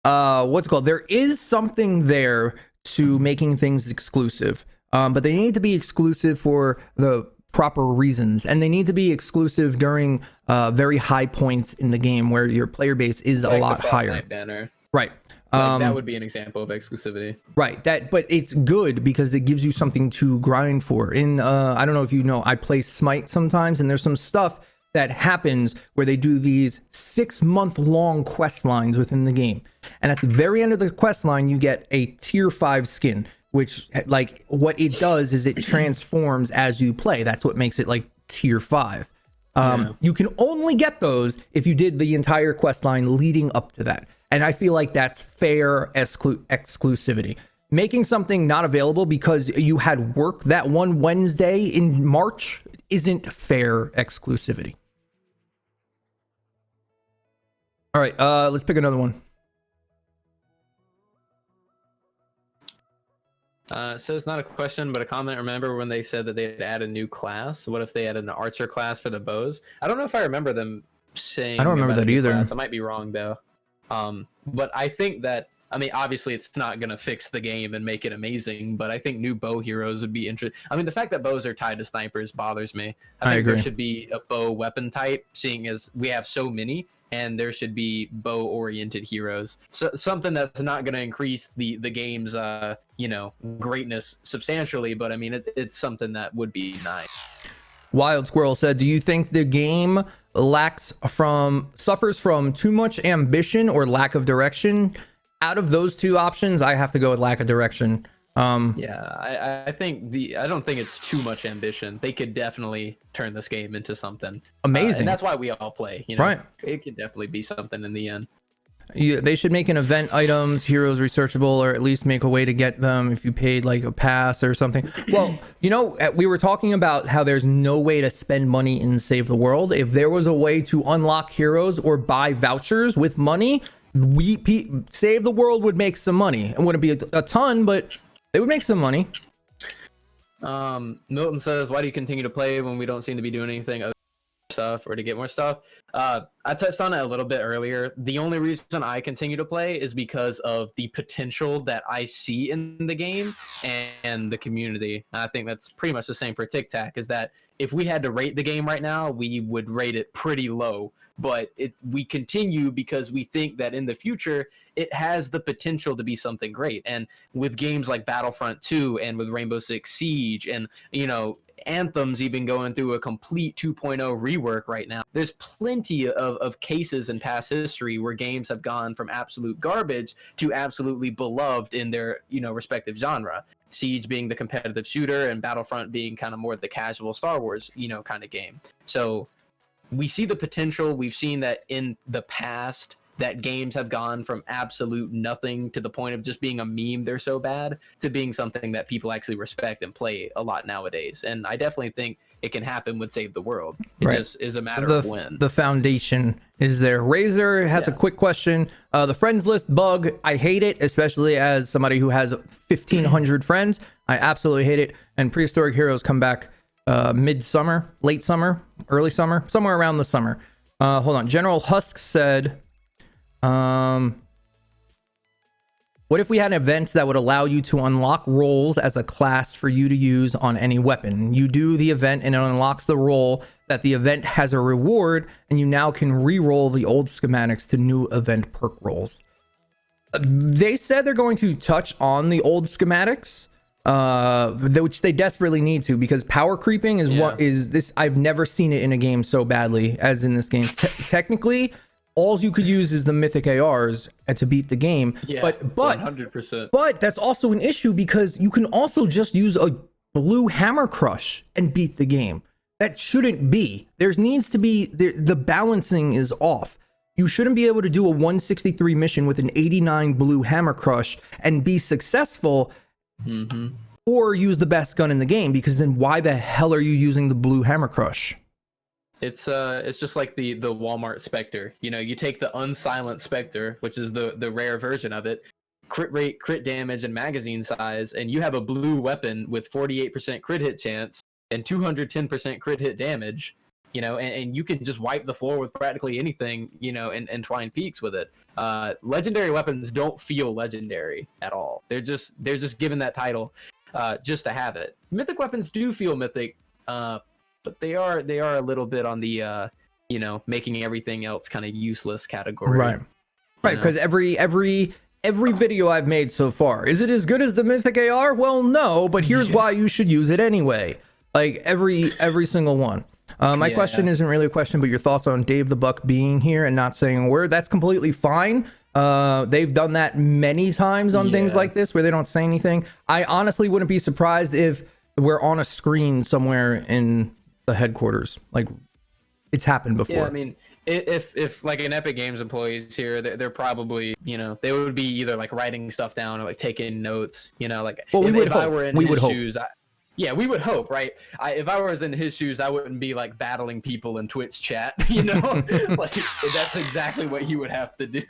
What's it called? There is something there to making things exclusive, but they need to be exclusive for the proper reasons, and they need to be exclusive during very high points in the game where your player base is like a lot higher. Banner. Right. That would be an example of exclusivity. Right. But it's good because it gives you something to grind for. I don't know if you know, I play Smite sometimes, and there's some stuff that happens where they do these 6-month-long quest lines within the game. And at the very end of the quest line, you get a tier 5 skin, which, like, what it does is it transforms as you play. That's what makes it like tier 5. You can only get those if you did the entire quest line leading up to that. And I feel like that's fair exclusivity. Making something not available because you had work that one Wednesday in March isn't fair exclusivity. All right, let's pick another one. So it's not a question, but a comment. Remember when they said that they'd add a new class? What if they added an archer class for the bows? I don't know if I remember them saying. I don't remember about a that new either. class. I might be wrong though. But I think that, I mean, obviously it's not gonna fix the game and make it amazing, but I think new bow heroes would be interesting. I mean, the fact that bows are tied to snipers bothers me. I think agree. there should be a bow weapon type, seeing as we have so many. And there should be bow-oriented heroes. So something that's not going to increase the game's greatness substantially, but I mean it's something that would be nice. Wild Squirrel said, "Do you think the game suffers from too much ambition or lack of direction? Out of those two options, I have to go with lack of direction." Yeah, I don't think it's too much ambition. They could definitely turn this game into something amazing, and that's why we all play. You know, right? It could definitely be something in the end. Yeah, they should make an event items, heroes researchable, or at least make a way to get them if you paid like a pass or something. Well, you know, we were talking about how there's no way to spend money in Save the World. If there was a way to unlock heroes or buy vouchers with money, Save the World would make some money. It wouldn't be a ton, but they would make some money. Milton says, "Why do you continue to play when we don't seem to be doing anything other stuff or to get more stuff?" I touched on it a little bit earlier. The only reason I continue to play is because of the potential that I see in the game and the community. I think that's pretty much the same for TikTak, is that if we had to rate the game right now, we would rate it pretty low. But we continue because we think that in the future it has the potential to be something great. And with games like Battlefront 2 and with Rainbow Six Siege and, you know, Anthem's even going through a complete 2.0 rework right now, there's plenty of cases in past history where games have gone from absolute garbage to absolutely beloved in their, you know, respective genre. Siege being the competitive shooter and Battlefront being kind of more the casual Star Wars, you know, kind of game. So we see the potential. We've seen that in the past that games have gone from absolute nothing to the point of just being a meme, they're so bad, to being something that people actually respect and play a lot nowadays. And I definitely think it can happen with Save the World. It just is a matter of when. The foundation is there. Razor has a quick question. The friends list bug, I hate it, especially as somebody who has 1,500 friends. I absolutely hate it. And Prehistoric Heroes come back mid-summer, late summer, early summer, somewhere around the summer. Hold on. General Husk said, what if we had events that would allow you to unlock roles as a class for you to use on any weapon? You do the event and it unlocks the role that the event has a reward, and you now can re-roll the old schematics to new event perk roles. They said they're going to touch on the old schematics, which they desperately need to, because power creeping is what is this. I've never seen it in a game so badly as in this game. Technically, all you could use is the mythic ARs to beat the game. Yeah, but 100%. But that's also an issue because you can also just use a blue hammer crush and beat the game. That shouldn't be. There needs to be, the balancing is off. You shouldn't be able to do a 163 mission with an 89 blue hammer crush and be successful, or use the best gun in the game, because then why the hell are you using the blue hammer crush? It's just like the Walmart Spectre. You know, you take the unsilent Spectre, which is the rare version of it, crit rate, crit damage, and magazine size, and you have a blue weapon with 48% crit hit chance and 210% crit hit damage. You know, and you can just wipe the floor with practically anything, you know, and Twine Peaks with it. Legendary weapons don't feel legendary at all. They're just given that title just to have it. Mythic weapons do feel mythic, but they are a little bit on the you know, making everything else kind of useless category. Right, because every video I've made so far, is it as good as the mythic AR? Well, no, but here's why you should use it anyway. Like every single one. My question isn't really a question, but your thoughts on Dave the Buck being here and not saying a word. That's completely fine. They've done that many times on things like this where they don't say anything. I honestly wouldn't be surprised if we're on a screen somewhere in the headquarters. Like, it's happened before. Yeah, I mean, if like an Epic Games employees here, they're probably, you know, they would be either like writing stuff down or like taking notes, you know, like, well, if I were in his shoes, yeah, we would hope, right? If I was in his shoes, I wouldn't be like battling people in Twitch chat, you know? Like, that's exactly what he would have to do.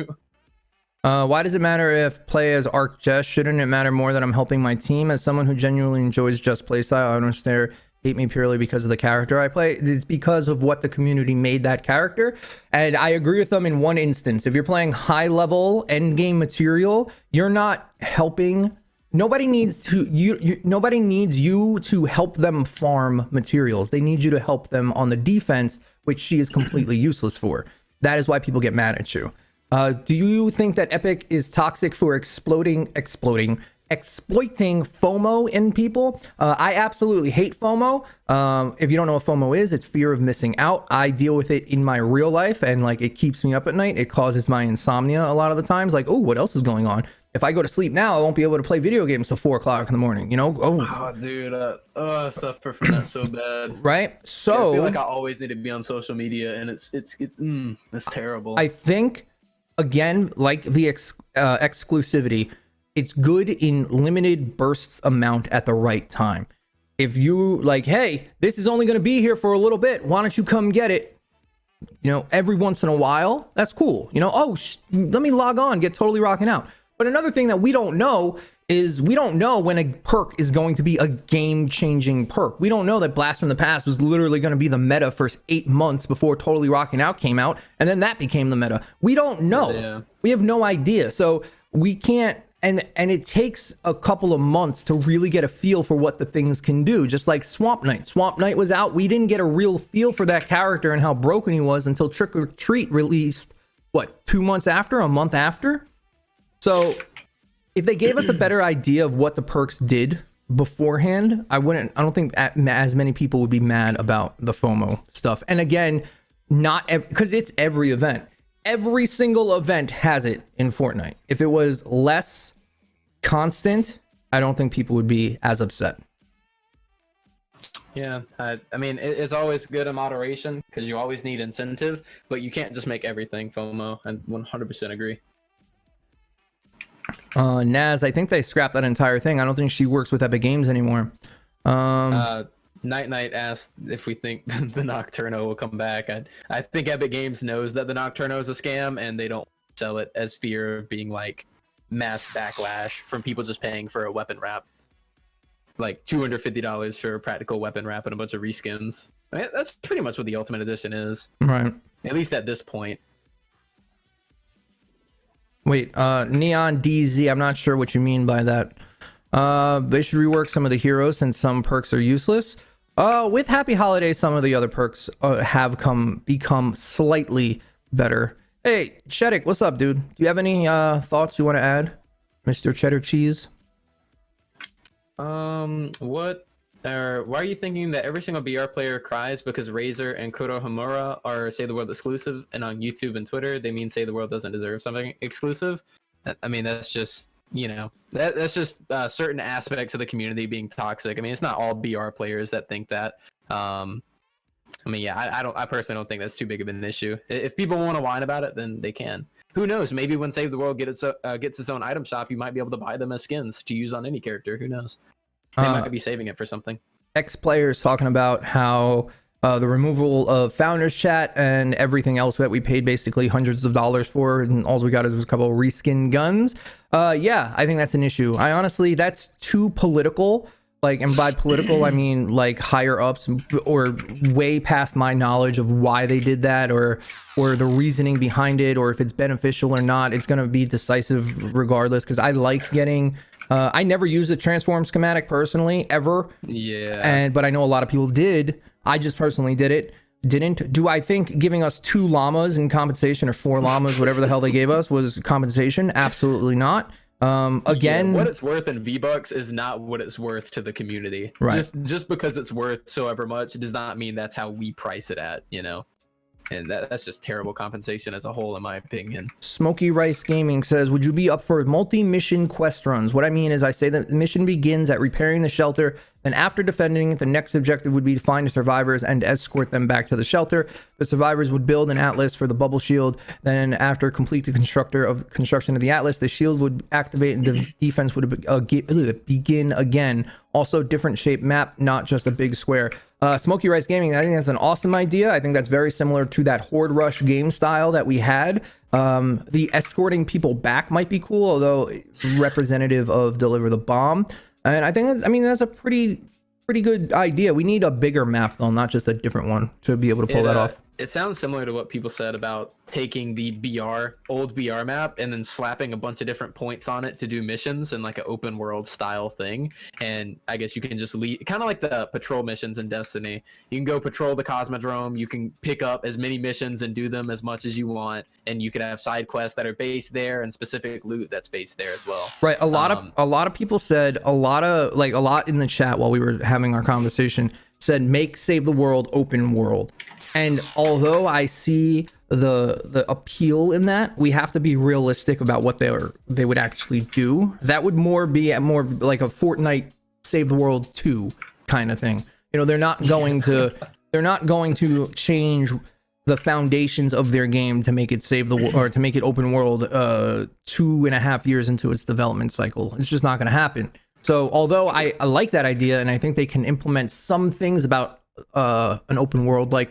Why does it matter if play as Arc Jess? Shouldn't it matter more that I'm helping my team? As someone who genuinely enjoys Jess playstyle, I understand hate me purely because of the character I play. It's because of what the community made that character. And I agree with them in one instance. If you're playing high level end game material, you're not helping. Nobody needs nobody needs you to help them farm materials. They need you to help them on the defense, which she is completely useless for. That is why people get mad at you. Do you think that Epic is toxic for exploiting FOMO in people? I absolutely hate FOMO. If you don't know what FOMO is, it's fear of missing out. I deal with it in my real life, and like, it keeps me up at night. It causes my insomnia a lot of the times. Like, oh, what else is going on? If I go to sleep now, I won't be able to play video games till 4 o'clock in the morning, you know? Oh dude, I suffer from that so bad. Right? So yeah, I feel like I always need to be on social media, and it's terrible. I think, again, like the exclusivity, it's good in limited bursts amount at the right time. If you like, hey, this is only going to be here for a little bit, why don't you come get it? You know, every once in a while, that's cool. You know, oh, let me log on, get totally rocking out. But another thing that we don't know is we don't know when a perk is going to be a game-changing perk. We don't know that Blast from the Past was literally going to be the meta for 8 months before Totally Rocking Out came out, and then that became the meta. We don't know. Yeah. We have no idea. So we can't, and it takes a couple of months to really get a feel for what the things can do. Just like Swamp Knight. Swamp Knight was out. We didn't get a real feel for that character and how broken he was until Trick or Treat released, what, 2 months after, a month after? So if they gave us a better idea of what the perks did beforehand, I don't think as many people would be mad about the FOMO stuff. And again, not because it's every event. Every single event has it in Fortnite. If it was less constant, I don't think people would be as upset. Yeah, I mean, it's always good in moderation because you always need incentive, but you can't just make everything FOMO. I 100% agree. Naz, I think they scrapped that entire thing. I don't think she works with Epic Games anymore. Night asked if we think the Nocturno will come back. I think Epic Games knows that the Nocturno is a scam, and they don't sell it as fear of being like mass backlash from people just paying for a weapon wrap, like $250 for a practical weapon wrap and a bunch of reskins. I mean, that's pretty much what the Ultimate Edition is, right? At least at this point. Wait, Neon DZ, I'm not sure what you mean by that. They should rework some of the heroes since some perks are useless. With Happy Holidays, some of the other perks have become slightly better. Hey, Cheddick, what's up, dude? Do you have any thoughts you want to add, Mr. Cheddar Cheese? Why are you thinking that every single BR player cries because Razor and Kurohomura are Save the World exclusive, and on YouTube and Twitter they mean Save the World doesn't deserve something exclusive? I mean, that's just, you know, that's just certain aspects of the community being toxic. I mean, it's not all BR players that think that. I mean, yeah, I personally don't think that's too big of an issue. If people want to whine about it, then they can. Who knows? Maybe when Save the World gets its own item shop, you might be able to buy them as skins to use on any character. Who knows? They might be saving it for something. Ex-players talking about how the removal of Founders Chat and everything else that we paid basically hundreds of dollars for, and all we got is a couple of reskin guns. Yeah, I think that's an issue. I honestly, that's too political. Like, and by political, I mean like higher ups or way past my knowledge of why they did that, or the reasoning behind it, or if it's beneficial or not. It's going to be decisive regardless, because I like getting... I never used a transform schematic personally, ever. Yeah. But I know a lot of people did. I just personally didn't. Do I think giving us 2 llamas in compensation, or 4 llamas, whatever the hell they gave us, was compensation? Absolutely not. Again, yeah, what it's worth in V-Bucks is not what it's worth to the community. Right. Just because it's worth so ever much does not mean that's how we price it at, you know? And that's just terrible compensation as a whole, in my opinion. Smoky Rice Gaming says, would you be up for multi-mission quest runs? What I mean is, I say that the mission begins at repairing the shelter, and after defending it, the next objective would be to find the survivors and escort them back to the shelter. The survivors would build an atlas for the bubble shield. Then after complete the construction of the atlas, the shield would activate and the defense would begin again. Also, different shaped map, not just a big square. Smoky Rice Gaming, I think that's an awesome idea. I think that's very similar to that Horde Rush game style that we had The escorting people back might be cool, although representative of Deliver the Bomb. And I think that's a pretty good idea. We need a bigger map though, not just a different one to be able to pull that off. It sounds similar to what people said about taking the old BR map and then slapping a bunch of different points on it to do missions and like an open world style thing. And I guess you can just leave, kind of like the patrol missions in Destiny. You can go patrol the Cosmodrome, you can pick up as many missions and do them as much as you want, and you can have side quests that are based there and specific loot that's based there as well. Right. A lot of people said, a lot in the chat while we were having our conversation said, make Save the World open world. And although I see the appeal in that, we have to be realistic about what they would actually do. That would be more like a Fortnite Save the World 2 kind of thing. You know, they're not going to change the foundations of their game to make it to make it open world 2.5 years into its development cycle. It's just not going to happen. So although I like that idea, and I think they can implement some things about an open world, like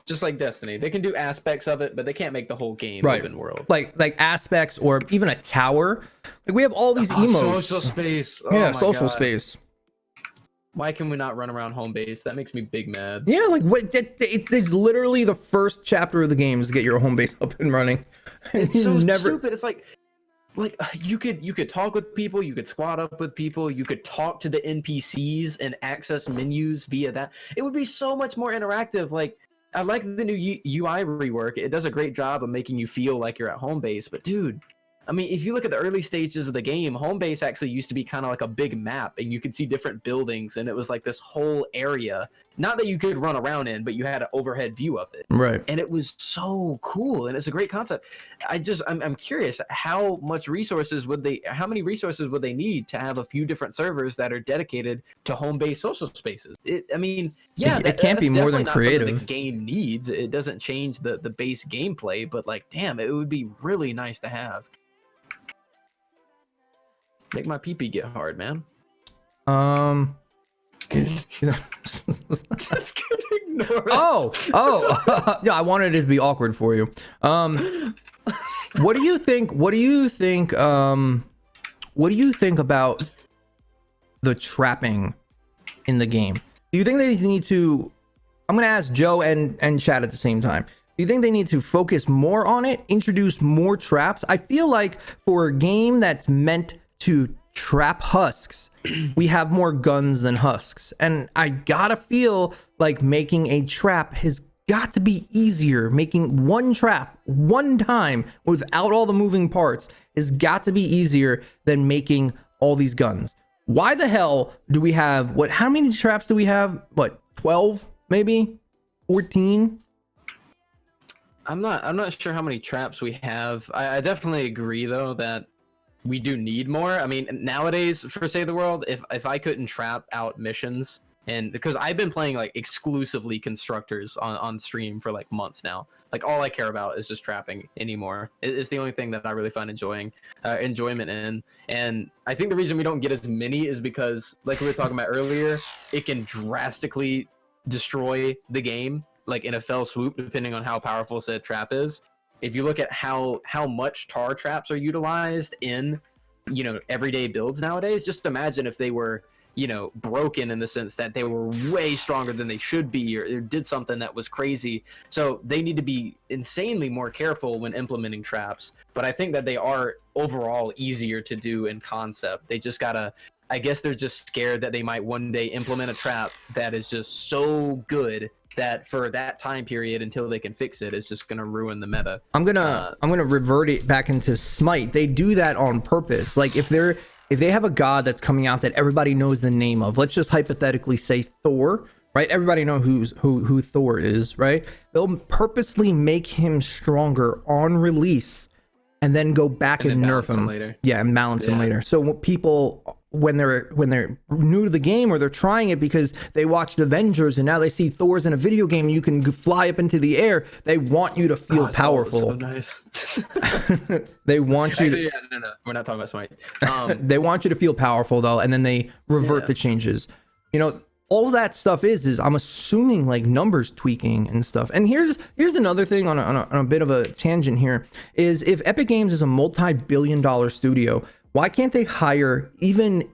just like Destiny, they can do aspects of it, but they can't make the whole game open world. Like aspects, or even a tower. Like we have all these emotes. Social space. Oh yeah, social space. Why can we not run around home base? That makes me big mad. Yeah, like what? It's literally the first chapter of the game is to get your home base up and running. It's so stupid. It's like you could talk with people, you could squad up with people, you could talk to the NPCs and access menus via that. It would be so much more interactive. Like, I like the new UI rework. It does a great job of making you feel like you're at home base. But dude, I mean, if you look at the early stages of the game, home base actually used to be kind of like a big map, and you could see different buildings, and it was like this whole area. Not that you could run around in, but you had an overhead view of it. Right. And it was so cool, and it's a great concept. I'm curious, how many resources would they need to have a few different servers that are dedicated to home base social spaces? It can't be more than creative. The game needs. It doesn't change the base gameplay, but like, damn, it would be really nice to have. Make my pee-pee get hard, man. Just kidding. Yeah, I wanted it to be awkward for you. What do you think about the trapping in the game? Do you think they need to, I'm gonna ask Joe and Chad at the same time, do you think they need to focus more on it, introduce more traps? I feel like for a game that's meant to trap husks, we have more guns than husks, and I gotta feel like making a trap has got to be easier. Making one trap one time without all the moving parts has got to be easier than making all these guns. Why the hell do we have how many traps do we have? 12, maybe 14? I'm not sure how many traps we have. I definitely agree though that we do need more. I mean, nowadays for Save the World, if I couldn't trap out missions, and because I've been playing like exclusively constructors on stream for like months now, like all I care about is just trapping anymore. It's the only thing that I really find enjoyment in. And I think the reason we don't get as many is because, like we were talking about earlier, it can drastically destroy the game, like in a fell swoop, depending on how powerful said trap is. If you look at how much tar traps are utilized in, everyday builds nowadays, just imagine if they were, broken in the sense that they were way stronger than they should be, or did something that was crazy. So they need to be insanely more careful when implementing traps. But I think that they are overall easier to do in concept. They just gotta, I guess they're just scared that they might one day implement a trap that is just so good that for that time period until they can fix it, it's just gonna ruin the meta. I'm gonna revert it back into Smite. They do that on purpose. Like if they have a god that's coming out that everybody knows the name of, let's just hypothetically say Thor, right? Everybody knows who Thor is, right? They'll purposely make him stronger on release and then go back and nerf him later. Yeah, and balance him later. So people, when they're new to the game, or they're trying it because they watched Avengers and now they see Thor's in a video game and you can fly up into the air, they want you to feel powerful. So nice. They want you Actually, no, we're not talking about Smite. They want you to feel powerful though, and then they revert the changes. all that stuff is I'm assuming like numbers tweaking and stuff. And here's another thing on a bit of a tangent here is if Epic Games is a multi-billion-dollar studio, why can't they hire even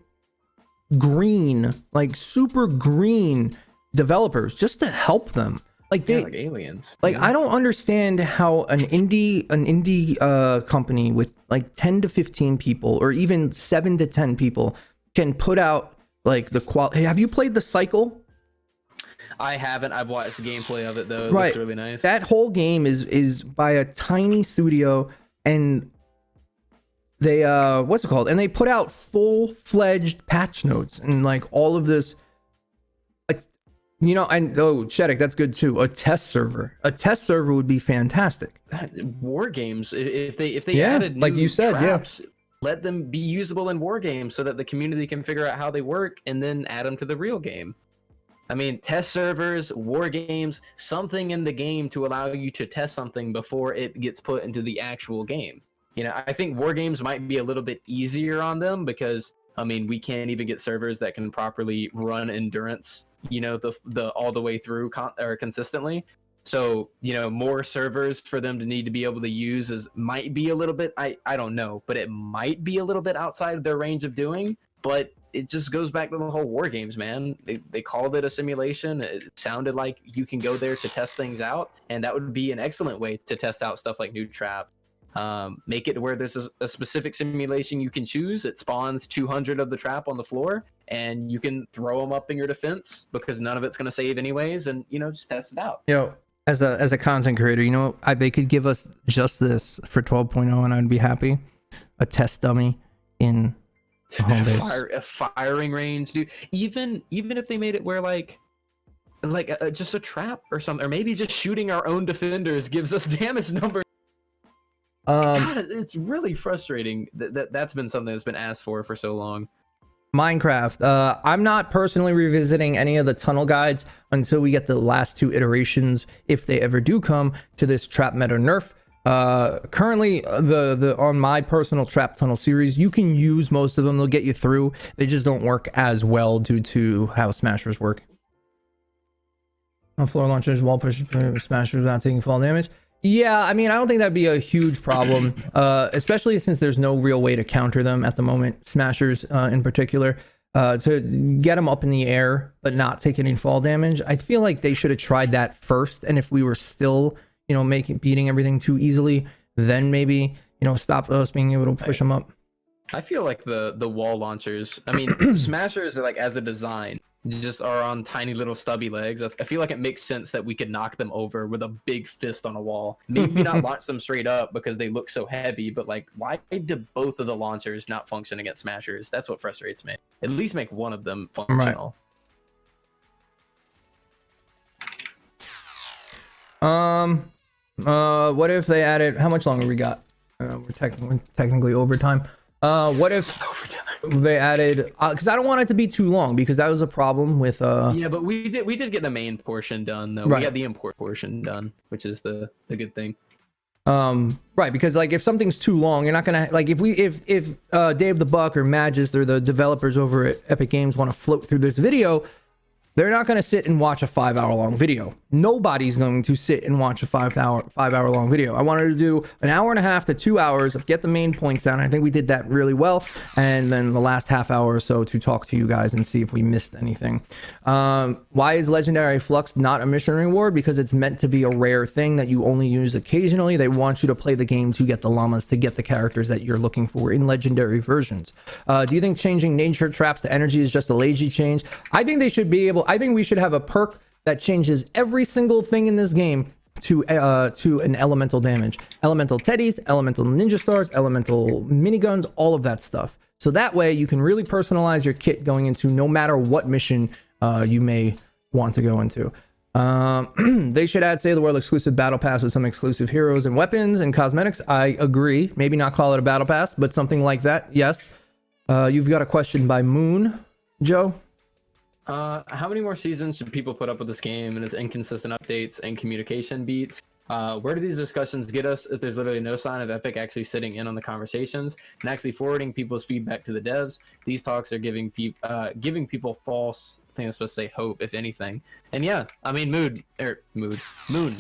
green, like super green developers just to help them? Like they like aliens. Like I don't understand how an indie company with like 10 to 15 people or even 7 to 10 people can put out like the quality. Have you played The Cycle? I haven't. I've watched gameplay of it though. It Right. looks really nice. That whole game is by a tiny studio, and they what's it called? And they put out full-fledged patch notes and like all of this. You know, and Sheddick, that's good too. A test server would be fantastic. War games, if they added new like you said, traps, let them be usable in war games so that the community can figure out how they work and then add them to the real game. I mean, test servers, war games, something in the game to allow you to test something before it gets put into the actual game. You know, I think war games might be a little bit easier on them because, I mean, we can't even get servers that can properly run endurance, you know, the all the way through consistently. So, you know, more servers for them to need to be able to use might be a little bit, I don't know, but it might be a little bit outside of their range of doing. But it just goes back to the whole war games, man. They called it a simulation. It sounded like you can go there to test things out, and that would be an excellent way to test out stuff like new traps. Make it where there's a specific simulation you can choose. It spawns 200 of the trap on the floor, and you can throw them up in your defense because none of it's going to save anyways, and you know, just test it out. You know, as a content creator, you know, they could give us just this for 12.0 and I'd be happy. A test dummy in home base. A firing range, dude. Even if they made it where like just a trap or something, or maybe just shooting our own defenders gives us damage numbers. God, it's really frustrating that's been something that's been asked for so long. Minecraft. I'm not personally revisiting any of the tunnel guides until we get the last 2 iterations, if they ever do come, to this trap meta nerf. Currently, the on my personal trap tunnel series, you can use most of them. They'll get you through. They just don't work as well due to how smashers work. On floor launchers, wall push smashers without taking fall damage. Yeah, I mean, I don't think that'd be a huge problem, especially since there's no real way to counter them at the moment, smashers in particular. To get them up in the air but not take any fall damage, I feel like they should have tried that first, and if we were still, you know, beating everything too easily, then maybe, you know, stop us being able to push them up. I feel like the wall launchers, I mean, smashers are like, as a design, just are on tiny little stubby legs. I feel like it makes sense that we could knock them over with a big fist on a wall. Maybe not launch them straight up because they look so heavy, but like, why do both of the launchers not function against smashers? That's what frustrates me. At least make one of them functional. Right. What if they added, how much longer we got? We're technically overtime. What if they added, because I don't want it to be too long, because that was a problem with yeah, but we did get the main portion done though. Right. We got the import portion done, which is the good thing. Right, because like if something's too long, you're not gonna, like, if Dave the Buck or Magist or the developers over at Epic Games want to float through this video, they're not going to sit and watch a 5-hour long video. Nobody's going to sit and watch a 5-hour long video. I wanted to do an hour and a half to 2 hours of get the main points down. I think we did that really well. And then the last half hour or so to talk to you guys and see if we missed anything. Why is Legendary Flux not a mission reward? Because it's meant to be a rare thing that you only use occasionally. They want you to play the game to get the llamas, to get the characters that you're looking for in legendary versions. Do you think changing nature traps to energy is just a lazy change? I think they should be able, I think we should have a perk that changes every single thing in this game to an elemental damage. Elemental teddies, elemental ninja stars, elemental miniguns, all of that stuff. So that way you can really personalize your kit going into no matter what mission you may want to go into. They should add Save the World exclusive battle pass with some exclusive heroes and weapons and cosmetics. I agree. Maybe not call it a battle pass, but something like that. Yes. You've got a question by Moon, Joe. How many more seasons should people put up with this game and its inconsistent updates and communication beats? Where do these discussions get us if there's literally no sign of Epic actually sitting in on the conversations and actually forwarding people's feedback to the devs? These talks are giving people false, I think I'm supposed to say hope, if anything. And yeah, I mean, Moon,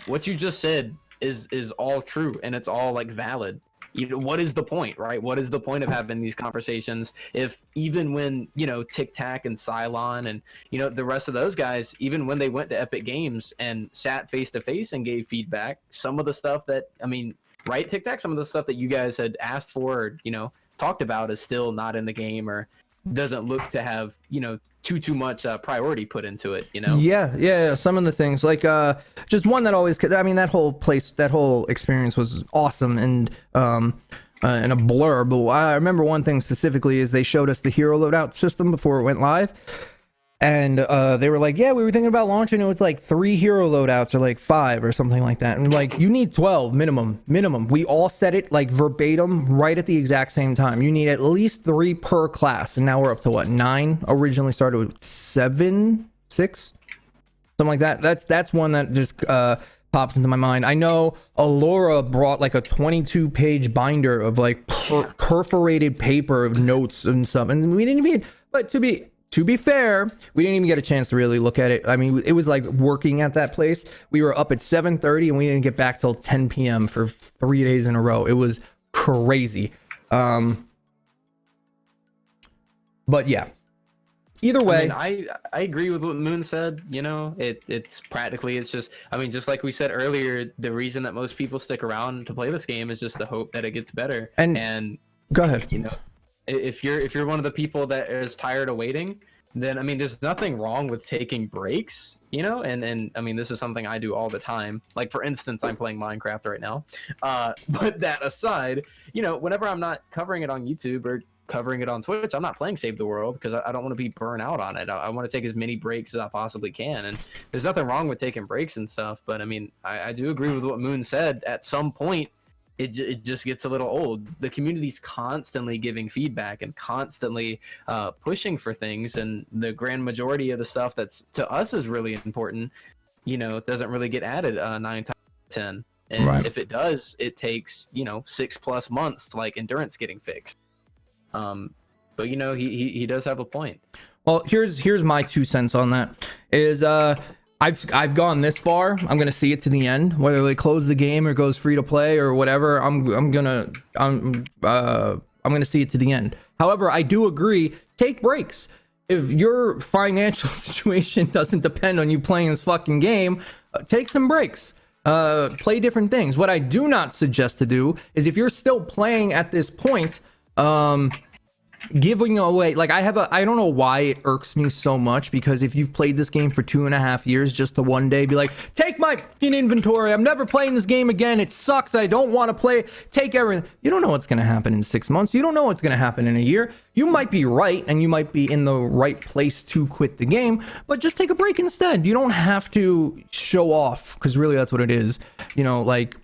what you just said is all true, and it's all like valid. You know, what is the point, right? What is the point of having these conversations if even when, you know, TikTak and Cylon and, you know, the rest of those guys, even when they went to Epic Games and sat face to face and gave feedback, some of the stuff that, I mean, right, TikTak, some of the stuff that you guys had asked for or, you know, talked about is still not in the game or doesn't look to have, you know, too much priority put into it, you know? Yeah, some of the things, like just one that always, I mean, that whole experience was awesome and a blur, but I remember one thing specifically is they showed us the hero loadout system before it went live, and they were like, yeah, we were thinking about launching it with like 3 hero loadouts or like 5 or something like that, and like, you need 12 minimum. We all said it like verbatim right at the exact same time. You need at least 3 per class, and now we're up to what, 9? Originally started with 7, 6, something like that. That's one that just pops into my mind. I know Alora brought like a 22-page binder of like perforated paper of notes and stuff, and we didn't even, but to be fair, we didn't even get a chance to really look at it. I mean, it was like working at that place. We were up at 7:30 and we didn't get back till 10 p.m. for 3 days in a row. It was crazy. But yeah, either way, I mean, I agree with what Moon said. You know, it's just, I mean, just like we said earlier, the reason that most people stick around to play this game is just the hope that it gets better. And go ahead. You know, if you're one of the people that is tired of waiting, then I mean, there's nothing wrong with taking breaks, you know, and I mean, this is something I do all the time. Like, for instance, I'm playing Minecraft right now. But that aside, you know, whenever I'm not covering it on YouTube or covering it on Twitch, I'm not playing Save the World because I don't want to be burnt out on it. I want to take as many breaks as I possibly can, and there's nothing wrong with taking breaks and stuff. But I mean, I do agree with what Moon said. At some point, it just gets a little old. The community's constantly giving feedback and constantly pushing for things, and the grand majority of the stuff that's to us is really important, you know, doesn't really get added 9 times 10. And right. If it does, it takes, you know, 6+ months, like endurance getting fixed. But you know, he does have a point. Well, here's my 2 cents on that. Is I've gone this far. I'm gonna see it to the end, whether they close the game or goes free to play or whatever. I'm gonna see it to the end. However, I do agree. Take breaks. If your financial situation doesn't depend on you playing this fucking game, take some breaks. Play different things. What I do not suggest to do is, if you're still playing at this point, giving away, like, I don't know why it irks me so much, because if you've played this game for 2.5 years, just to one day be like, take my fucking inventory, I'm never playing this game again, it sucks, I don't want to play, take everything. You don't know what's going to happen in 6 months. You don't know what's going to happen in a year. You might be right, and you might be in the right place to quit the game, but just take a break instead. You don't have to show off, because really that's what it is, you know, like,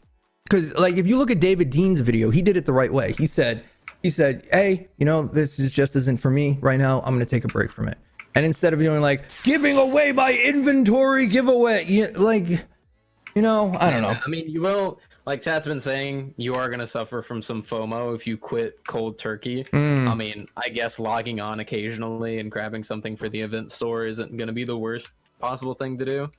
because like, if you look at David Dean's video, he did it the right way. He said, hey, you know, this just isn't for me right now. I'm going to take a break from it. And instead of doing like giving away my inventory giveaway, like, you know, I don't know. I mean, you will, like chat's been saying, you are going to suffer from some FOMO if you quit cold turkey. I mean, I guess logging on occasionally and grabbing something for the event store isn't going to be the worst possible thing to do.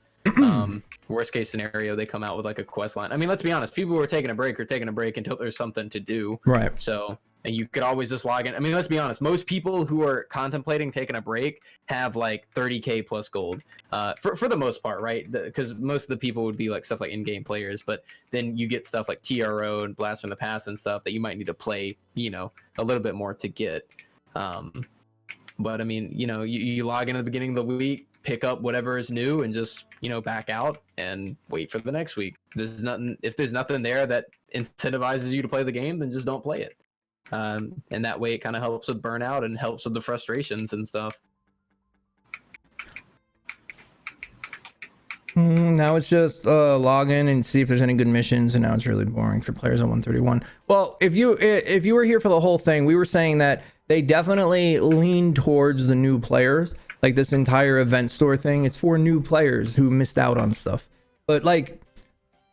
Worst case scenario, they come out with like a quest line. I mean, let's be honest, people who are taking a break are taking a break until there's something to do. Right. So, and you could always just log in. I mean, let's be honest, most people who are contemplating taking a break have like 30k plus gold, for the most part, right? Because most of the people would be like stuff like in-game players, but then you get stuff like TRO and Blast from the Past and stuff that you might need to play, you know, a little bit more to get. But I mean, you know, you log in at the beginning of the week, pick up whatever is new, and just, you know, back out and wait for the next week. There's nothing, if there's nothing there that incentivizes you to play the game, then just don't play it. And that way it kind of helps with burnout and helps with the frustrations and stuff. Now it's just log in and see if there's any good missions, and now it's really boring for players on 131. Well, if you were here for the whole thing, we were saying that they definitely lean towards the new players. Like, this entire event store thing, it's for new players who missed out on stuff. But like,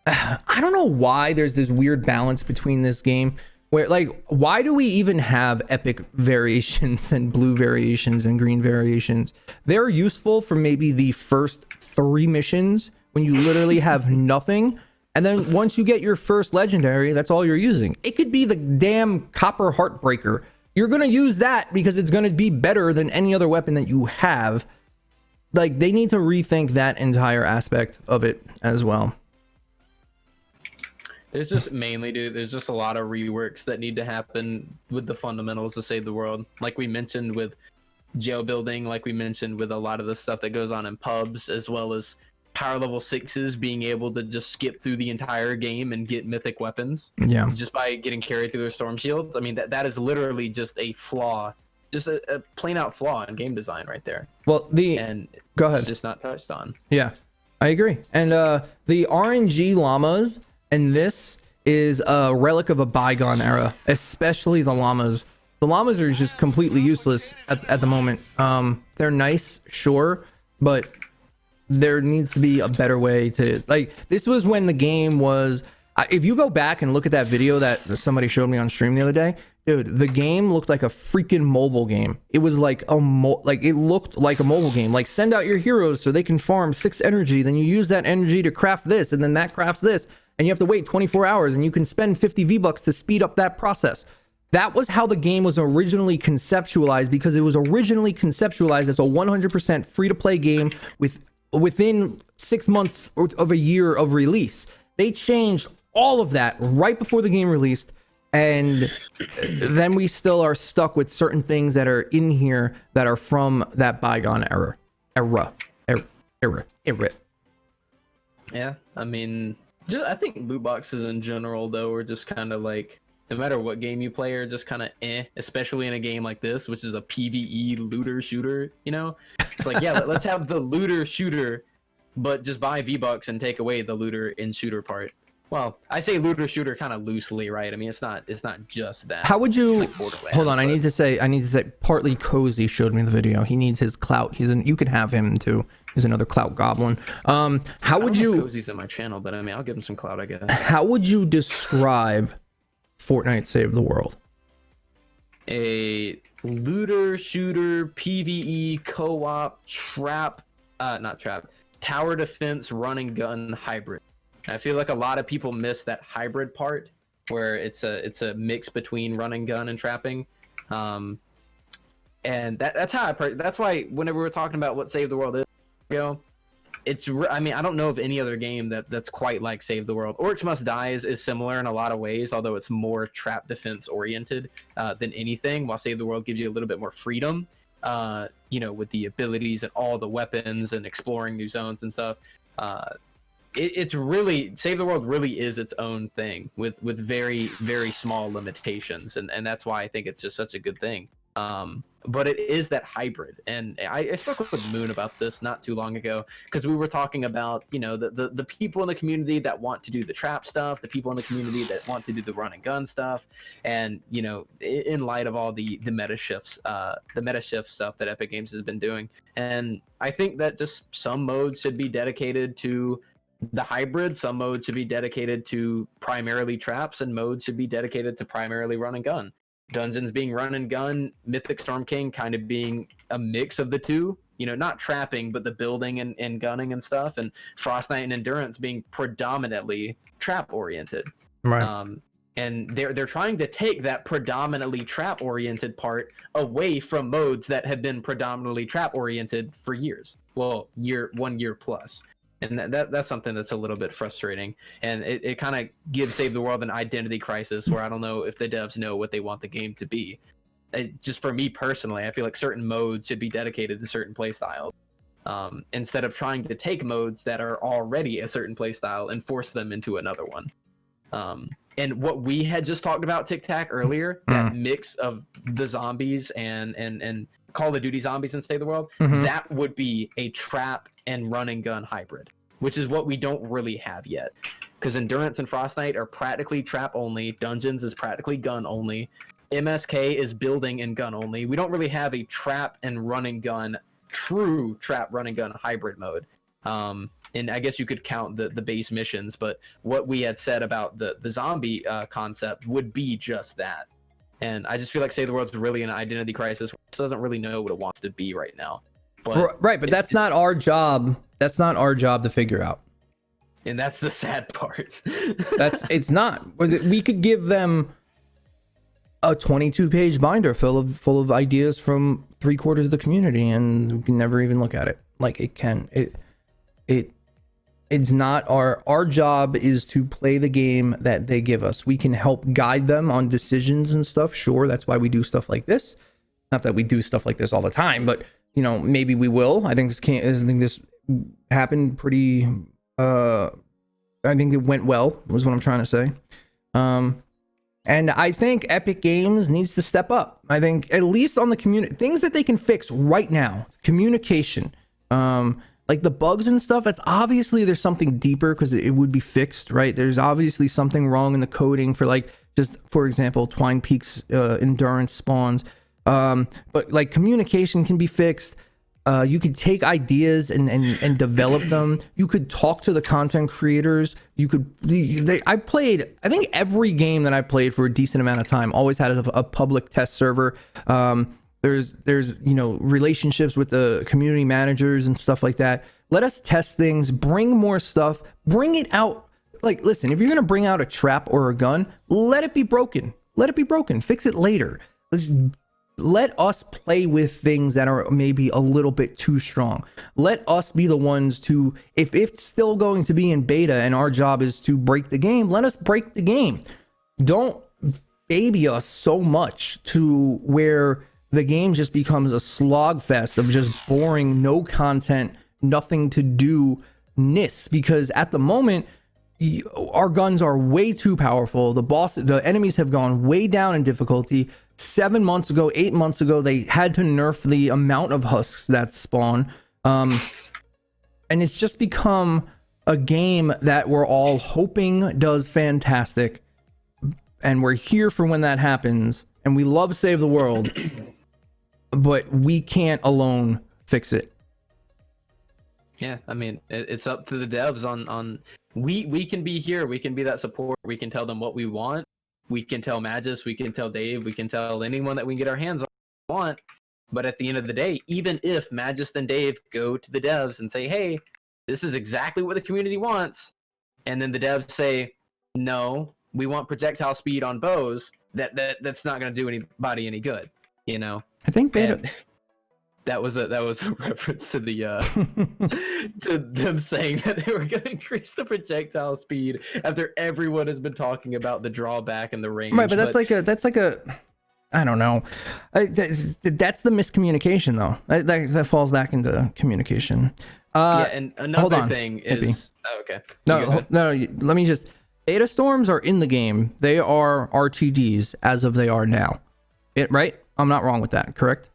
I don't know why there's this weird balance between this game where, like, why do we even have epic variations and blue variations and green variations? They're useful for maybe the first 3 missions when you literally have nothing. And then once you get your first legendary, that's all you're using. It could be the damn copper heartbreaker. You're going to use that because it's going to be better than any other weapon that you have. Like, they need to rethink that entire aspect of it as well. There's just mainly, dude, there's just a lot of reworks that need to happen with the fundamentals to save the world. Like we mentioned with jail building, like we mentioned with a lot of the stuff that goes on in pubs, as well as power level 6s being able to just skip through the entire game and get mythic weapons. Yeah. Just by getting carried through their storm shields. I mean, that is literally just a flaw, just a plain out flaw in game design right there. Well, and go ahead. It's just not touched on. Yeah, I agree. And the RNG llamas, and this is a relic of a bygone era, especially the llamas. The llamas are just completely useless at the moment. They're nice, sure, but there needs to be a better way to, like, this was when the game was, if you go back and look at that video that somebody showed me on stream the other day, dude, the game looked like a freaking mobile game. It was like it looked like a mobile game. Like, send out your heroes so they can farm 6 energy, then you use that energy to craft this, and then that crafts this, and you have to wait 24 hours, and you can spend 50 V-Bucks to speed up that process. That was how the game was originally conceptualized, because it was originally conceptualized as a 100% free-to-play game within 6 months of a year of release. They changed all of that right before the game released, and then we still are stuck with certain things that are in here that are from that bygone era. Yeah, I mean, I think loot boxes in general, though, are just kind of like, no matter what game you play, are just kind of especially in a game like this, which is a PvE looter shooter, you know? It's like, yeah, let's have the looter shooter, but just buy V-Bucks and take away the looter and shooter part. Well, I say looter shooter kind of loosely, right? I mean, it's not just that. How would you, like hold on, I need to say, partly Cozy showed me the video. He needs his clout. You can have him too. He's another clout goblin. How would you, Cozy's in my channel, but I mean, I'll give him some clout, I guess. How would you describe Fortnite Save the World? A looter shooter PvE co-op tower defense run and gun hybrid. I feel like a lot of people miss that hybrid part, where it's a mix between run and gun and trapping. And that's why whenever we're talking about what Save the World is, I mean, I don't know of any other game that's quite like Save the World. Orcs Must Die is similar in a lot of ways, although it's more trap defense oriented than anything, while Save the World gives you a little bit more freedom, you know, with the abilities and all the weapons and exploring new zones and stuff. It's really, Save the World really is its own thing with very, very small limitations, and that's why I think it's just such a good thing. But it is that hybrid, and I spoke with Moon about this not too long ago, because we were talking about, you know, the people in the community that want to do the trap stuff, the people in the community that want to do the run and gun stuff, and, you know, in light of all the meta shifts, the meta shift stuff that Epic Games has been doing. And I think that just some modes should be dedicated to the hybrid, some modes should be dedicated to primarily traps, and modes should be dedicated to primarily run and gun. Dungeons being run and gun, Mythic Storm King kind of being a mix of the two, you know, not trapping, but the building and gunning and stuff, and Frost Knight and Endurance being predominantly trap oriented. Right. And they're trying to take that predominantly trap oriented part away from modes that have been predominantly trap oriented for years. Well, 1 year plus. And that's something that's a little bit frustrating, and it kind of gives Save the World an identity crisis, where I don't know if the devs know what they want the game to be. Just for me personally, I feel like certain modes should be dedicated to certain playstyles, instead of trying to take modes that are already a certain playstyle and force them into another one. And what we had just talked about, TikTok, earlier, that mix of the zombies and Call of Duty zombies in Save the World, that would be a trap and run and gun hybrid, which is what we don't really have yet, because Endurance and Frost Knight are practically trap only, Dungeons is practically gun only, MSK is building and gun only. We don't really have a trap and run and gun, true trap run and gun hybrid mode. And I guess you could count the base missions, but what we had said about the zombie concept would be just that. And I just feel like Save the World's really in an identity crisis. It doesn't really know what it wants to be right now. But right, but that's not our job. That's not our job to figure out. And that's the sad part. It's not. We could give them a 22-page binder full of ideas from 3/4 of the community, and we can never even look at it. Like it's not our job is to play the game that they give us. We can help guide them on decisions and stuff. Sure, that's why we do stuff like this. Not that we do stuff like this all the time, but you know, maybe we will. I think this happened pretty. I think it went well. Was what I'm trying to say. And I think Epic Games needs to step up. I think at least on the community things that they can fix right now. Communication. Like the bugs and stuff, that's obviously there's something deeper because it would be fixed, right? There's obviously something wrong in the coding for like, just for example, Twine Peaks endurance spawns. But like communication can be fixed. You could take ideas and develop them. You could talk to the content creators. You could, I think every game that I played for a decent amount of time always had a public test server. There's you know, relationships with the community managers and stuff like that. Let us test things, bring more stuff, bring it out. Like, listen, if you're gonna bring out a trap or a gun, let it be broken. Let it be broken. Fix it later. Let us play with things that are maybe a little bit too strong. Let us be the ones to, if it's still going to be in beta and our job is to break the game, let us break the game. Don't baby us so much to where the game just becomes a slog fest of just boring, no content, nothing to do-ness. Because at the moment, our guns are way too powerful. The enemies have gone way down in difficulty. 7 months ago, 8 months ago, they had to nerf the amount of husks that spawn. And it's just become a game that we're all hoping does fantastic. And we're here for when that happens. And we love Save the World. But we can't alone fix it. Yeah, I mean, it's up to the devs on we can be here, we can be that support, we can tell them what we want, we can tell Magus, we can tell Dave, we can tell anyone that we can get our hands on what we want. But at the end of the day, even if Magus and Dave go to the devs and say, hey, this is exactly what the community wants, and then the devs say, no, we want projectile speed on bows, that's not going to do anybody any good, you know? I think beta. And that was a reference to the to them saying that they were going to increase the projectile speed after everyone has been talking about the drawback and the range. Right, but that's like a I don't know. That's the miscommunication though. That falls back into communication. Yeah, and another thing is okay. No, let me just. Beta storms are in the game. They are RTDs as of they are now. Right? I'm not wrong with that, correct?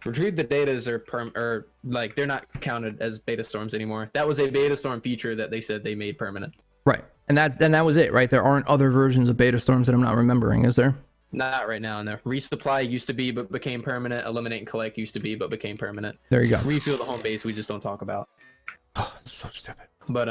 Retrieve the datas are like they're not counted as beta storms anymore. That was a beta storm feature that they said they made permanent. Right, and that was it, right? There aren't other versions of beta storms that I'm not remembering, is there? Not right now. No. Resupply used to be but became permanent. Eliminate and collect used to be but became permanent. There you go. Refuel the home base we just don't talk about. Oh, it's so stupid. But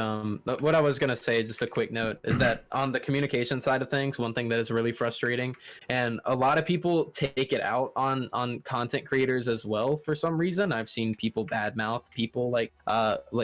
what I was gonna say, just a quick note, is that on the communication side of things, one thing that is really frustrating, and a lot of people take it out on content creators as well for some reason. I've seen people badmouth people like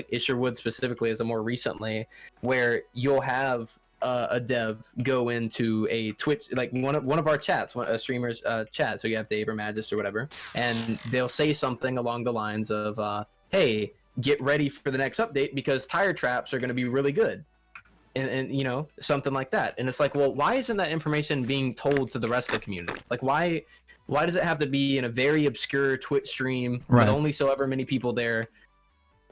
Isherwood specifically as a more recently, where you'll have a dev go into a Twitch, like one of our chats, a streamer's chat, so you have Dave or Magus or whatever, and they'll say something along the lines of, hey, get ready for the next update because tire traps are going to be really good, and you know, something like that. And it's like, well, why isn't that information being told to the rest of the community? Like, why does it have to be in a very obscure Twitch stream with only so ever many people there?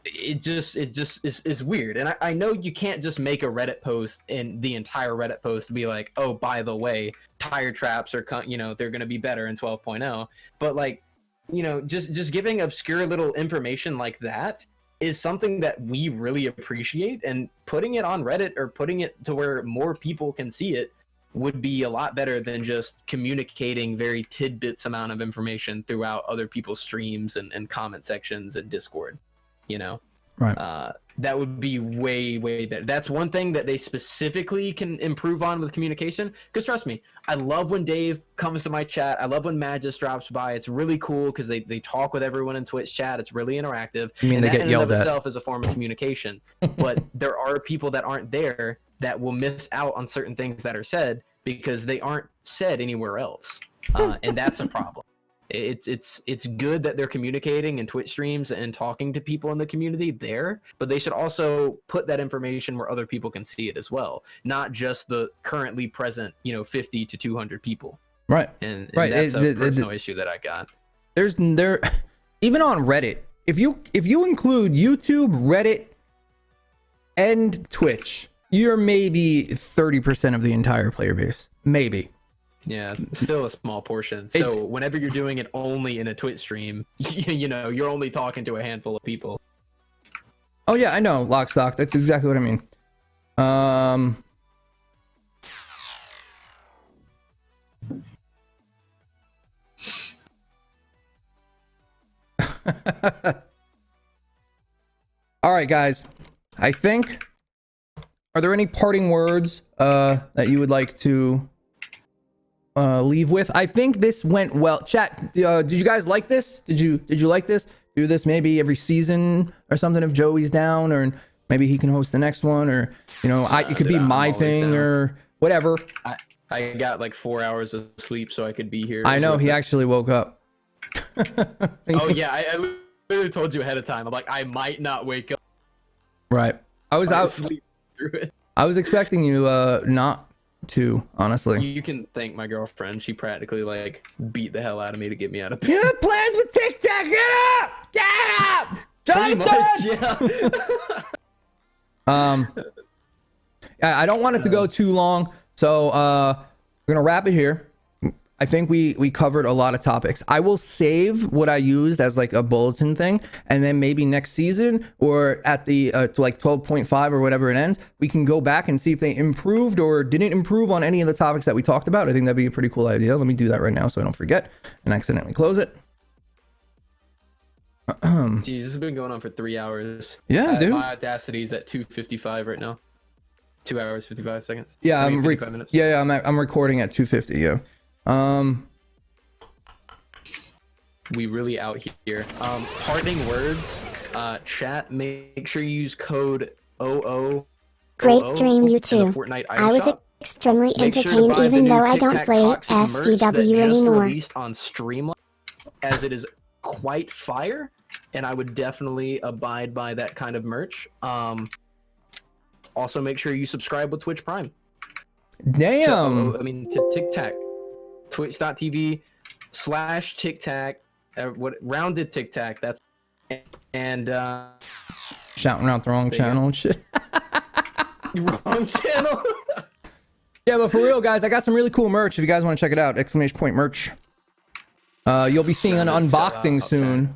It just is weird. And I know you can't just make a Reddit post and the entire Reddit post be like, oh, by the way, tire traps are they're going to be better in 12.0, but like, you know, just giving obscure little information like that is something that we really appreciate, and putting it on Reddit or putting it to where more people can see it would be a lot better than just communicating very tidbits amount of information throughout other people's streams and comment sections and Discord, you know? Right. That would be way better. That's one thing that they specifically can improve on with communication. Because trust me, I love when Dave comes to my chat. I love when Magus drops by. It's really cool because they talk with everyone in Twitch chat. It's really interactive. I mean, and they that get in yelled and of at. itself is a form of communication. But there are people that aren't there that will miss out on certain things that are said because they aren't said anywhere else, and that's a problem. It's good that they're communicating in Twitch streams and talking to people in the community there, but they should also put that information where other people can see it as well, not just the currently present 50 to 200 people. Right. And right. that's a personal issue that I got. There even on Reddit, if you include YouTube, Reddit, and Twitch, you're maybe 30% of the entire player base, maybe. Yeah, still a small portion. So whenever you're doing it only in a Twitch stream, you're only talking to a handful of people. Oh yeah, I know, Lockstock. That's exactly what I mean. All right, guys. I think. Are there any parting words that you would like to leave with? I think this went well. Chat, did you guys like this? Did you like this? Do this maybe every season or something if Joey's down, or maybe he can host the next one, or it could be my thing down. Or whatever. I got like 4 hours of sleep so I could be here. I know he actually woke up. Oh yeah, I literally told you ahead of time. I'm like, I might not wake up. Right. I was out. Sleep through it. I was expecting you not to, honestly. You can thank my girlfriend. She practically like beat the hell out of me to get me out of bed. You have plans with TikTok? Get up! Get up! Pretty much, yeah. I don't want it to go too long, so we're gonna wrap it here. I think we covered a lot of topics. I will save what I used as like a bulletin thing, and then maybe next season or at the to like 12.5 or whatever it ends, we can go back and see if they improved or didn't improve on any of the topics that we talked about. I think that'd be a pretty cool idea. Let me do that right now so I don't forget and accidentally close it. Jeez, this has been going on for 3 hours. Yeah, dude. My Audacity is at 2:55 right now. 2 hours 55 seconds. Yeah, I mean, 55 minutes. Yeah, I'm recording at 2:50. Yeah. We really out here. Parting words. Chat. Make sure you use code OO. Great stream, you too. Fortnite I was shop. extremely Make sure to entertained, buy the even new though I Tic don't Tac play Toxic merch that SDW just anymore. Released on Streamline, as it is quite fire, and I would definitely abide by that kind of merch. Also, make sure you subscribe with Twitch Prime. Damn. To TikTok. Twitch.tv/TikTok. Roundedtiktak. That's and shouting out the wrong channel and shit. Wrong channel. Yeah, but for real, guys, I got some really cool merch. If you guys want to check it out, !merch. You'll be seeing an unboxing soon.